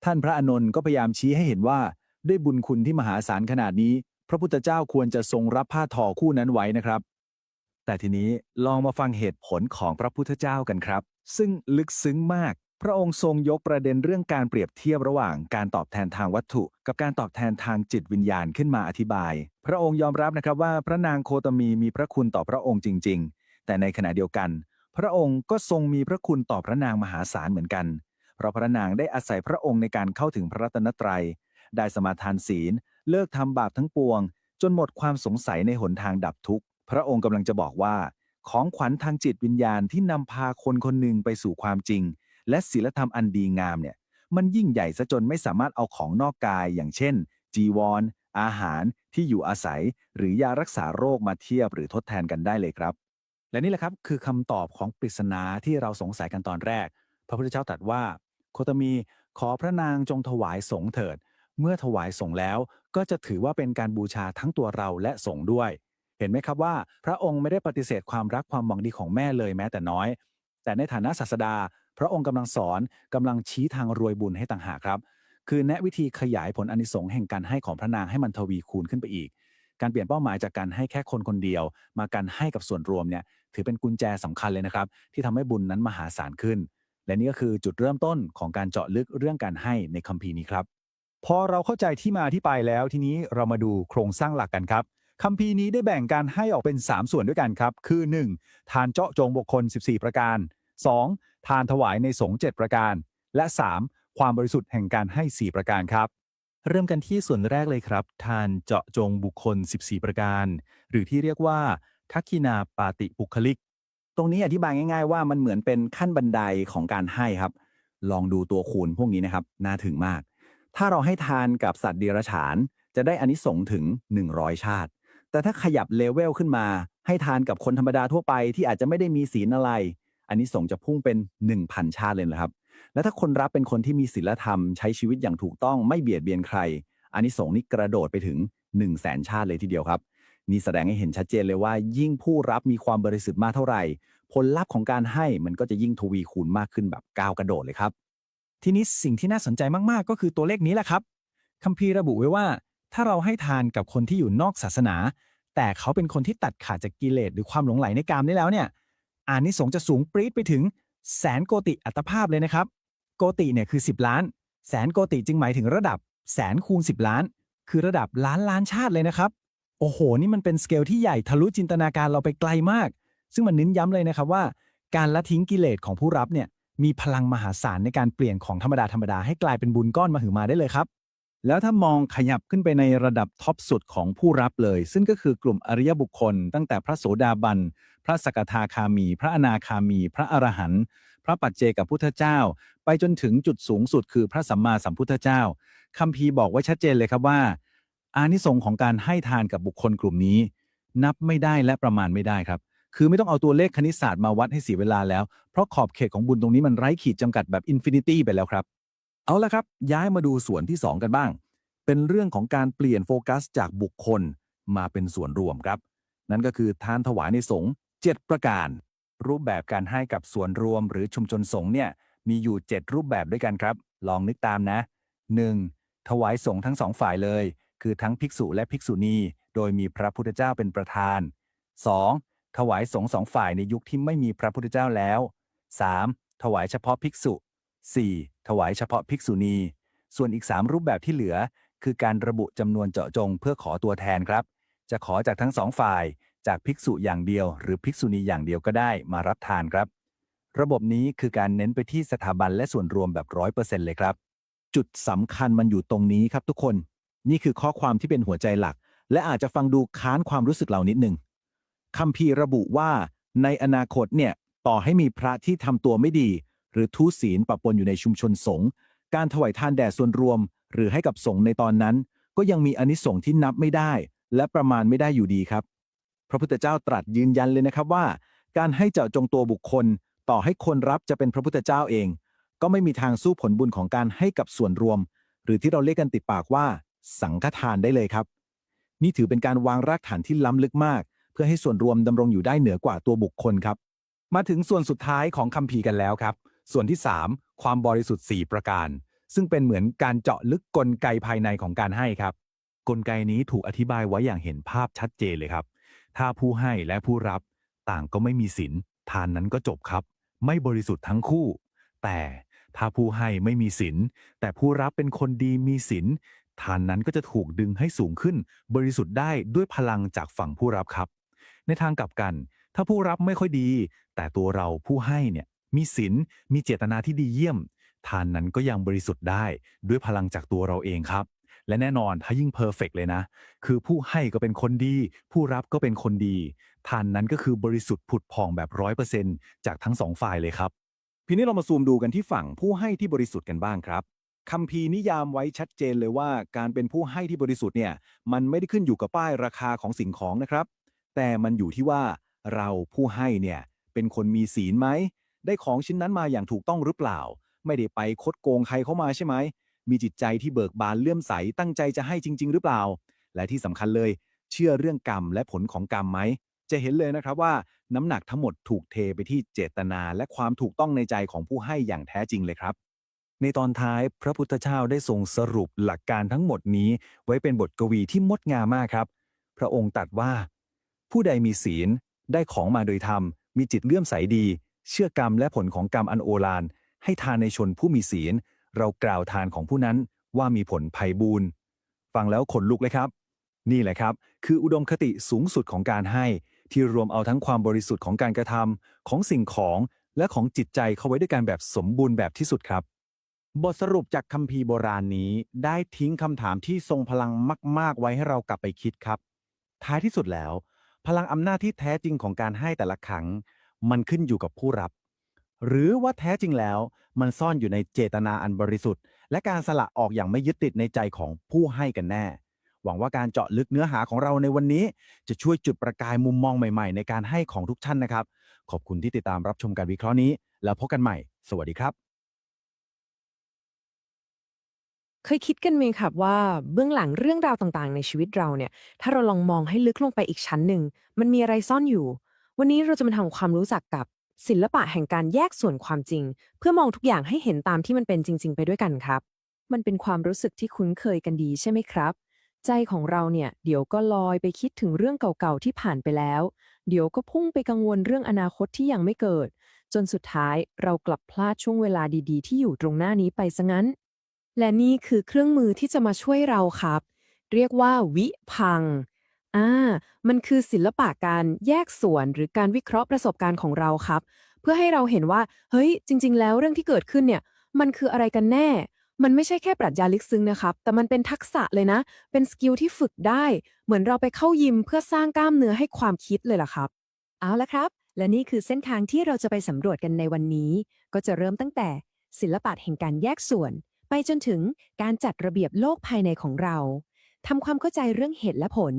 Speaker 3: ท่านพระอานนท์ก็พยายามชี้ให้เห็นว่าด้วยบุญคุณที่มหาศาลขนาดนี้พระพุทธเจ้าควรจะทรงรับผ้าทอคู่นั้นไว้นะครับแต่ทีนี้ลองมาฟังเหตุผลของพระพุทธเจ้ากันครับซึ่งลึกซึ้งมากพระองค์ทรงยกประเด็นเรื่องการเปรียบเทียบระหว่างการตอบแทนทางวัตถุกับการตอบแทนทางจิตวิญญาณขึ้นมาอธิบายพระองค์ยอมรับนะครับว่าพระนางโคตมีมีพระคุณต่อพระองค์จริงๆแต่ในขณะเดียวกันพระองค์ก็ทรงมีพระคุณต่อพระนางมหาศาลเหมือนกันเพราะพระนางได้อาศัยพระองค์ในการเข้าถึงพระรัตนตรัยได้สมาทานศีลเลิกทำบาปทั้งปวงจนหมดความสงสัยในหนทางดับทุกข์พระองค์กำลังจะบอกว่าของขวัญทางจิตวิญญาณที่นำพาคนคนหนึ่งไปสู่ความจริงและศีลธรรมอันดีงามเนี่ยมันยิ่งใหญ่ซะจนไม่สามารถเอาของนอกกายอย่างเช่นจีวรอาหารที่อยู่อาศัยหรือยารักษาโรคมาเทียบหรือทดแทนกันได้เลยครับและนี่แหละครับคือคำตอบของปริศนาที่เราสงสัยกันตอนแรกพระพุทธเจ้าตรัสว่าโคตมีขอพระนางจงถวายสงฆ์เถิดเมื่อถวายสงฆ์แล้วก็จะถือว่าเป็นการบูชาทั้งตัวเราและสงฆ์ด้วยเห็นไหมครับว่าพระองค์ไม่ได้ปฏิเสธความรักความหวังดีของแม่เลยแม้แต่น้อยแต่ในฐานะศาสดาพระองค์กำลังสอนกำลังชี้ทางรวยบุญให้ต่างหากครับคือแนะวิธีขยายผลอานิสงส์แห่งการให้ของพระนางให้มันทวีคูณขึ้นไปอีกการเปลี่ยนเป้าหมายจากการให้แค่คนคนเดียวมาการให้กับส่วนรวมเนี่ยถือเป็นกุญแจสำคัญเลยนะครับที่ทำให้บุญนั้นมหาศาลขึ้นและนี่ก็คือจุดเริ่มต้นของการเจาะลึกเรื่องการให้ในคัมภีร์นี้ครับพอเราเข้าใจที่มาที่ไปแล้วทีนี้เรามาดูโครงสร้างหลักกันครับคัมภีร์นี้ได้แบ่งการให้ออกเป็น3ส่วนด้วยกันครับคือ 1. ทานเจาะจงบุคคล14ประการ 2. ทานถวายในสงฆ์7ประการและ 3. ความบริสุทธิ์แห่งการให้4ประการครับเริ่มกันที่ส่วนแรกเลยครับทานเจาะจงบุคคล14ประการหรือที่เรียกว่าทักขินาปาติบุคลิกตรงนี้อธิบายง่ายๆว่ามันเหมือนเป็นขั้นบันไดของการให้ครับลองดูตัวคูณพวกนี้นะครับน่าถึงมากถ้าเราให้ทานกับสัตว์เดรัจฉานจะได้อานิสงส์ถึง100ชาติแต่ถ้าขยับเลเวลขึ้นมาให้ทานกับคนธรรมดาทั่วไปที่อาจจะไม่ได้มีศีลอะไรอานิสงส์จะพุ่งเป็น 1,000 ชาติเลยนะครับและถ้าคนรับเป็นคนที่มีศีลธรรมใช้ชีวิตอย่างถูกต้องไม่เบียดเบียนใครอานิสงส์นี่กระโดดไปถึง 100,000 ชาติเลยทีเดียวครับนี่แสดงให้เห็นชัดเจนเลยว่ายิ่งผู้รับมีความบริสุทธิ์มากเท่าไหร่ผลลัพธ์ของการให้มันก็จะยิ่งทวีคูณมากขึ้นแบบก้าวกระโดดเลยครับทีนี้สิ่งที่น่าสนใจมากๆก็คือตัวเลขนี้แหละครับคัมภีร์ระบุไว้ว่าถ้าเราให้ทานกับคนที่อยู่นอกศาสนาแต่เขาเป็นคนที่ตัดขาดจากกิเลสหรือความหลงใหลในกามได้แล้วเนี่ยอานิสงส์จะสูงปรี๊ดไปถึงแสนโกติอัตภาพเลยนะครับโกติเนี่ยคือ10ล้านแสนโกติจึงหมายถึงระดับแสนคูณ10ล้านคือระดับล้านล้านชาติเลยนะครับโอ้โหนี่มันเป็นสเกลที่ใหญ่ทะลุจินตนาการเราไปไกลมากซึ่งมันเน้นย้ำเลยนะครับว่าการละทิ้งกิเลสของผู้รับเนี่ยมีพลังมหาศาลในการเปลี่ยนของธรรมดาให้กลายเป็นบุญก้อนมหึมาได้เลยครับแล้วถ้ามองขยับขึ้นไปในระดับท็อปสุดของผู้รับเลยซึ่งก็คือกลุ่มอริยบุคคลตั้งแต่พระโสดาบันพระสกทาคามีพระอนาคามีพระอรหันต์พระปัจเจกพุทธเจ้าไปจนถึงจุดสูงสุดคือพระสัมมาสัมพุทธเจ้าคัมภีร์บอกไว้ชัดเจนเลยครับว่าอานิสงส์ของการให้ทานกับบุคคลกลุ่มนี้นับไม่ได้และประมาณไม่ได้ครับคือไม่ต้องเอาตัวเลขคณิตศาสตร์มาวัดให้เสียเวลาแล้วเพราะขอบเขตของบุญตรงนี้มันไร้ขีดจำกัดแบบอินฟินิตี้ไปแล้วครับเอาละครับย้ายมาดูส่วนที่2กันบ้างเป็นเรื่องของการเปลี่ยนโฟกัสจากบุคคลมาเป็นส่วนรวมครับนั่นก็คือทานถวายในสงฆ์7ประการรูปแบบการให้กับส่วนรวมหรือชุมชนสงฆ์เนี่ยมีอยู่7รูปแบบด้วยกันครับลองนึกตามนะ 1. ถวายสงฆ์ทั้งสองฝ่ายเลย คือทั้งภิกษุและภิกษุณี โดยมีพระพุทธเจ้าเป็นประธาน 2. ถวายสงฆ์สองฝ่ายในยุคที่ไม่มีพระพุทธเจ้าแล้ว 3. ถวายเฉพาะภิกษุ 4. ถวายเฉพาะภิกษุณี ส่วนอีก 3 รูปแบบที่เหลือ คือการระบุจำนวนเจาะจงเพื่อขอตัวแทนครับ จะขอจากทั้งสองฝ่าย จากภิกษุอย่างเดียวหรือภิกษุณีอย่างเดียวก็ได้มารับทานครับ ระบบนี้คือการเน้นไปที่สถาบันและส่วนรวมแบบ 100% เลยครับ
Speaker 2: จุดสำคัญมันอยู่ตรงนี้ครับทุกคน นี่คือข้อความที่เป็นหัวใจหลัก และอาจจะฟังดูค้านความรู้สึกเรานิดหนึ่งคัมภีร์ระบุว่าในอนาคตเนี่ยต่อให้มีพระที่ทำตัวไม่ดี หรือทุศีลปะปนอยู่ในชุมชนสงฆ์การถวายทานแด่ส่วนรวม หรือให้กับสงฆ์ในตอนนั้น ก็ยังมีอานิสงส์ที่นับไม่ได้ และประมาณไม่ได้อยู่ดีครับ พระพุทธเจ้าตรัสยืนยันเลยนะครับว่า การให้เจาะจงตัวบุคคล ต่อให้คนรับจะเป็นพระพุทธเจ้าเอง ก็ไม่มีทางสู้ผลบุญของการให้กับส่วนรวม หรือที่เราเรียกกันติดปากว่า สังฆทานได้เลยครับ นี่ถือเป็นการวางรากฐานที่ล้ำลึกมาก เพื่อให้ส่วนรวมดำรงอยู่ได้เหนือกว่าตัวบุคคลครับ
Speaker 3: มาถึงส่วนสุดท้ายของคัมภีร์กันแล้วครับ ส่วนที่ 3 ความบริสุทธิ์ 4 ประการ ซึ่งเป็นเหมือนการเจาะลึกกลไกภายในของการให้ครับ กลไกนี้ถูกอธิบายไว้อย่างเห็นภาพชัดเจนเลยครับ ถ้าผู้ให้และผู้รับต่างก็ไม่มีศีลทานนั้นก็จบครับ ไม่บริสุทธิ์ทั้งคู่ แต่ถ้าผู้ให้ไม่มีศีลแต่ผู้รับเป็นคนดีมีศีลทานนั้นก็จะถูกดึงให้สูงขึ้น บริสุทธิ์ได้ด้วยพลังจากฝั่งผู้รับครับ ในทางกลับกัน ถ้าผู้รับไม่ค่อยดี แต่ตัวเราผู้ให้เนี่ยมีศีลมีเจตนาที่ดีเยี่ยมทานนั้นก็ยังบริสุทธิ์ได้ด้วยพลังจากตัวเราเองครับ และแน่นอนถ้ายิ่งเพอร์เฟกต์เลยนะ คือผู้ให้ก็เป็นคนดี ผู้รับก็เป็นคนดีทานนั้นก็คือบริสุทธิ์ผุดผ่องแบบ 100% จากทั้งสองฝ่ายเลยครับ
Speaker 2: ทีนี้เรามาซูมดูกันที่ฝั่งผู้ให้ที่บริสุทธิ์กันบ้างครับคัมภีร์นิยามไว้ชัดเจนเลยว่าการเป็นผู้ให้ที่บริสุทธิ์เนี่ยมันไม่ได้ขึ้นอยู่กับป้ายราคาของสิ่งของนะครับ แต่มันอยู่ที่ว่าเราผู้ให้เนี่ยเป็นคนมีศีลไหมได้ของชิ้นนั้นมาอย่างถูกต้องหรือเปล่า ไม่ได้ไปคดโกงใครเข้ามาใช่ไหมมีจิตใจที่เบิกบานเลื่อมใสตั้งใจจะให้จริงๆหรือเปล่า และที่สำคัญเลยเชื่อเรื่องกรรมและผลของกรรมไหมจะเห็นเลยนะครับว่าน้ำหนักทั้งหมดถูกเทไปที่เจตนาและความถูกต้องในใจของผู้ให้อย่างแท้จริงเลยครับ
Speaker 3: ในตอนท้ายพระพุทธเจ้าได้ทรงสรุปหลักการทั้งหมดนี้ไว้เป็นบทกวีที่งดงามมากครับ พระองค์ตรัสว่า ผู้ใดมีศีลได้ของมาโดยธรรม มีจิตเลื่อมใสดี เชื่อกรรมและผลของกรรมอันโอฬารให้ทานในชนผู้มีศีล เรากล่าวทานของผู้นั้นว่ามีผลไพบูรย์ฟังแล้วขนลุกเลยครับ นี่แหละครับ คืออุดมคติสูงสุดของการให้ ที่รวมเอาทั้งความบริสุทธิ์ของการกระทำของสิ่งของและของจิตใจเข้าไว้ด้วยกันแบบสมบูรณ์แบบที่สุดครับ
Speaker 2: บทสรุปจากคัมภีร์โบราณนี้ได้ทิ้งคำถามที่ทรงพลังมากๆไว้ให้เรากลับไปคิดครับ ท้ายที่สุดแล้ว พลังอำนาจที่แท้จริงของการให้แต่ละครั้ง มันขึ้นอยู่กับผู้รับ หรือว่าแท้จริงแล้วมันซ่อนอยู่ในเจตนาอันบริสุทธิ์และการสละออกอย่างไม่ยึดติดในใจของผู้ให้กันแน่ หวังว่าการเจาะลึกเนื้อหาของเราในวันนี้ จะช่วยจุดประกายมุมมองใหม่ๆในการให้ของทุกท่านนะครับ ขอบคุณที่ติดตามรับชมการวิเคราะห์นี้แล้วพบกันใหม่สวัสดีครับ
Speaker 4: เคยคิดกันไหมครับว่าเบื้องหลังเรื่องราวต่างๆในชีวิตเราเนี่ยถ้าเราลองมองให้ลึกลงไปอีกชั้นหนึ่งมันมีอะไรซ่อนอยู่วันนี้เราจะมาทำความรู้จักกับศิลปะแห่งการแยกส่วนความจริงเพื่อมองทุกอย่างให้เห็นตามที่มันเป็นจริงๆไปด้วยกันครับมันเป็นความรู้สึกที่คุ้นเคยกันดีใช่ไหมครับใจของเราเนี่ยเดี๋ยวก็ลอยไปคิดถึงเรื่องเก่าๆที่ผ่านไปแล้วเดี๋ยวก็พุ่งไปกังวลเรื่องอนาคตที่ยังไม่เกิดจนสุดท้ายเรากลับพลาดช่วงเวลาดีๆที่อยู่ตรงหน้านี้ไปซะงั้น และนี่คือเครื่องมือที่จะมาช่วยเราครับ เรียกว่าวิพังค์อ่ามันคือศิลปะการแยกส่วนหรือการวิเคราะห์ประสบการณ์ของเราครับ เพื่อให้เราเห็นว่า เฮ้ย จริงๆ แล้วเรื่องที่เกิดขึ้นเนี่ย มันคืออะไรกันแน่ มันไม่ใช่แค่ปรัชญาลึกซึ้งนะครับ แต่มันเป็นทักษะเลยนะ เป็นสกิลที่ฝึกได้ เหมือนเราไปเข้ายิมเพื่อสร้างกล้ามเนื้อให้ความคิดเลยล่ะครับ
Speaker 1: เอาละครับ และนี่คือเส้นทางที่เราจะไปสำรวจกันในวันนี้ ก็จะเริ่มตั้งแต่ศิลปะแห่งการแยกส่วน ไปจนถึงการจัดระเบียบโลกภายในของเราทำความเข้าใจเรื่องเหตุและผล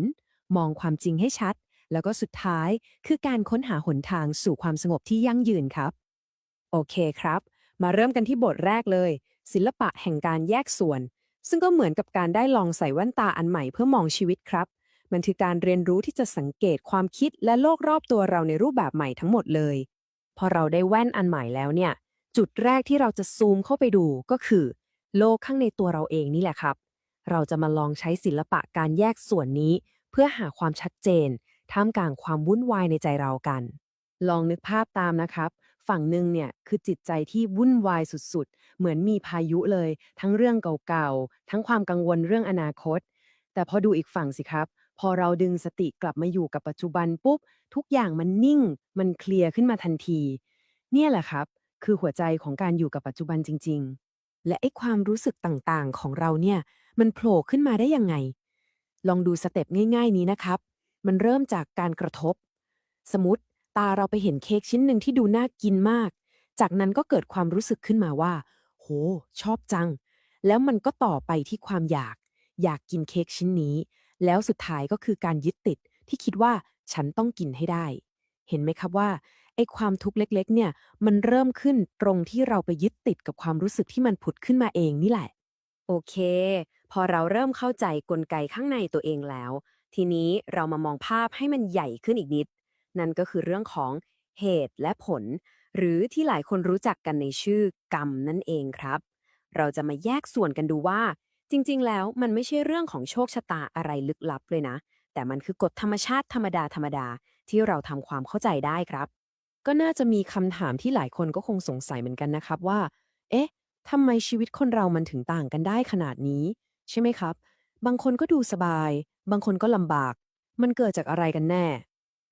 Speaker 1: มองความจริงให้ชัด แล้วก็สุดท้ายคือการค้นหาหนทางสู่ความสงบที่ยั่งยืนครับ โอเคครับ มาเริ่มกันที่บทแรกเลย ศิลปะแห่งการแยกส่วน ซึ่งก็เหมือนกับการได้ลองใส่แว่นตาอันใหม่เพื่อมองชีวิตครับ มันคือการเรียนรู้ที่จะสังเกตความคิดและโลกรอบตัวเราในรูปแบบใหม่ทั้งหมดเลย พอเราได้แว่นอันใหม่แล้วเนี่ย จุดแรกที่เราจะซูมเข้าไปดูก็คือ โลกข้างในตัวเราเองนี่แหละครับ เราจะมาลองใช้ศิลปะการแยกส่วนนี้เพื่อหาความชัดเจนท่ามกลางความวุ่นวายในใจเรากัน ลองนึกภาพตามนะครับ ฝั่งหนึ่งเนี่ยคือจิตใจที่วุ่นวายสุดๆ เหมือนมีพายุเลย ทั้งเรื่องเก่าๆ ทั้งความกังวลเรื่องอนาคต แต่พอดูอีกฝั่งสิครับ พอเราดึงสติกลับมาอยู่กับปัจจุบันปุ๊บ ทุกอย่างมันนิ่ง มันเคลียร์ขึ้นมาทันที เนี่ยแหละครับ คือหัวใจของการอยู่กับปัจจุบันจริงๆ และไอ้ความรู้สึกต่างๆของเราเนี่ยมันโผล่ขึ้นมาได้ยังไง ลองดูสเต็ปง่ายๆนี้นะครับ มันเริ่มจากการกระทบ สมมติตาเราไปเห็นเค้กชิ้นหนึ่งที่ดูน่ากินมาก จากนั้นก็เกิดความรู้สึกขึ้นมาว่า โห ชอบจัง แล้วมันก็ต่อไปที่ความอยากกินเค้กชิ้นนี้ แล้วสุดท้ายก็คือการยึดติดที่คิดว่าฉันต้องกินให้ได้ เห็นไหมครับว่าไอ้ความทุกข์เล็กๆเนี่ยมันเริ่มขึ้นตรงที่เราไปยึดติดกับความรู้สึกที่มันผุดขึ้นมาเองนี่แหละ โอเค พอเราเริ่มเข้าใจกลไกข้างในตัวเองแล้ว ทีนี้เรามามองภาพให้มันใหญ่ขึ้นอีกนิด นั่นก็คือเรื่องของเหตุและผล หรือที่หลายคนรู้จักกันในชื่อกรรมนั่นเองครับ เราจะมาแยกส่วนกันดูว่า จริงๆ แล้วมันไม่ใช่เรื่องของโชคชะตาอะไรลึกลับเลยนะ แต่มันคือกฎธรรมชาติธรรมดาที่เราทำความเข้าใจได้ครับ ก็น่าจะมีคำถามที่หลายคนก็คงสงสัยเหมือนกันนะครับว่า เอ๊ะ ทำไมชีวิตคนเรามันถึงต่างกันได้ขนาดนี้ใช่ไหมครับ บางคนก็ดูสบาย บางคนก็ลำบาก มันเกิดจากอะไรกันแน่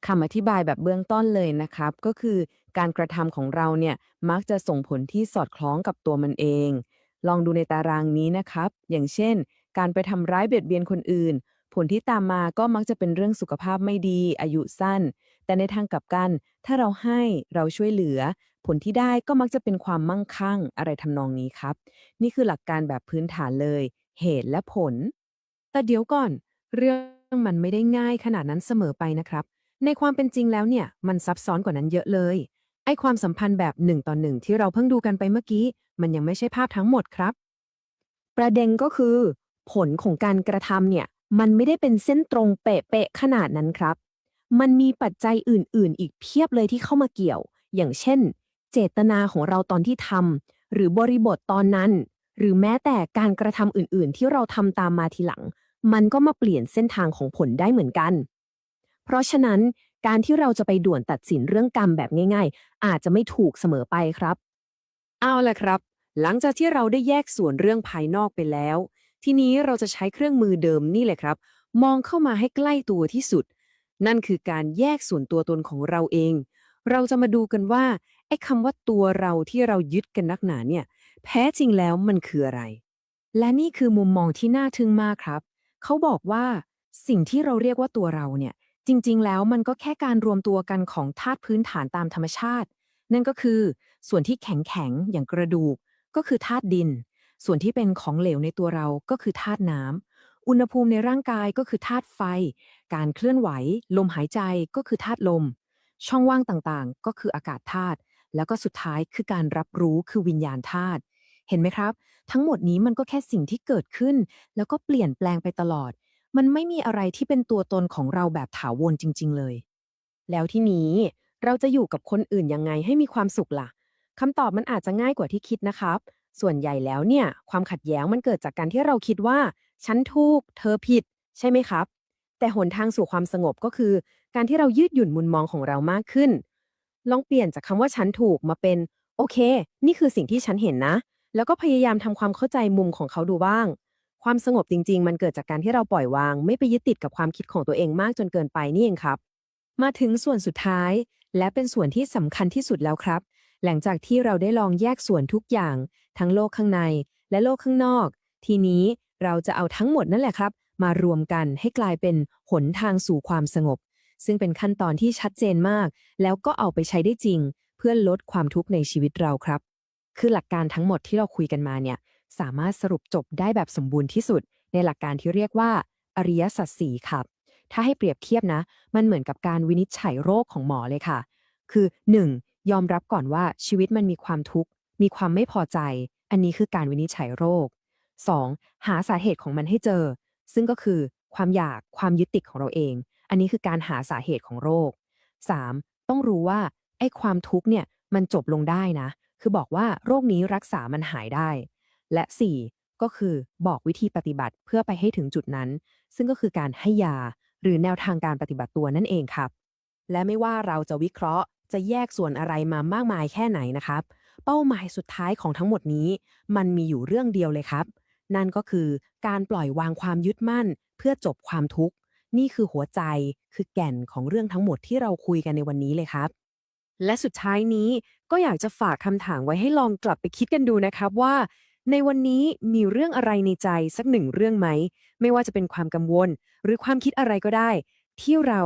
Speaker 1: คำอธิบายแบบเบื้องต้นเลยนะครับ ก็คือการกระทำของเราเนี่ยมักจะส่งผลที่สอดคล้องกับตัวมันเอง ลองดูในตารางนี้นะครับ อย่างเช่น การไปทำร้ายเบียดเบียนคนอื่น ผลที่ตามมาก็มักจะเป็นเรื่องสุขภาพไม่ดี อายุสั้น แต่ในทางกลับกัน ถ้าเราให้เราช่วยเหลือ ผลที่ได้ก็มักจะเป็นความมั่งคั่งอะไรทำนองนี้ครับ นี่คือหลักการแบบพื้นฐานเลย เหตุและผล แต่เดี๋ยวก่อน เรื่องมันไม่ได้ง่ายขนาดนั้นเสมอไปนะครับ ในความเป็นจริงแล้วเนี่ยมันซับซ้อนกว่านั้นเยอะเลย ไอ้ความสัมพันธ์แบบ1 ต่อ 1ที่เราเพิ่งดูกันไปเมื่อกี้ มันยังไม่ใช่ภาพทั้งหมดครับ ประเด็นก็คือ ผลของการกระทำเนี่ยมันไม่ได้เป็นเส้นตรงเป๊ะๆขนาดนั้นครับ มันมีปัจจัยอื่นๆอีกเพียบเลยที่เข้ามาเกี่ยว อย่างเช่นเจตนาของเราตอนที่ทำหรือบริบทตอนนั้น หรือแม้แต่การกระทำอื่นๆที่เราทำตามมาทีหลัง มันก็มาเปลี่ยนเส้นทางของผลได้เหมือนกัน เพราะฉะนั้นการที่เราจะไปด่วนตัดสินเรื่องกรรมแบบง่ายๆอาจจะไม่ถูกเสมอไปครับ เอาล่ะครับ หลังจากที่เราได้แยกส่วนเรื่องภายนอกไปแล้ว ทีนี้เราจะใช้เครื่องมือเดิมนี่เลยครับ มองเข้ามาให้ใกล้ตัวที่สุด นั่นคือการแยกส่วนตัวตนของเราเอง เราจะมาดูกันว่าไอ้คำว่าตัวเราที่เรายึดกันนักหนาเนี่ยแท้จริงแล้วมันคืออะไร และนี่คือมุมมองที่น่าทึ่งมากครับ เขาบอกว่าสิ่งที่เราเรียกว่าตัวเราเนี่ยจริงๆแล้วมันก็แค่การรวมตัวกันของธาตุพื้นฐานตามธรรมชาติ นั่นก็คือส่วนที่แข็งๆอย่างกระดูกก็คือธาตุดิน ส่วนที่เป็นของเหลวในตัวเราก็คือธาตุน้ำอุณหภูมิในร่างกายก็คือธาตุไฟ การเคลื่อนไหวลมหายใจก็คือธาตุลม ช่องว่างต่างๆก็คืออากาศธาตุแล้วก็สุดท้ายคือการรับรู้คือวิญญาณธาตุเห็นไหมครับ ทั้งหมดนี้มันก็แค่สิ่งที่เกิดขึ้น แล้วก็เปลี่ยนแปลงไปตลอด มันไม่มีอะไรที่เป็นตัวตนของเราแบบถาวรจริงๆเลย แล้วที่นี้เราจะอยู่กับคนอื่นยังไงให้มีความสุขล่ะคำตอบมันอาจจะง่ายกว่าที่คิดนะครับ ส่วนใหญ่แล้วเนี่ยความขัดแย้งมันเกิดจากการที่เราคิดว่าฉันถูกเธอผิดใช่ไหมครับ แต่หนทางสู่ความสงบก็คือการที่เรายืดหยุ่นมุมมองของเรามากขึ้น ลองเปลี่ยนจากคำว่าฉันถูกมาเป็นโอเคนี่คือสิ่งที่ฉันเห็นนะ แล้วก็พยายามทำความเข้าใจมุมของเขาดูบ้าง ความสงบจริงๆมันเกิดจากการที่เราปล่อยวางไม่ไปยึดติดกับความคิดของตัวเองมากจนเกินไปนี่เองครับ มาถึงส่วนสุดท้ายและเป็นส่วนที่สำคัญที่สุดแล้วครับหลังจากที่เราได้ลองแยกส่วนทุกอย่างทั้งโลกข้างในและโลกข้างนอกทีนี้เราจะเอาทั้งหมดนั่นแหละครับมารวมกันให้กลายเป็นหนทางสู่ความสงบซึ่งเป็นขั้นตอนที่ชัดเจนมากแล้วก็เอาไปใช้ได้จริงเพื่อลดความทุกข์ในชีวิตเราครับคือหลักการทั้งหมดที่เราคุยกันมาเนี่ยสามารถสรุปจบได้แบบสมบูรณ์ที่สุดในหลักการที่เรียกว่าอริยสัจสี่ครับ ถ้าให้เปรียบเทียบนะ มันเหมือนกับการวินิจฉัยโรคของหมอเลยค่ะ คือ 1. ยอมรับก่อนว่าชีวิตมันมีความทุกข์ มีความไม่พอใจ อันนี้คือการวินิจฉัยโรค 2. หาสาเหตุของมันให้เจอ ซึ่งก็คือความอยาก ความยึดติดของเราเอง อันนี้คือการหาสาเหตุของโรค 3. ต้องรู้ว่าไอ้ความทุกข์เนี่ยมันจบลงได้นะ คือบอกว่าโรคนี้รักษามันหายได้ และ 4.
Speaker 4: ก็คือบอกวิธีปฏิบัติเพื่อไปให้ถึงจุดนั้น ซึ่งก็คือการให้ยาหรือแนวทางการปฏิบัติตัวนั่นเองครับ และไม่ว่าเราจะวิเคราะห์จะแยกส่วนอะไรมามากมายแค่ไหนนะครับเป้าหมายสุดท้ายของทั้งหมดนี้มันมีอยู่เรื่องเดียวเลยครับนั่นก็คือการปล่อยวางความยึดมั่นเพื่อจบความทุกข์นี่คือหัวใจคือแก่นของเรื่องทั้งหมดที่เราคุยกันในวันนี้เลยครับและสุดท้ายนี้ก็อยากจะฝากคำถามไว้ให้ลองกลับไปคิดกันดูนะครับว่าในวันนี้มีเรื่องอะไรในใจสักหนึ่งเรื่องไหมไม่ว่าจะเป็นความกังวลหรือความคิดอะไรก็ได้ที่เรา